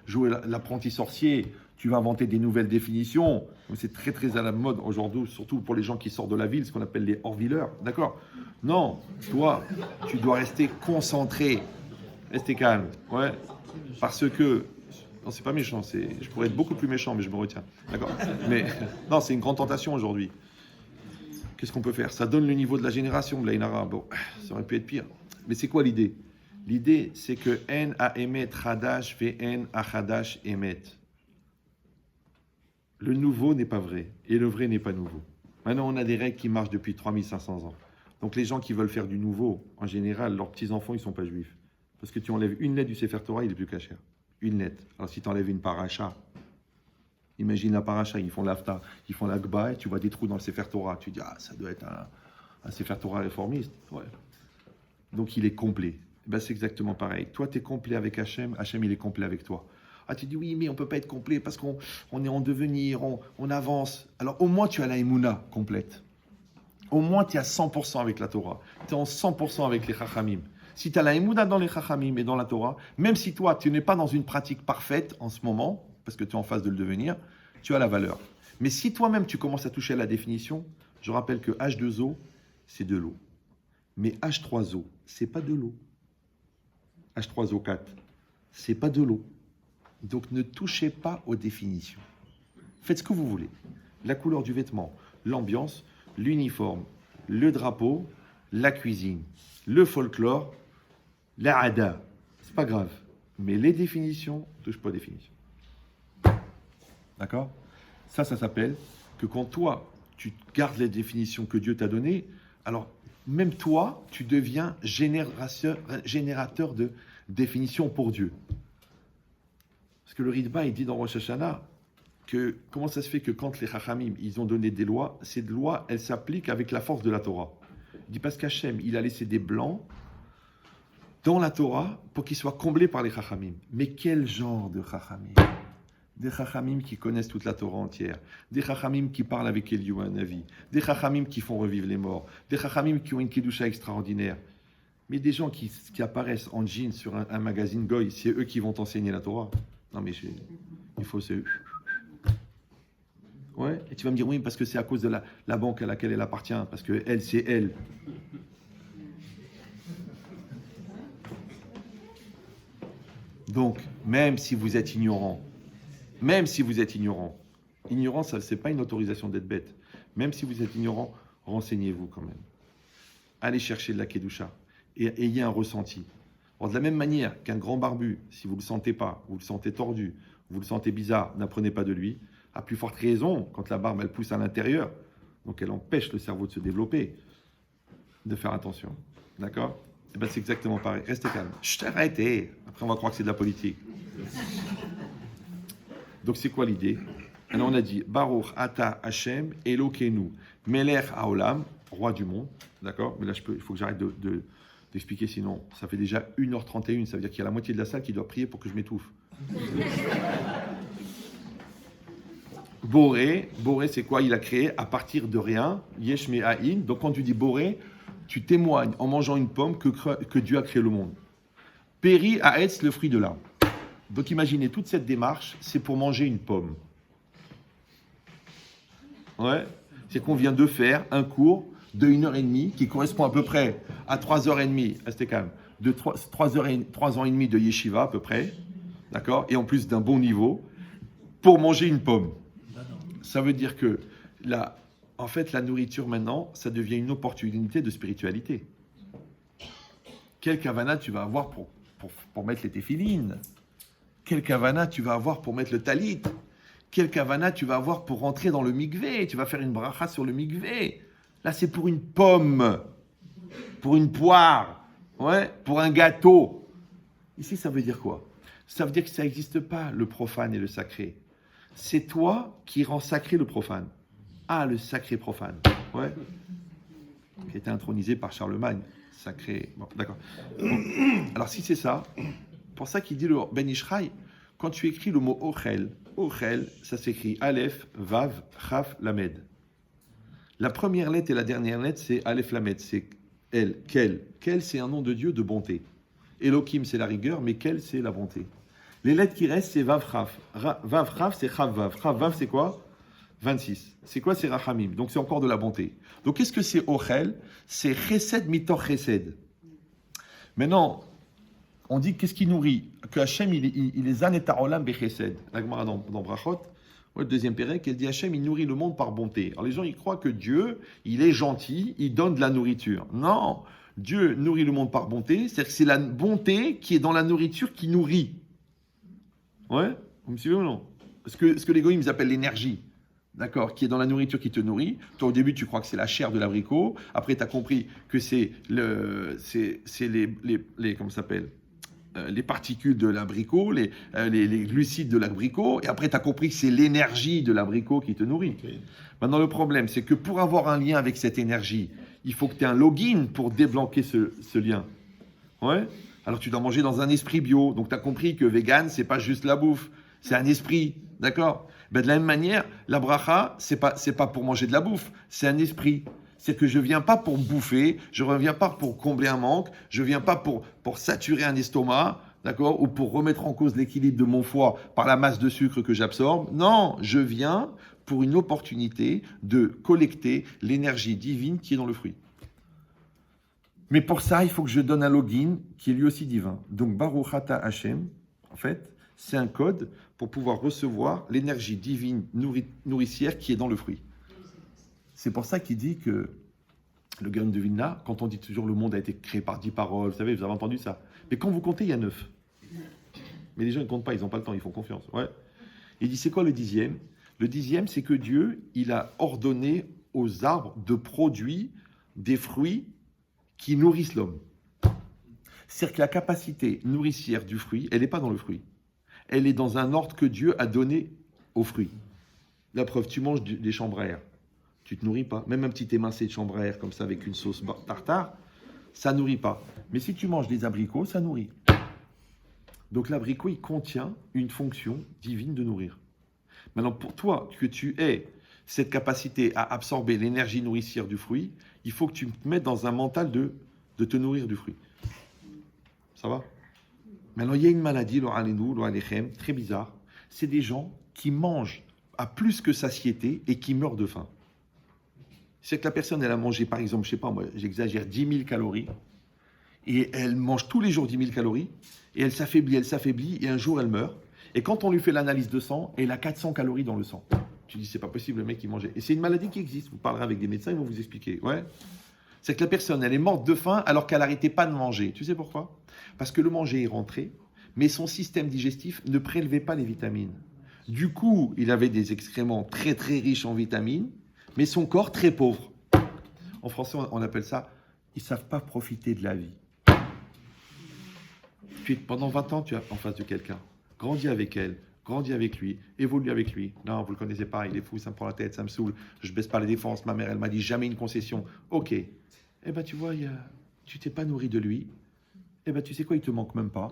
jouer l'apprenti sorcier. Tu vas inventer des nouvelles définitions. C'est très, très à la mode aujourd'hui, surtout pour les gens qui sortent de la ville, ce qu'on appelle les hors-villeurs. D'accord? Non. Toi, tu dois rester concentré. Rester calme. Ouais. Parce que... Non, c'est pas méchant. Je pourrais être beaucoup plus méchant, mais je me retiens. D'accord? Mais non, c'est une grande tentation aujourd'hui. Qu'est-ce qu'on peut faire? Ça donne le niveau de la génération, de l'Aïnara. Bon, ça aurait pu être pire. Mais c'est quoi l'idée? L'idée, c'est que En a emet chadash ve en a chadash emet. Le nouveau n'est pas vrai et le vrai n'est pas nouveau. Maintenant, on a des règles qui marchent depuis 3500 ans. Donc les gens qui veulent faire du nouveau, en général, leurs petits-enfants, ils ne sont pas juifs. Parce que tu enlèves une lettre du Sefer Torah, il est plus cachère. Une lettre. Alors si tu enlèves une paracha, imagine la paracha, ils font l'afta, ils font l'agba, et tu vois des trous dans le Sefer Torah. Tu dis, ah, ça doit être un Sefer Torah réformiste. Ouais. Donc il est complet. Ben, c'est exactement pareil. Toi, tu es complet avec Hachem, Hachem, il est complet avec toi. Ah, tu dis, oui, mais on ne peut pas être complet parce qu'on est en devenir, on avance. Alors au moins, tu as la Emouna complète. Au moins, tu es à 100% avec la Torah. Tu es en 100% avec les Chachamim. Si tu as la Emouna dans les Chachamim et dans la Torah, même si toi, tu n'es pas dans une pratique parfaite en ce moment, parce que tu es en phase de le devenir, tu as la valeur. Mais si toi-même tu commences à toucher à la définition, je rappelle que H2O, c'est de l'eau. Mais H3O, c'est pas de l'eau. H3O4, c'est pas de l'eau. Donc ne touchez pas aux définitions. Faites ce que vous voulez. La couleur du vêtement, l'ambiance, l'uniforme, le drapeau, la cuisine, le folklore, la hada. C'est pas grave. Mais les définitions, touche pas aux définitions. D'accord? Ça s'appelle que quand toi, tu gardes les définitions que Dieu t'a données, alors même toi, tu deviens générateur de définitions pour Dieu. Parce que le Ritba, il dit dans Rosh Hashanah que comment ça se fait que quand les Chachamim, ils ont donné des lois, ces lois, elles s'appliquent avec la force de la Torah. Il dit parce qu'Hachem, il a laissé des blancs dans la Torah pour qu'ils soient comblés par les Chachamim. Mais quel genre de Chachamim? Des Chachamim qui connaissent toute la Torah entière, des Chachamim qui parlent avec Eliyahu Hanavi, des Chachamim qui font revivre les morts, des Chachamim qui ont une Kedusha extraordinaire. Mais des gens qui apparaissent en jean sur un magazine Goy, c'est eux qui vont t'enseigner la Torah. Non mais il faut se... Ouais, et tu vas me dire oui, parce que c'est à cause de la banque à laquelle elle appartient, parce que elle, c'est elle. Donc, même si vous êtes ignorant, ignorant, ça, c'est pas une autorisation d'être bête. Même si vous êtes ignorant, renseignez-vous quand même. Allez chercher de la Kedusha et ayez un ressenti. Alors, de la même manière qu'un grand barbu, si vous ne le sentez pas, vous le sentez tordu, vous le sentez bizarre, n'apprenez pas de lui. À plus forte raison, quand la barbe, elle pousse à l'intérieur, donc elle empêche le cerveau de se développer, de faire attention. D'accord? Et ben c'est exactement pareil. Restez calme. Chut, arrêtez. Après, on va croire que c'est de la politique. Donc, c'est quoi l'idée? Alors, on a dit Baruch Ata Hashem Elokeinu Melech Haolam, roi du monde. D'accord? Mais là, il faut que j'arrête d'expliquer, sinon, ça fait déjà 1h31. Ça veut dire qu'il y a la moitié de la salle qui doit prier pour que je m'étouffe. Boré, c'est quoi? Il a créé à partir de rien, Yesh Me'ahin. Donc quand tu dis Boré, tu témoignes en mangeant une pomme que Dieu a créé le monde. Péri Haetz, le fruit de l'arbre. Donc imaginez, toute cette démarche, c'est pour manger une pomme. Ouais, c'est qu'on vient de faire un cours de 1h30 qui correspond à peu près à 3h30, restez calme, de 3 ans et demi de yeshiva à peu près, d'accord? Et en plus d'un bon niveau, pour manger une pomme. Ça veut dire que en fait, la nourriture maintenant, ça devient une opportunité de spiritualité. Quel kavana tu vas avoir pour mettre les téphilines? Quel kavana tu vas avoir pour mettre le talit? Quel kavana tu vas avoir pour rentrer dans le mikvé? Tu vas faire une bracha sur le mikvé. Là, c'est pour une pomme, pour une poire, ouais, pour un gâteau. Ici, ça veut dire quoi? Ça veut dire que ça n'existe pas, le profane et le sacré. C'est toi qui rends sacré le profane. Ah, le sacré profane. Ouais. Qui a été intronisé par Charlemagne. Sacré. Bon, d'accord. Bon. Alors, si c'est ça, pour ça qu'il dit le Ben Ishraï, quand tu écris le mot Ochel, ça s'écrit Aleph, Vav, Chaf, Lamed. La première lettre et la dernière lettre, c'est Aleph, Lamed. C'est El, Kel. Kel, c'est un nom de Dieu de bonté. Elohim, c'est la rigueur, mais Kel, c'est la bonté. Les lettres qui restent, c'est Vav Chaf. Vav Chaf, c'est Chav Vav. Chav Vav, c'est quoi? 26. C'est quoi? C'est Rachamim. Donc, c'est encore de la bonté. Donc, qu'est-ce que c'est Ochel? C'est Chesed mitoch Chesed. Maintenant, on dit qu'est-ce qui nourrit? Que Hachem, il est Zan et Tarolam Bechesed. La Gemara dans Brachot, le deuxième pérec, elle dit Hachem, il nourrit le monde par bonté. Alors, les gens, ils croient que Dieu, il est gentil, il donne de la nourriture. Non. Dieu nourrit le monde par bonté. C'est-à-dire que c'est la bonté qui est dans la nourriture qui nourrit. Ouais, vous me suivez ou non? Ce que les goïms appellent l'énergie, d'accord, qui est dans la nourriture qui te nourrit. Toi, au début, tu crois que c'est la chair de l'abricot. Après, tu as compris que c'est les comment ça s'appelle, les particules de l'abricot, les glucides de l'abricot. Et après, tu as compris que c'est l'énergie de l'abricot qui te nourrit. Okay. Maintenant, le problème, c'est que pour avoir un lien avec cette énergie, il faut que tu aies un login pour débloquer ce lien. Ouais. Alors tu dois manger dans un esprit bio. Donc tu as compris que vegan, c'est pas juste la bouffe, c'est un esprit, d'accord? Ben, de la même manière, la bracha, c'est pas pour manger de la bouffe, c'est un esprit. C'est que je viens pas pour bouffer, je ne viens pas pour combler un manque, je viens pas pour saturer un estomac, d'accord, ou pour remettre en cause l'équilibre de mon foie par la masse de sucre que j'absorbe. Non, je viens pour une opportunité de collecter l'énergie divine qui est dans le fruit. Mais pour ça, il faut que je donne un login qui est lui aussi divin. Donc, Baruch Ata Hashem, en fait, c'est un code pour pouvoir recevoir l'énergie divine nourricière qui est dans le fruit. C'est pour ça qu'il dit que le Gaon de Vilna, quand on dit toujours le monde a été créé par 10 paroles, vous savez, vous avez entendu ça. Mais quand vous comptez, il y a 9. Mais les gens ne comptent pas, ils n'ont pas le temps, ils font confiance. Ouais. Il dit, c'est quoi le 10e? Le 10e, c'est que Dieu, il a ordonné aux arbres de produire des fruits qui nourrissent l'homme. C'est-à-dire que la capacité nourricière du fruit, elle n'est pas dans le fruit. Elle est dans un ordre que Dieu a donné au fruit. La preuve, tu manges des chambres à air, tu ne te nourris pas. Même un petit émincé de chambre à air comme ça avec une sauce tartare, ça ne nourrit pas. Mais si tu manges des abricots, ça nourrit. Donc l'abricot, il contient une fonction divine de nourrir. Maintenant, pour toi, que tu aies cette capacité à absorber l'énergie nourricière du fruit, il faut que tu te mettes dans un mental de te nourrir du fruit. Ça va? Maintenant, il y a une maladie, très bizarre. C'est des gens qui mangent à plus que satiété et qui meurent de faim. C'est que la personne, elle a mangé, par exemple, je sais pas, moi, j'exagère, 10 000 calories, et elle mange tous les jours 10 000 calories, et elle s'affaiblit, et un jour, elle meurt. Et quand on lui fait l'analyse de sang, elle a 400 calories dans le sang. Tu dis, c'est pas possible, le mec, il mangeait. Et c'est une maladie qui existe. Vous parlerez avec des médecins, ils vont vous expliquer. Ouais. C'est que la personne, elle est morte de faim alors qu'elle n'arrêtait pas de manger. Tu sais pourquoi? Parce que le manger est rentré, mais son système digestif ne prélevait pas les vitamines. Du coup, il avait des excréments très très riches en vitamines, mais son corps très pauvre. En français, on appelle ça, ils ne savent pas profiter de la vie. Pendant 20 ans, tu es en face de quelqu'un. Grandis avec elle, grandis avec lui, évolue avec lui. Non, vous ne le connaissez pas, il est fou, ça me prend la tête, ça me saoule, je ne baisse pas les défenses, ma mère, elle m'a dit jamais une concession. Ok. Eh bien, tu vois, tu t'es pas nourri de lui. Eh bien, tu sais quoi, il te manque même pas.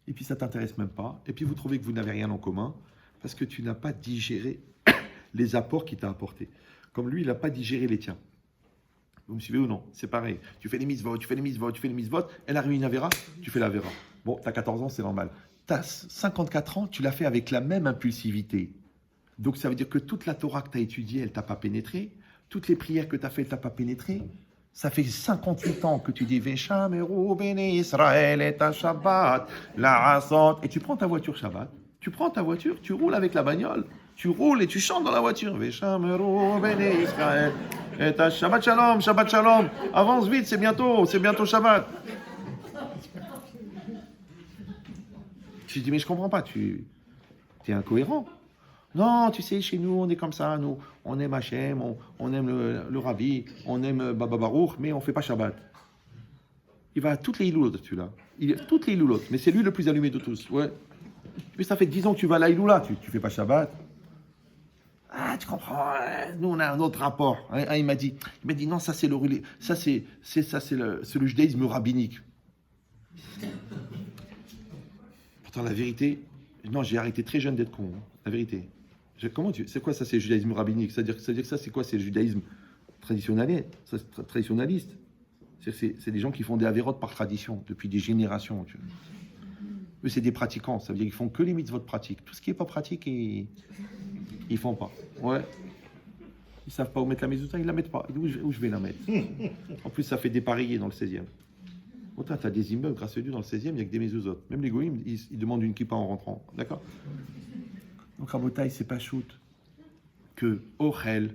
Et puis, ça t'intéresse même pas. Et puis, vous trouvez que vous n'avez rien en commun parce que tu n'as pas digéré les apports qu'il t'a apportés. Comme lui, il n'a pas digéré les tiens. Vous me suivez ou non? C'est pareil. Tu fais les mitzvot, tu fais les mitzvot, tu fais les mitzvot. Elle arrive une avéra, tu fais la avéra. Bon, tu as 14 ans, c'est normal. Tu as 54 ans, tu l'as fait avec la même impulsivité. Donc, ça veut dire que toute la Torah que tu as étudiée, elle ne t'a pas pénétré. Toutes les prières que tu as faites, elle ne t'a pas pénétré. Ça fait 58 ans que tu dis Veshameru bene Israël et ta Shabbat, la Asot. Et tu prends ta voiture Shabbat, tu prends ta voiture, tu roules avec la bagnole, tu roules et tu chantes dans la voiture. Veshameru bene Israël et ta Shabbat Shalom, Shabbat Shalom. Avance vite, c'est bientôt Shabbat. Tu dis, mais je comprends pas, tu es incohérent. Non, tu sais, chez nous, on est comme ça, nous, on aime Hachem, on aime le Rabbi, on aime Baba Baruch, mais on ne fait pas Shabbat. Il va à toutes les Iloulotes, celui-là. Toutes les Iloulotes, mais c'est lui le plus allumé de tous. Ouais. Mais ça fait 10 ans que tu vas à la Iloula, tu ne fais pas Shabbat. Ah, tu comprends, nous, on a un autre rapport. Il m'a dit, non, ça, c'est le judaïsme rabbinique. Pourtant, la vérité, non, j'ai arrêté très jeune d'être con, la vérité. C'est quoi ça, c'est le judaïsme rabbinique? C'est-à-dire que ça, c'est quoi? C'est le judaïsme traditionnaliste. C'est des gens qui font des avérotes par tradition, depuis des générations. Eux, c'est des pratiquants, ça veut dire qu'ils font que les mitzvot pratiques. Tout ce qui n'est pas pratique, ils font pas. Ouais. Ils savent pas où mettre la mezouza, ils la mettent pas. Où je vais la mettre? En plus, ça fait dépareiller dans le 16e. Autant, tu as des immeubles, grâce à Dieu, dans le 16e, il n'y a que des mezuzot. Même les goïms, ils demandent une kippa en rentrant. D'accord? Donc, Rabotai, c'est pas shoot que Ochel,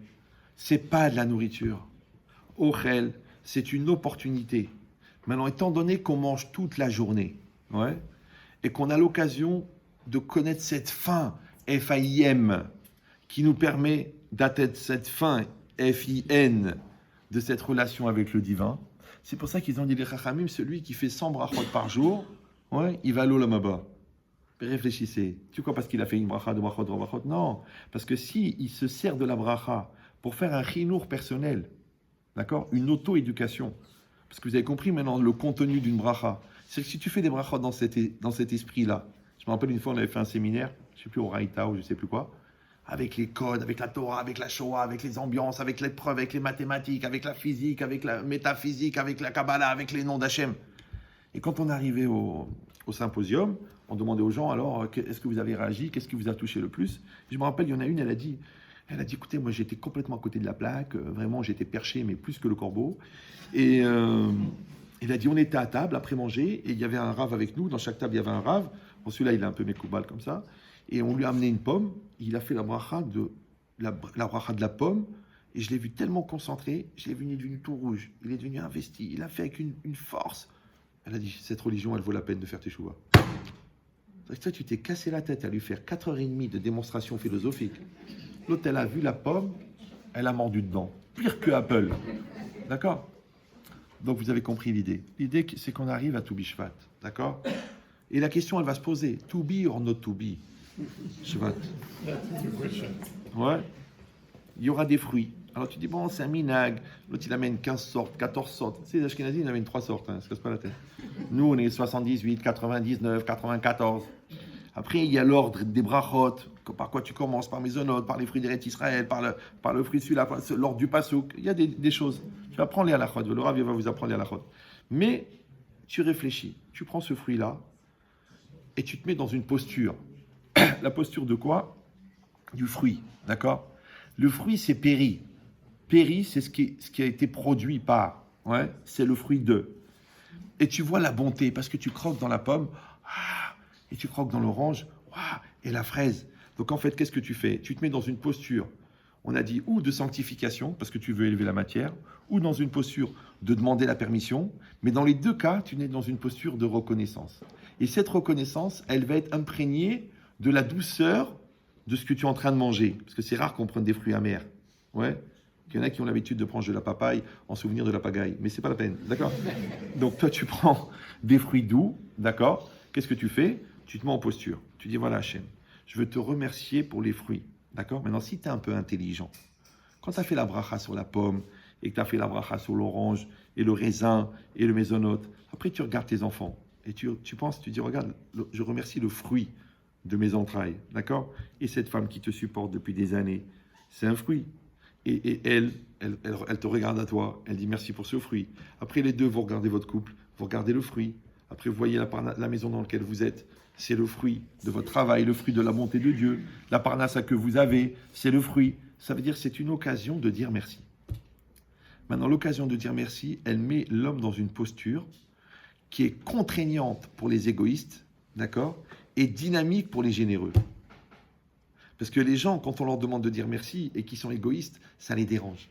c'est pas de la nourriture. Ochel, c'est une opportunité. Maintenant, étant donné qu'on mange toute la journée, ouais, et qu'on a l'occasion de connaître cette faim, F-A-I-M, qui nous permet d'atteindre cette faim, F-I-N, de cette relation avec le divin, c'est pour ça qu'ils ont dit les Chachamim, celui qui fait 100 brachot par jour, ouais, il va à l'olam haba. Réfléchissez. Tu crois parce qu'il a fait une bracha, deux brachot, trois brachot? Non. Parce que si il se sert de la bracha pour faire un chinour personnel, d'accord, une auto-éducation, parce que vous avez compris maintenant le contenu d'une bracha, c'est que si tu fais des brachot dans cet esprit-là, je me rappelle une fois on avait fait un séminaire, je ne sais plus au Raïta ou je ne sais plus quoi, avec les codes, avec la Torah, avec la Shoah, avec les ambiances, avec l'épreuve, avec les mathématiques, avec la physique, avec la métaphysique, avec la Kabbalah, avec les noms d'Hachem. Et quand on est arrivé au symposium, on demandait aux gens, alors, est-ce que vous avez réagi? Qu'est-ce qui vous a touché le plus? Je me rappelle, il y en a une, elle a dit, écoutez, moi j'étais complètement à côté de la plaque, vraiment j'étais perché, mais plus que le corbeau. Et elle a dit, on était à table après manger, et il y avait un rave avec nous, dans chaque table il y avait un rave. Bon, celui-là il a un peu mécoubal comme ça, et on lui a amené une pomme, il a fait la bracha de la pomme, et je l'ai vu tellement concentré, je l'ai vu, il est devenu tout rouge, il est devenu investi, il a fait avec une force. Elle a dit, cette religion, elle vaut la peine de faire teshuva. Toi, tu t'es cassé la tête à lui faire 4h30 de démonstration philosophique. L'autre, elle a vu la pomme, elle a mordu dedans. Pire que Apple. D'accord? Donc, vous avez compris l'idée. L'idée, c'est qu'on arrive à To Be Shvat. D'accord? Et la question, elle va se poser. To be or not to be? Shvat. Ouais. Il y aura des fruits. Alors, tu dis, bon, c'est un minag. L'autre, il amène 15 sortes, 14 sortes. Tu sais, les Ashkenazim, ils amènent 3 sortes. Hein, ça se casse pas la tête. Nous, on est 78, 99, 94. Après, il y a l'ordre des brachot. Par quoi tu commences? Par Mézonot, par les fruits d'Eretz Israël, par le fruit de celui-là, l'ordre du Pasouk. Il y a des choses. Tu vas prendre les halachot. Le Rav va vous apprendre les halachot. Mais tu réfléchis. Tu prends ce fruit-là et tu te mets dans une posture. La posture de quoi? Du fruit. D'accord? Le fruit, c'est péri. Péri, c'est ce qui a été produit par. Ouais, c'est le fruit de. Et tu vois la bonté, parce que tu croques dans la pomme, et tu croques dans l'orange, et la fraise. Donc en fait, qu'est-ce que tu fais? Tu te mets dans une posture, on a dit, ou de sanctification, parce que tu veux élever la matière, ou dans une posture de demander la permission, mais dans les deux cas, tu es dans une posture de reconnaissance. Et cette reconnaissance, elle va être imprégnée de la douceur de ce que tu es en train de manger, parce que c'est rare qu'on prenne des fruits amers. Ouais. Il y en a qui ont l'habitude de prendre de la papaye en souvenir de la pagaille, mais c'est pas la peine, d'accord? Donc toi, tu prends des fruits doux, d'accord? Qu'est-ce que tu fais? Tu te mets en posture. Tu dis, voilà Hachem, je veux te remercier pour les fruits, d'accord? Maintenant, si tu es un peu intelligent, quand tu as fait la bracha sur la pomme, et que tu as fait la bracha sur l'orange, et le raisin, et le mésonote, après tu regardes tes enfants, et tu penses, tu dis, regarde, je remercie le fruit de mes entrailles, d'accord? Et cette femme qui te supporte depuis des années, c'est un fruit. Et elle te regarde à toi, elle dit merci pour ce fruit. Après les deux, vous regardez votre couple, vous regardez le fruit. Après vous voyez la maison dans laquelle vous êtes, c'est le fruit de votre travail, le fruit de la bonté de Dieu. La parnassa que vous avez, c'est le fruit. Ça veut dire que c'est une occasion de dire merci. Maintenant, l'occasion de dire merci, elle met l'homme dans une posture qui est contraignante pour les égoïstes, d'accord, et dynamique pour les généreux. Parce que les gens, quand on leur demande de dire merci et qu'ils sont égoïstes, ça les dérange.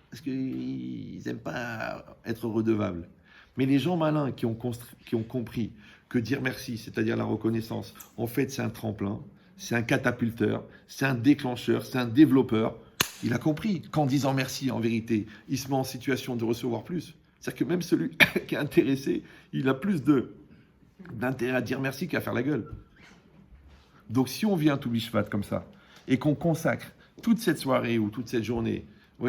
Parce qu'ils n'aiment pas être redevables. Mais les gens malins qui ont compris que dire merci, c'est-à-dire la reconnaissance, en fait, c'est un tremplin, c'est un catapulteur, c'est un déclencheur, c'est un développeur. Il a compris qu'en disant merci, en vérité, il se met en situation de recevoir plus. C'est-à-dire que même celui qui est intéressé, il a plus d'intérêt à dire merci qu'à faire la gueule. Donc si on vient To Be Shvat comme ça, et qu'on consacre toute cette soirée ou toute cette journée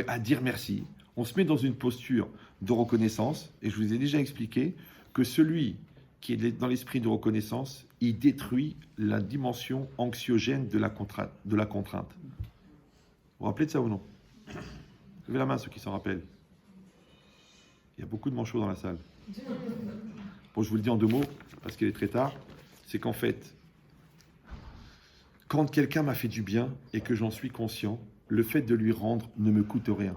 à dire merci, on se met dans une posture de reconnaissance, et je vous ai déjà expliqué que celui qui est dans l'esprit de reconnaissance, il détruit la dimension anxiogène de la contrainte. Vous vous rappelez de ça ou non? Levez la main ceux qui s'en rappellent. Il y a beaucoup de manchots dans la salle. Bon, je vous le dis en 2 mots, parce qu'il est très tard, c'est qu'en fait, quand quelqu'un m'a fait du bien et que j'en suis conscient, le fait de lui rendre ne me coûte rien.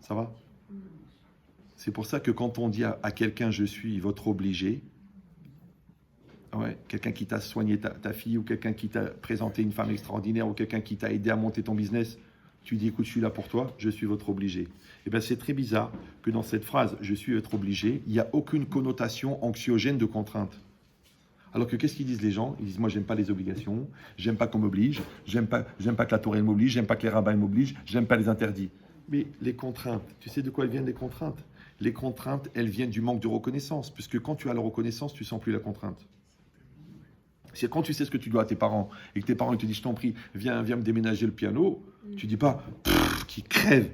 Ça va? C'est pour ça que quand on dit à quelqu'un « je suis votre obligé », quelqu'un qui t'a soigné ta fille, ou quelqu'un qui t'a présenté une femme extraordinaire, ou quelqu'un qui t'a aidé à monter ton business, tu dis « écoute, je suis là pour toi, je suis votre obligé ». Et bien c'est très bizarre que dans cette phrase « je suis votre obligé », il n'y a aucune connotation anxiogène de contrainte. Alors que qu'est-ce qu'ils disent les gens? Ils disent, moi, j'aime pas les obligations, j'aime pas qu'on m'oblige, j'aime pas que la Torah m'oblige, j'aime pas que les rabbins m'obligent, j'aime pas les interdits. Mais les contraintes, tu sais de quoi elles viennent les contraintes? Les contraintes, elles viennent du manque de reconnaissance, puisque quand tu as la reconnaissance, tu sens plus la contrainte. C'est quand tu sais ce que tu dois à tes parents, et que tes parents ils te disent, je t'en prie, viens me déménager le piano, tu dis pas, qui crève.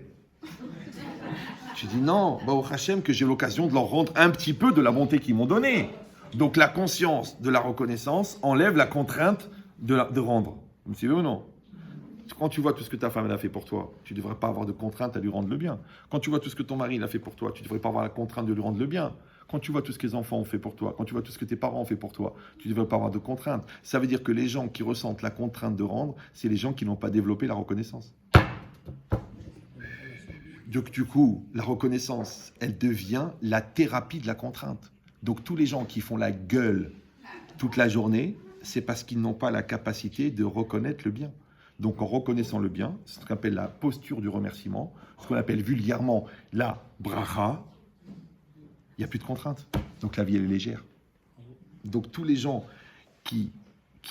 Tu dis non, au Hachem, que j'ai l'occasion de leur rendre un petit peu de la bonté qu'ils m'ont donnée. Donc la conscience de la reconnaissance enlève la contrainte de rendre. Vous me suivez ou non? Quand tu vois tout ce que ta femme elle a fait pour toi, tu ne devrais pas avoir de contrainte à lui rendre le bien. Quand tu vois tout ce que ton mari il a fait pour toi, tu ne devrais pas avoir la contrainte de lui rendre le bien. Quand tu vois tout ce que les enfants ont fait pour toi, quand tu vois tout ce que tes parents ont fait pour toi, tu ne devrais pas avoir de contrainte. Ça veut dire que les gens qui ressentent la contrainte de rendre, c'est les gens qui n'ont pas développé la reconnaissance. Donc du coup, la reconnaissance, elle devient la thérapie de la contrainte. Donc tous les gens qui font la gueule toute la journée, c'est parce qu'ils n'ont pas la capacité de reconnaître le bien. Donc en reconnaissant le bien, c'est ce qu'on appelle la posture du remerciement, ce qu'on appelle vulgairement la bracha, il n'y a plus de contrainte. Donc la vie, elle est légère. Donc tous les gens qui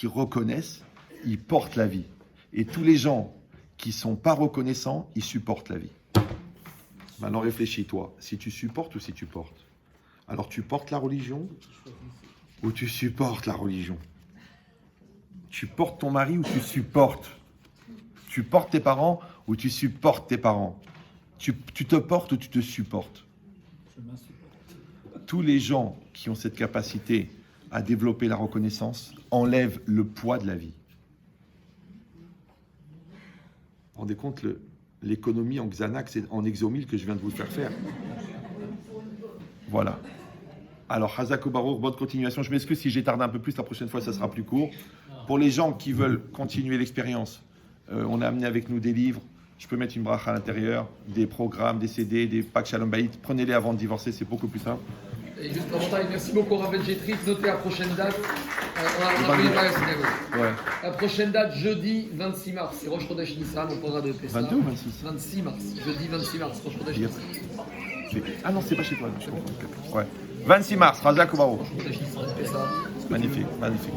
reconnaissent, ils portent la vie. Et tous les gens qui ne sont pas reconnaissants, ils supportent la vie. Maintenant réfléchis-toi, si tu supportes ou si tu portes. Alors tu portes la religion ou tu supportes la religion? Tu portes ton mari ou tu supportes? Tu portes tes parents ou tu supportes tes parents? Tu te portes ou tu te supportes? Je m'insupporte. Tous les gens qui ont cette capacité à développer la reconnaissance enlèvent le poids de la vie. Vous vous rendez compte l'économie en Xanax et en Exomil que je viens de vous faire faire? Voilà. Alors, Hazak Baruch, bonne continuation. Je m'excuse si j'ai tardé un peu plus, la prochaine fois ça sera plus court. Pour les gens qui veulent continuer l'expérience, on a amené avec nous des livres. Je peux mettre une bracha à l'intérieur, des programmes, des CD, des packs Shalom Bayit. Prenez-les avant de divorcer, c'est beaucoup plus simple. Et juste en montagne, merci beaucoup Ravel Jetrit. Notez la prochaine date. On a pris la synagogue. Ouais. La prochaine date, jeudi 26 mars. C'est Rosh Chodesh Nissan, on prendra de Pessah. 22 ou 26? 26 mars. Jeudi 26 mars, Rosh Chodesh Hier. Nissan. Ah non, c'est pas chez toi. Je comprends. Ouais. 26 mars, Hazak Baruch. Rosh Chodesh Nissan, Pessah. Magnifique, magnifique.